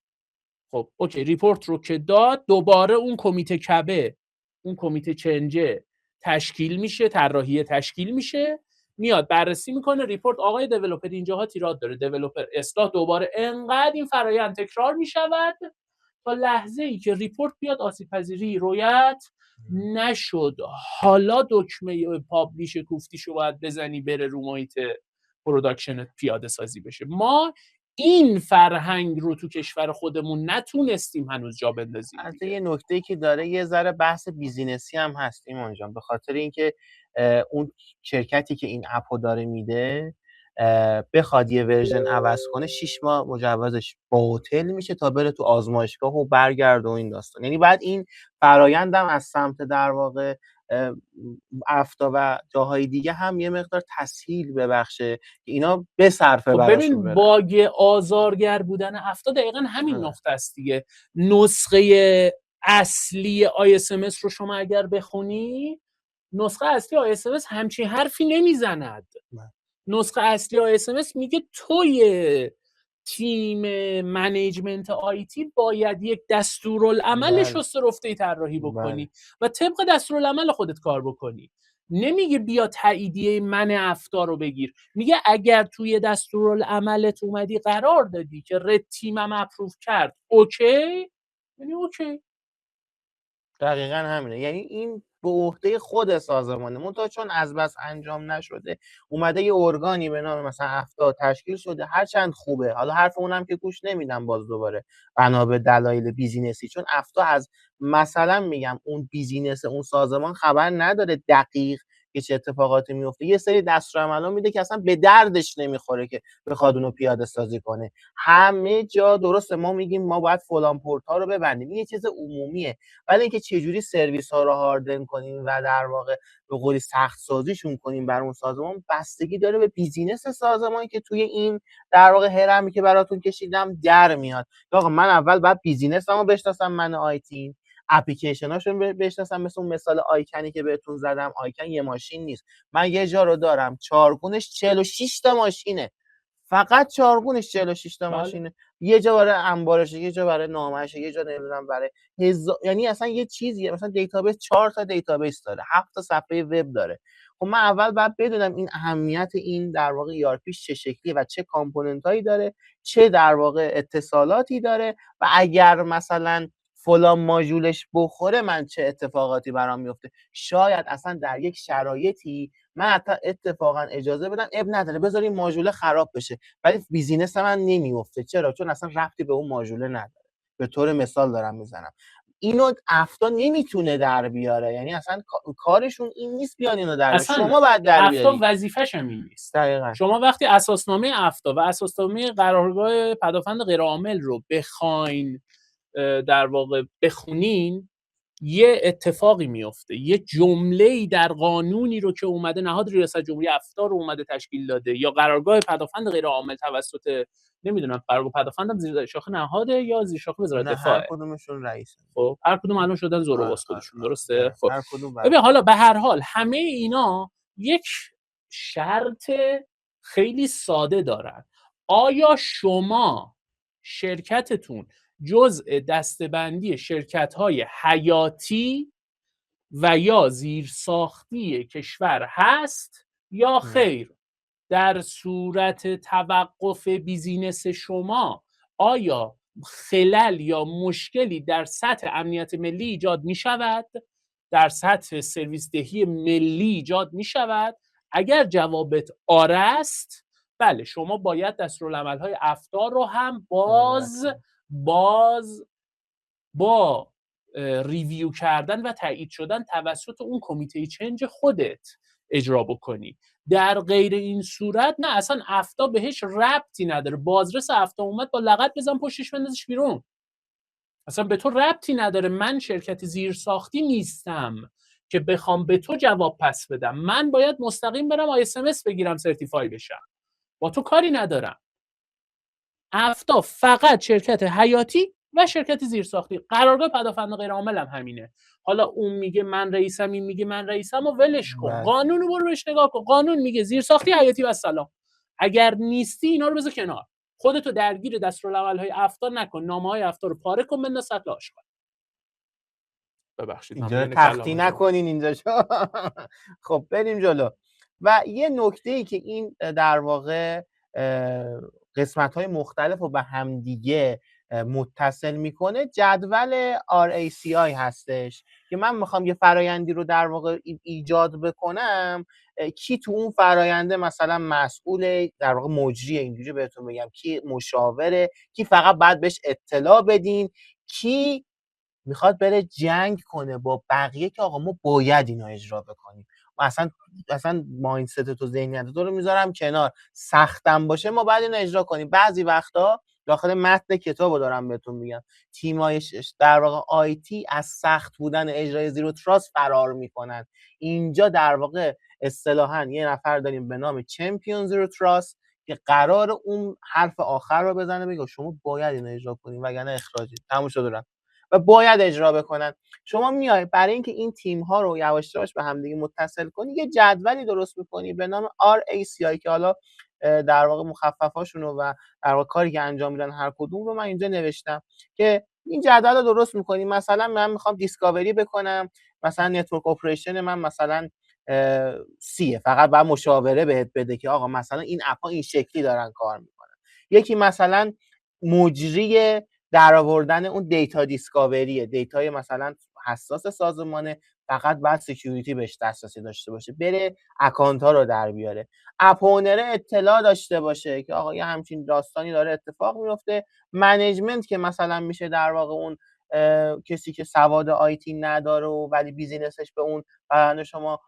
خب اوکی ریپورت رو که داد، دوباره اون کمیته کبه، اون کمیته چنجه تشکیل میشه، طراحی تشکیل میشه، میاد بررسی میکنه، ریپورت آقای دیولپر اینجاها تیراد داره، دیولپر اصلاح، دوباره انقدر این فرآیند تکرار میشود تا لحظه ای که ریپورت بیاد آسیب پذیری رویت نشد. حالا دکمه پابلیش کوفتیشو باید بزنی بره رو محیط پروداکشن پیاده سازی بشه. ما این فرهنگ رو تو کشور خودمون نتونستیم هنوز جا بندازیم. حتی یه نکته‌ای که داره یه ذره بحث بیزینسی هم هست ایمان جان، به خاطر اینکه اون شرکتی که این اپو داره میده بخواد یه ورژن عوض کنه 6 ماه مجوزش باطل میشه تا بره تو آزمایشگاه و برگرده و این داستان. یعنی بعد این فرآیندم از سمت در واقع افتا و جاهای دیگه هم یه مقدار تسهیل ببخشه که اینا بصرفه خب براشون ببین باگ آزارگر بودن افتا دقیقا همین نقطه است دیگه. نسخه اصلی ISMS رو شما اگر بخونی، نسخه اصلی ISMS همچین حرفی نمیزند. نسخه اصلی ISMS میگه توی تیم منیجمنت آیتی باید یک دستورالعمل شسته رفته طراحی بکنی و طبق دستورالعمل خودت کار بکنی. نمیگه بیا تاییدیه من افتا رو بگیر، میگه اگر توی دستورالعملت اومدی قرار دادی که رد تیمم اپروو کرد اوکی، یعنی اوکی. دقیقاً همینه. یعنی این به عهده خود سازمانه، منتها چون از بس انجام نشده اومده یه ارگانی به نام مثلا افتا تشکیل شده، هرچند خوبه، حالا حرف اونم که گوش نمیدم باز دوباره بنا به دلایل بیزینسی، چون افتا از مثلا میگم اون بیزینس اون سازمان خبر نداره دقیق که چه اتفاقاتی میفته، یه سری دستورالعملا میده که اصلا به دردش نمیخوره که بخواد اونو پیاده سازی کنه. همه جا درسته ما میگیم ما باید فلان پورت ها رو ببندیم، این یه چیز عمومیه، ولی اینکه چجوری سرویس ها رو هاردن کنیم و در واقع به قولی سخت سازیشون کنیم بر اون سازمان بستگی داره به بیزینس سازمانی که توی این در واقع هرمی که براتون کشیدم در میاد. آقا من اول باید بیزینسمو بشناسم، من آیتی اپلیکیشناشون بشناسم، مثل اون مثال آیکنی که بهتون زدم. آیکن یه ماشین نیست، من یه جا رو دارم چارگونش 46 تا ماشینه، فقط چارگونش 46 تا ماشینه، یه جا برای انبارشه، یه جا برای نامشه، یه جا نمیدونم برای یعنی اصلا یه چیزیه، مثلا دیتابیس 4 تا دیتابیس داره، 7 تا صفحه وب داره. خب من اول باید بدونم این اهمیت این در واقع ERP چه شکلیه و چه کامپوننتایی داره، چه در واقع اتصالاتی داره و اگر مثلا فلان ماژولش بخوره من چه اتفاقاتی برام میفته. شاید اصلا در یک شرایطی من حتی اتفاقا اجازه بدم اب نداره بذار این ماژول خراب بشه، ولی بیزینس من نمیفته. چرا؟ چون اصلا ربطی به اون ماژول نداره. به طور مثال دارم میزنم. اینو افتا نمیتونه در بیاره، یعنی اصلا کارشون این نیست بیان اینو در بیاره، شما باید در بیاری. افتا وظیفه‌ش هم این نیست. دقیقاً. شما وقتی اساسنامه افتا و اساسنامه قرارگاه پدافند غیرعامل رو بخواین در واقع بخونین، یه اتفاقی میفته، یه جمله‌ای در قانونی رو که اومده نهاد ریاست جمهوری افتا رو اومده تشکیل داده یا قرارگاه پدافند غیرعامل توسط نمیدونم قرارگاه پدافندم زیر شاخه نهاده یا زیر شاخه وزارت دفاعه. هر کدومشون رئیسه. خب هر کدوم الان شدن زورواس خودشون، درسته؟ خب هر کدوم ببین حالا به هر حال همه اینا یک شرط خیلی ساده دارن. آیا شما شرکتتون جزء دسته‌بندی شرکت‌های حیاتی و یا زیرساختی کشور هست یا خیر؟ در صورت توقف بیزینس شما آیا خلل یا مشکلی در سطح امنیت ملی ایجاد می شود؟ در سطح سرویس دهی ملی ایجاد می شود؟ اگر جوابت آره است، بله شما باید دستورالعمل‌های افتا رو هم باز با ریویو کردن و تایید شدن توسط اون کمیته چنج خودت اجرا بکنی. در غیر این صورت نه، اصلا افتا بهش ربطی نداره. بازرس افتا اومد با لغت بزن پشتش بندازش بیرون، اصلا به تو ربطی نداره. من شرکت زیرساختی نیستم که بخوام به تو جواب پس بدم. من باید مستقیم برم SMS بگیرم سرتیفای بشم، با تو کاری ندارم. افتا فقط شرکت حیاتی و شرکت زیرساختی. قرارگاه پدافند غیرعامل هم همینه. حالا اون میگه من رئیسم، این میگه من رئیسم، و ولش کن. قانون رو برو بهش نگاه کن. قانون میگه زیرساختی، حیاتی و سلام. اگر نیستی اینا رو بذار کنار، خودتو درگیر دستورالعمل‌های افتا نکن، نامه‌های افتا رو پاره کن بنداز سطل آشغال. ببخشید اینجا تختی نکنین اینجا خب بریم جلو. و یه نکته‌ای که این در واقع قسمت‌های مختلف رو به همدیگه متصل میکنه جدول RACI هستش که من میخوام یه فرایندی رو در واقع ایجاد بکنم، کی تو اون فراینده مثلا مسئول در واقع مجریه، اینجوری بهتون بگم، کی مشاوره، کی فقط باید بهش اطلاع بدین، کی میخواد بره جنگ کنه با بقیه که آقا ما باید اینو اجرا بکنیم. اصلا مایندست تو ذهنیت تو رو میذارم کنار، سختم باشه ما باید اینو اجرا کنیم. بعضی وقتا داخل متن کتابو دارم بهتون میگم، تیمای در واقع آیتی از سخت بودن اجرای زیرو تراست فرار میکنن. اینجا در واقع اصطلاحاً یه نفر داریم به نام چمپیون زیرو تراست که قرار اون حرف آخر رو بزنه، بگه شما باید اینو اجرا کنیم وگرنه اخراجید، تموم شد و باید اجرا بکنن. شما میای برای اینکه این تیم ها رو یواش یواش به هم دیگه متصل کنی یه جدولی درست میکنی به نام RACI که حالا در واقع مخففاشونو و در واقع کاری که انجام میدن هر کدوم رو من اینجا نوشتم که این جدول رو درست میکنی. مثلا من میخوام دیسکاوری بکنم، مثلا نتورک اپریشن من مثلا سیه، فقط باید مشاوره بهت بده که آقا مثلا این اپا این شکلی دارن کار میکنن. یکی مثلا مجری در آوردن اون دیتا دیسکاوریه، دیتای مثلا حساس سازمانه، فقط بعد سکیوریتی بهش دسترسی داشته باشه، بره اکانت ها رو در بیاره. اپ اونر اطلاع داشته باشه که آقا یه همچین داستانی داره اتفاق میفته. منیجمنت که مثلا میشه در واقع اون کسی که سواد آیتی نداره و ولی بیزینسش به اون برنامه شما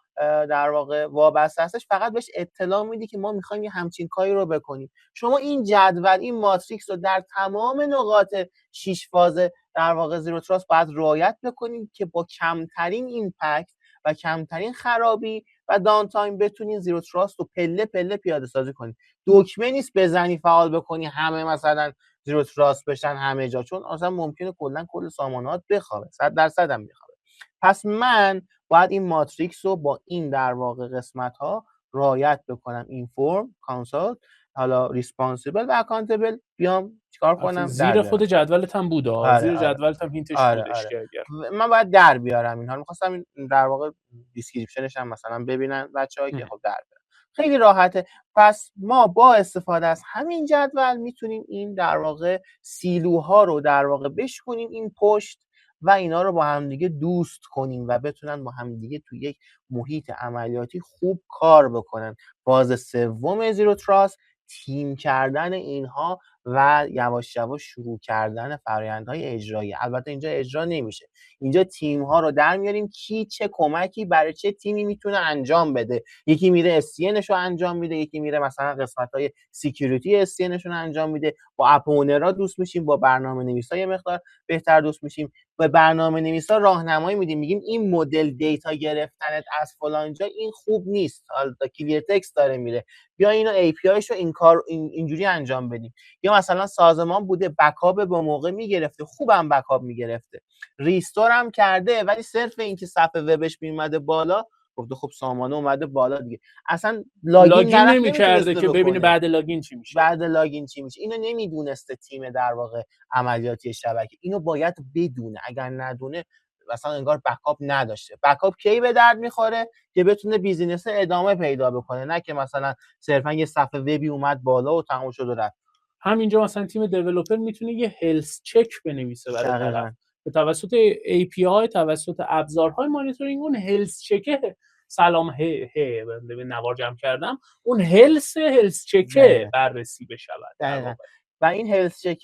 در واقع وابسته هستش، فقط بهش اطلاع میدی که ما میخوایم یه همچین کاری رو بکنیم. شما این جدول، این ماتریکس رو در تمام نقاط 6 فاز در واقع زیرو تراست باید رعایت بکنید که با کمترین ایمپکت و کمترین خرابی و داون تایم بتونین زیرو تراست رو پله پله پیاده سازی کنید. دکمه نیست بزنی فعال بکنی همه مثلا زیرو تراست بشن همه جا، چون اصلا ممکنه کل سامانات بخوابه، 100% هم بخوابه. پس من باید این ماتریکس رو با این در واقع قسمت ها رعایت بکنم، این فرم، کانسولت، حالا ریسپانسیبل و اکانتبل بیام چیکار کنم؟ زیر خود جدولت هم بود. زیر جدولت هم هینتش بودش که اگر من باید در بیارم اینها رو. می‌خواستم این در واقع دیسکریپشنش هم مثلا ببینن بچه‌ها که خب در بیارم. خیلی راحته. پس ما با استفاده از همین جدول میتونیم این در واقع سیلوها رو در واقع بشکنیم این پشت و اینا رو با همدیگه دوست کنیم و بتونن با همدیگه تو یک محیط عملیاتی خوب کار بکنن. فاز سوم زیرو تراست تیم کردن اینها و یواش یواش شروع کردن فرآیندهای اجرایی. البته اینجا اجرا نمیشه، اینجا تیم ها رو در میاریم کی چه کمکی برای چه تیمی میتونه انجام بده. یکی میره اس رو انجام میده، یکی میره مثلا قسمت های سکیوریتی اس رو انجام میده. با اپ اونرها دوست میشیم، با برنامه نویسا یه مقدار بهتر دوست میشیم، به برنامه نویسا راهنمایی میدیم، میگیم این مدل دیتا گرفتنت از فلان جا این خوب نیست، حالا کلیر تکست داره میره، یا اینو ای پی آیشو این کار اینجوری انجام بدیم. یا مثلا سازمان بوده بکاپ به موقع میگرفته، خوبم بکاپ میگرفته، ریستور هم کرده، ولی صرف اینکه صفحه وبش میومده بالا گفته خب سامانه اومده بالا دیگه، اصلا لاگین نمی‌کرده که ببینه بعد لاگین چی میشه. اینو نمیدونسته تیم در واقع عملیاتی شبکه، اینو باید بدونه. اگر ندونه مثلا انگار بکاپ نداشته. بکاپ کی به درد میخوره؟ که بتونه بیزینس ادامه پیدا بکنه، نه که مثلا صرفا یه صفحه وبی اومد بالا و تموم شد و رفت. همینجا مثلا تیم دیولپر میتونه یه هلس چک بنویسه برای طرف به توسط API، توسط ابزارهای مانیتورینگ. اون هلس چک سلام به نوار جمع کردم، اون هلس چک بررسی بشود. و این هلس چک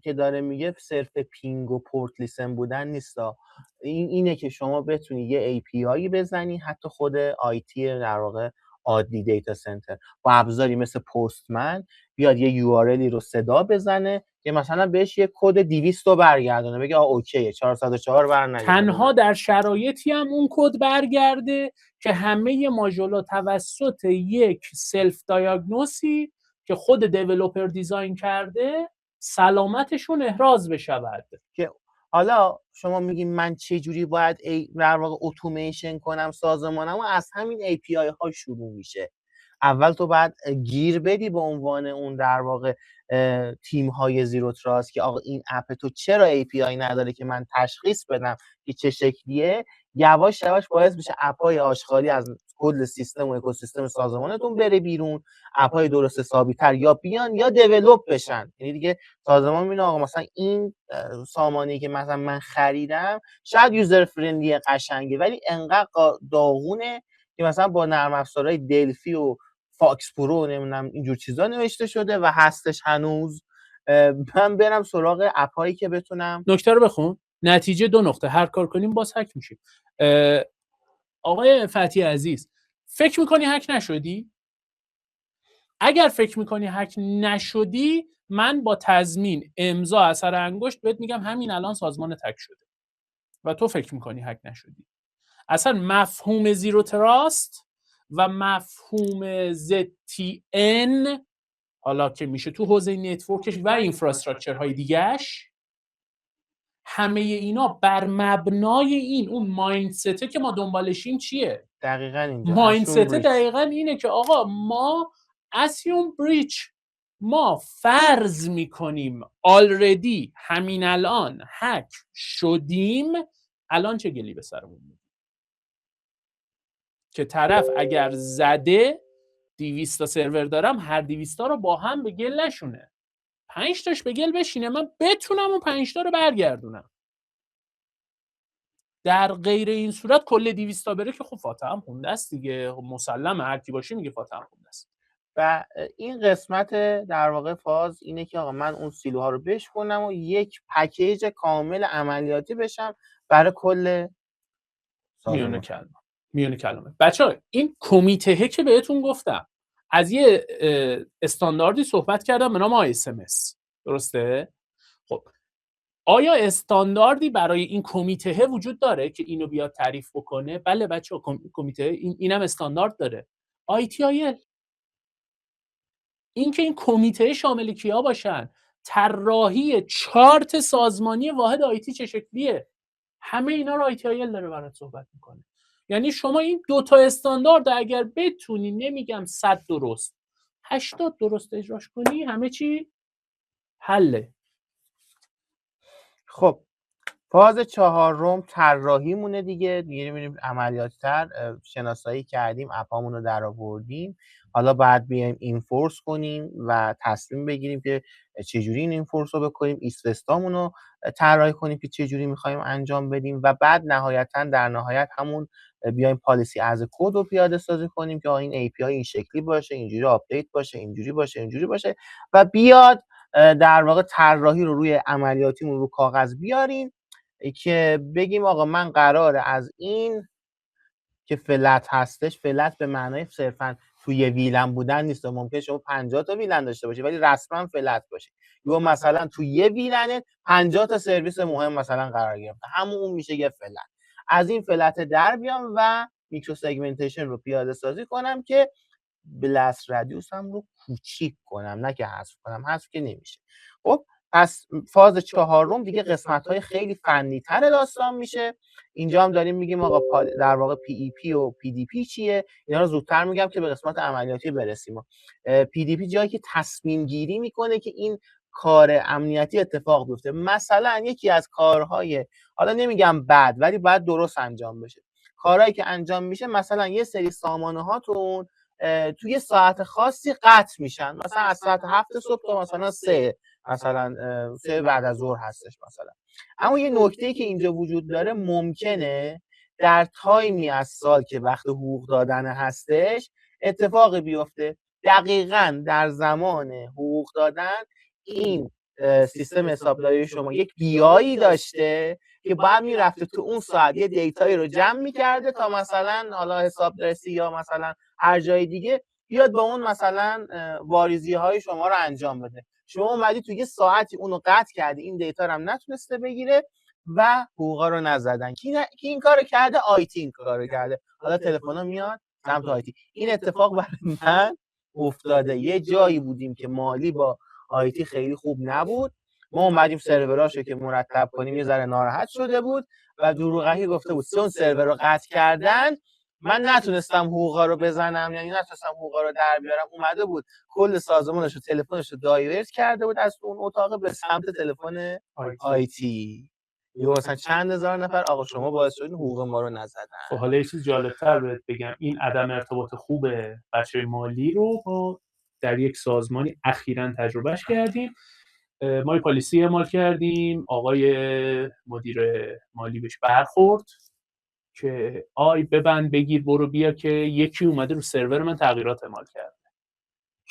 که داره میگه صرف پینگ و پورت لیسن بودن نیستا، اینه که شما بتونی یه API بزنی، حتی خود آیتی در واقع عادی دیتا سنتر با ابزاری مثل پستمن بیاد یه URLی رو صدا بزنه که مثلا بهش یه کد 200 رو برگردونه، بگه اوکیه 404 برنگردونه. تنها در شرایطی هم اون کد برگرده که همه ماژولا توسط یک سلف دایاگنوسی که خود دیولپر دیزاین کرده سلامتشون احراز بشود. که حالا شما میگین من چه جوری باید در واقع اتوماسیون کنم سازمانم، و از همین API ها شروع میشه. اول تو باید گیر بدی به عنوان اون در واقع تیم های زیرو تراست که آقا این اپ تو چرا API نداره که من تشخیص بدم که چه شکلیه. یواش یواش باعث میشه اپ‌های آشغالی از کل سیستم و اکوسیستم سازمانتون بره بیرون، اپ‌های درست حسابی‌تر یا بیان یا دیولپ بشن. یعنی دیگه سازمان میگه آقا مثلا این سامانه‌ای که مثلا من خریدم شاید یوزر فرندلی قشنگه، ولی انقدر داغونه که مثلا با نرم افزارهای دلفی و فاکس پرو نمیدونم اینجور چیزا نوشته شده و هستش هنوز. من برم سراغ اپ‌هایی که بتونم. نکته رو بخون. نتیجه 2 نقطه. هر کار کنیم باز هک میشیم. آقای فتحی عزیز، فکر میکنی هک نشدی؟ اگر فکر میکنی هک نشدی، من با تضمین امضا اثر انگشت بهت میگم همین الان سازمان تک شده و تو فکر میکنی هک نشدی. اصلا مفهوم زیرو تراست و مفهوم ZTN حالا که میشه تو حوزه نتورکش و اینفراستراکچرهای دیگهش، همه اینا بر مبنای این اون مایندسته که ما دنبالشیم چیه؟ دقیقاً اینجا مایندسته دقیقاً اینه که آقا ما اسیوم بریچ، ما فرض میکنیم آلردی همین الان هک شدیم، الان چه گلی به سرمون میاد که طرف اگر زده 200 تا سرور دارم، هر 200 تا رو با هم به گل نشونه، 5 تاش به گل بشینه، من بتونم اون 5 تا رو برگردونم. در غیر این صورت کل 200 تا بره که خب فاتحه هم خونده است دیگه، مسلمه هر کی باشه میگه فاتحه هم خونده است. و این قسمت در واقع فاز اینه که آقا من اون سیلوها رو بشکنم و یک پکیج کامل عملیاتی بشم برای کل میونه کلمه. بچه‌ها این کمیته که بهتون گفتم، از یه استانداردی صحبت کردم به نام ISMS، درسته؟ خب آیا استانداردی برای این کمیته وجود داره که اینو بیاد تعریف بکنه؟ بله بچه‌ها، کمیته اینم استاندارد داره. ITIL. این که این کمیته شامل کیا باشن، طراحی چارت سازمانی واحد آیتی چه شکلیه، همه اینا رو ITIL داره برات صحبت میکنه. یعنی شما این 2 تا استاندارد اگر بتونی، نمیگم 100 درست، 80 درست اجراش کنی همه چی حله. خب فاز چهارم طراحی مونه دیگه می‌ریم عملیات‌تر شناسایی کردیم، اپامون رو در آوردیم، حالا بعد بیایم اینفورس کنیم و تصمیم بگیریم که چجوری این اینفورس رو بکنیم، ایست-وستامون رو طراحی کنیم که چجوری می‌خوایم انجام بدیم و بعد در نهایت همون بیایم پالیسی از کد رو پیاده سازی کنیم که این API این شکلی باشه، اینجوری آپدیت باشه، اینجوری باشه، اینجوری باشه و بیاد در واقع طراحی رو روی عملیاتیمون رو کاغذ بیاریم که بگیم آقا من قراره از این که فلت هستش، فلت به معنای صرفا توی ویلن بودن نیست، ممکنه شما 50 تا ویلن داشته باشی ولی رسما فلت باشه، یا مثلا توی یه ویلن 50 تا سرویس مهم مثلا قرار گرفته، همون میشه یه فلت. از این فلت در بیام و میکرو سگمنتیشن رو پیاده سازی کنم که بلاست رادیوس هم رو کوچیک کنم، نه که حذف کنم، حذف که نمیشه. خب پس فاز چهارم دیگه قسمت‌های خیلی فنی‌تر داستان میشه. اینجا هم داریم میگیم آقا در واقع PEP و PDP چیه، اینا رو زودتر میگم که به قسمت عملیاتی برسیم. PDP جایی که تصمیم گیری میکنه که این کار امنیتی اتفاق بیفته. مثلا یکی از کارهای، حالا نمیگم بد ولی باید درست انجام بشه، کارهایی که انجام میشه مثلا یه سری سامانه هاتون توی ساعت خاصی قطع میشن، مثلا از ساعت 7 صبح تا مثلا 3 بعد از ظهر هستش مثلا. اما یه نکته‌ای که اینجا وجود داره، ممکنه در تایمی از سال که وقت حقوق دادن هستش اتفاقی بیفته. دقیقاً در زمان حقوق دادن این سیستم حسابداری شما یک بیایی داشته که بعد میرفته تو اون ساعت یه دیتایی رو جمع میکرده تا مثلا حالا حسابرسی یا مثلا هر جای دیگه بیاد با اون مثلا واریزی های شما رو انجام بده. شما اومدی تو یه ساعتی اونو قطع کردی، این دیتا رو هم نتونسته بگیره و حقوقا رو نزدن. کی این کارو کرده؟ آیتی این کارو کرده. حالا تلفن میاد سمت آیتی. این اتفاق برای من افتاده. یه جایی بودیم که مالی با آیتی خیلی خوب نبود، ما اومدیم سروراشو که مرتب کنیم، یه ذره ناراحت شده بود و دروغکی گفته بود چون سرور رو قطع کردن من نتونستم حقوقا رو بزنم، یعنی نتونستم حقوقا رو در بیارم. اومده بود کل سازمانش و تلفنش رو دایورت کرده بود از اون اتاق به سمت تلفن آیتی. یا مثلا چند هزار نفر آقا شما باعث شدین حقوق ما رو نزدن. خب حالا یه چیز جالب‌تر بهت بگم، این عدم ارتباط خوب بچه‌های مالی رو ما در یک سازمانی اخیراً تجربهش کردیم. ما پالیسی اعمال کردیم، آقای مدیر مالی بهش برخورد که آی ببند بگیر برو بیا که یکی اومده رو سرور من تغییرات اعمال کرده.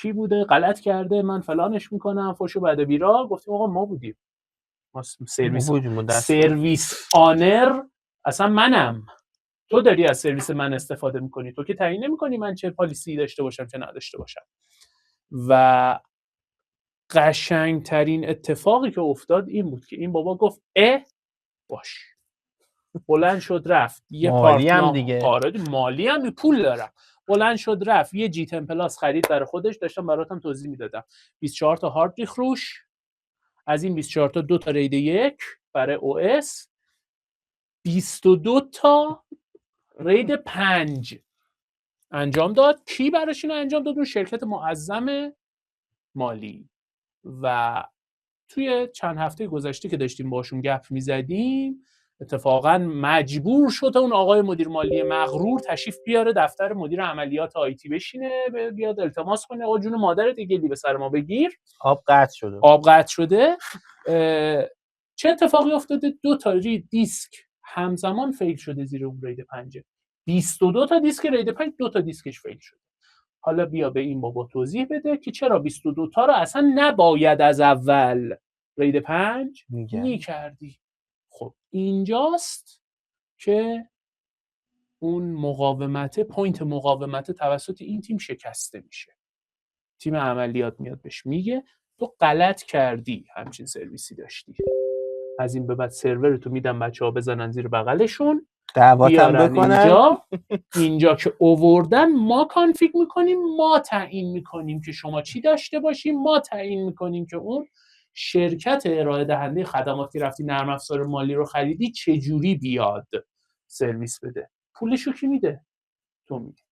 کی بوده؟ غلط کرده، من فلانش میکنم، فوشو بعد بیرا. گفتیم آقا ما بودیم، ما سرویس آنر اصلا منم، تو داری از سرویس من استفاده میکنی، تو که تعیین نمیکنی من چه پالیسی داشته باشم چه نداشته باشم. و قشنگترین اتفاقی که افتاد این بود که این بابا گفت باش، بلند شد رفت یه مالی هم دیگه، مالی هم پول دارم، بلند شد رفت یه جی 10 پلاس خرید برای خودش. داشتم براتم توضیح میدادم، 24 تا هارد دیسک روش، از این 24 تا 2 تا رید 1 برای او اس، 22 تا رید 5 انجام داد. کی براش اینو انجام داد؟ اون شرکت معظم مالی. و توی چند هفته گذشته که داشتیم باشون گپ میزدیم، اتفاقا مجبور شد اون آقای مدیر مالی مغرور تشریف بیاره دفتر مدیر عملیات آیتی بشینه، بیاد التماس کنه آقا جون مادرت گلی به سر ما بگیر، آب قطع شده. چه اتفاقی افتاده؟ 2 تا دیسک همزمان فیل شده زیر اون رید 5. 22 تا دیسک رید 5 2 تا دیسکش فیل شده. حالا بیا به این بابا توضیح بده که چرا 22 تا رو اصلا نباید از اول رید 5 میکردی. خب اینجاست که اون مقاومت، پوینت مقاومت توسط این تیم شکسته میشه. تیم عملیات میاد بهش میگه تو غلط کردی، همچین سرویسی داشتی، از این به بعد سرورتو میدم بچه‌ها بزنن زیر بغلشون دعواتم بکنن. اینجا که اووردن ما کانفیگ میکنیم، ما تعیین میکنیم که شما چی داشته باشیم، ما تعیین میکنیم که اون شرکت ارائه دهنده خدماتی رفتی نرم افزار مالی رو خریدی چجوری بیاد سرویس بده. پولشو کی میده؟ تو میدی.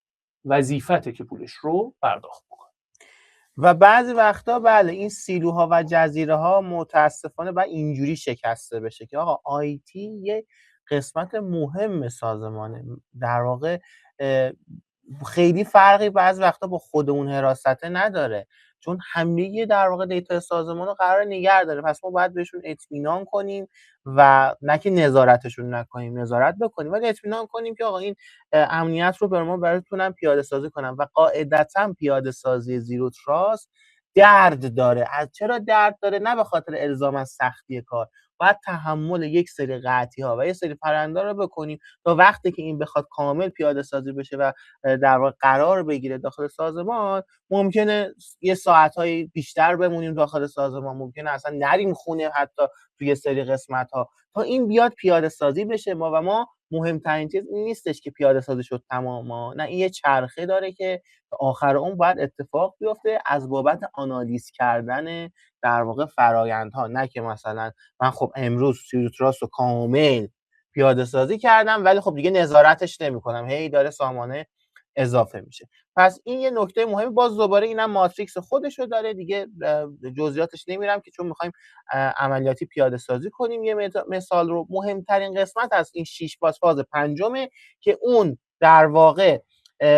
وظیفته که پولش رو پرداخت بکنی. و بعضی وقتا بله این سیلوها و جزیره ها متاسفانه باید اینجوری شکسته بشه که آقا آیتی یه قسمت مهم سازمانه، در واقع خیلی فرقی بعضی وقتا با خود اون حراسته نداره، چون همه در واقع دیتا سازمان رو قرار نگه داره. پس ما باید بهشون اطمینان کنیم و نه که نظارتشون نکنیم، نظارت بکنیم ولی اطمینان کنیم که آقا این امنیت رو براتونم پیاده سازی کنم. و قاعدتا پیاده سازی زیرو تراست درد داره. چرا درد داره؟ نه به خاطر الزاما سختی کار، باید تحمل یک سری قحطی ها و یک سری پرنده رو بکنیم تا وقتی که این بخواد کامل پیاده سازی بشه و در واقع قرار بگیره داخل سازمان، ممکنه یه ساعت‌های بیشتر بمونیم داخل سازمان، ممکنه اصلا نریم خونه حتی توی سری قسمت‌ها تا این بیاد پیاده سازی بشه. ما مهمترین چیز این نیستش که پیاده سازی شد تماما، نه، این یه چرخه داره که آخر اون باید اتفاق بیفته از بابت آنالیز کردن در واقع فرآیندها. نه که مثلا من خب امروز زیروتراست رو کامل پیاده سازی کردم ولی خب دیگه نظارتش نمی‌کنم، هی داره سامانه اضافه میشه. پس این یه نکته مهمه. باز دوباره اینم ماتریکس خودشو داره دیگه، جزئیاتش نمیرم که چون می‌خوایم عملیاتی پیاده سازی کنیم. یه مثال رو، مهمترین قسمت از این 6 فاز پنجمه که اون در واقع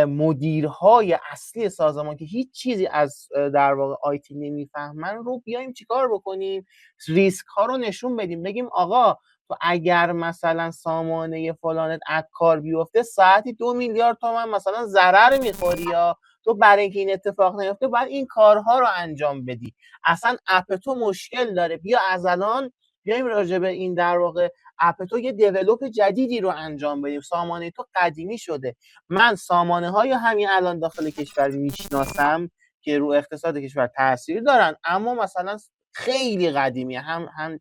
مدیرهای اصلی سازمان که هیچ چیزی از در واقع آیتی نمیفهمن رو بیایم چیکار بکنیم؟ ریسک ها رو نشون بدیم، بگیم آقا تو اگر مثلا سامانه فلانت از کار بیفته ساعتی 2 میلیارد تومان مثلا ضرر میخوری، یا تو برای اینکه این اتفاق نیفته باید این کارها رو انجام بدی، اصلا اپ تو مشکل داره، بیا از الان بیایم راجع به این در واقع اپ تو یه دیولپ جدیدی رو انجام بدیم، سامانه تو قدیمی شده. من سامانه های همین الان داخل کشور میشناسم که رو اقتصاد کشور تاثیر دارن، اما مثلا خیلی قدیمی،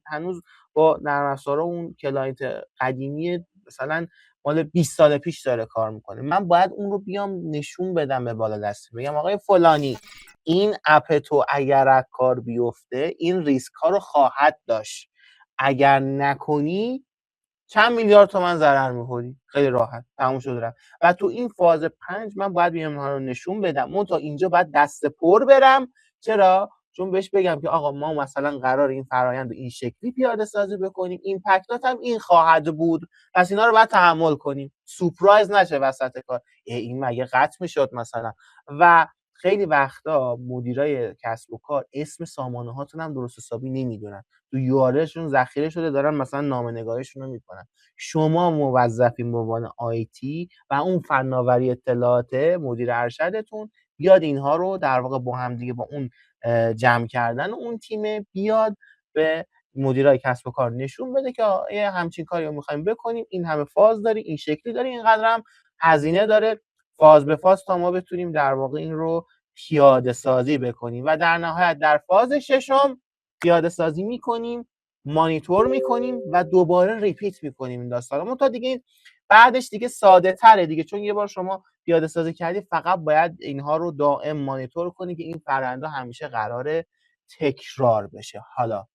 هنوز با نرم افزار اون کلاینت قدیمی مثلا مال 20 سال پیش داره کار میکنه. من باید اون رو بیام نشون بدم به بالا دستی، بگم آقای فلانی این اپ تو اگر از کار بیفته این ریسک ها رو خواهد داشت، اگر نکنی چند میلیارد تومان ضرر می‌خوری. خیلی راحت تموم شد رفت. و تو این فاز 5 من باید بیام اینها رو نشون بدم. من تا اینجا باید دست پر برم. چرا؟ چون بهش بگم که آقا ما مثلا قرار این فرآیند رو این شکلی پیاده سازی بکنیم، ایمپکتات هم این خواهد بود، پس اینا رو باید تحمل کنیم، سورپرایز نشه وسط کار این مگه قطع میشد مثلا. و خیلی وقتا مدیرای کسب و کار اسم سامانه هاتون هم درست حسابی نمیدونن، تو یوآرشون ذخیره شده دارن مثلا نامه‌نگاریشون رو میکنن. شما موظفین به عنوان آیتی و اون فناوری اطلاعات مدیر ارشدتون بیاد اینها رو در واقع با هم دیگه با اون جمع کردن اون تیم بیاد به مدیرای کسب و کار نشون بده که یه همچین کاری رو می‌خوایم بکنیم، این همه فاز داره، این شکلی داره، اینقدر هم هزینه داره، فاز به فاز تا ما بتونیم در واقع این رو پیاده سازی بکنیم. و در نهایت در فاز ششم پیاده سازی میکنیم، مانیتور میکنیم و دوباره ریپیت میکنیم این داستانمون تا دیگه بعدش دیگه ساده تره دیگه، چون یه بار شما پیاده سازی کردی فقط باید اینها رو دائم مانیتور کنی که این فرآیند همیشه قراره تکرار بشه. حالا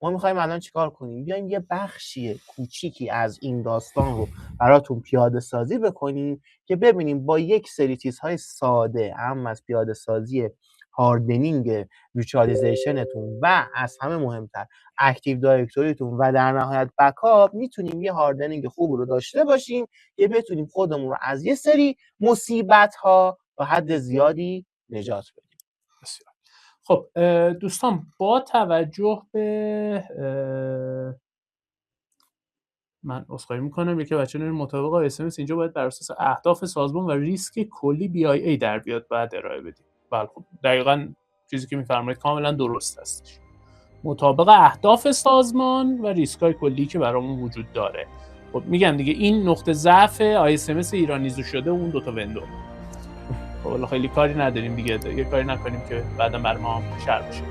ما میخوایم الان چیکار کنیم؟ بیایم یه بخشی کوچیکی از این داستان رو براتون پیاده سازی بکنیم که ببینیم با یک سری چیزهای ساده هم از پیاده سازی هاردنینگ ویچوالیزیشنتون و از همه مهمتر اکتیو دایرکتوریتون و در نهایت بکاپ میتونیم یه هاردنینگ خوب رو داشته باشیم که بتونیم خودمون رو از یه سری مصیبت ها تا حد زیادی نجات بدیم. بسیار خب دوستان، با توجه به من عذرخواهی میکنم یکی بچه نوری مطابق SMS اینجا باید بر اساس اهداف سازمان و ریسک کلی BIA در بیاد باید ارائه بدیم. بله خب دقیقاً چیزی که میفرمایید کاملا درست هستش، مطابق اهداف سازمان و ریسک‌های کلی که برامون وجود داره. خب میگم دیگه این نقطه ضعف SMS ایرانیزو شده اون دوتا وندور. خب خیلی کاری نداریم دیگه، یه کاری نکنیم که بعدا بر ما شر بشه.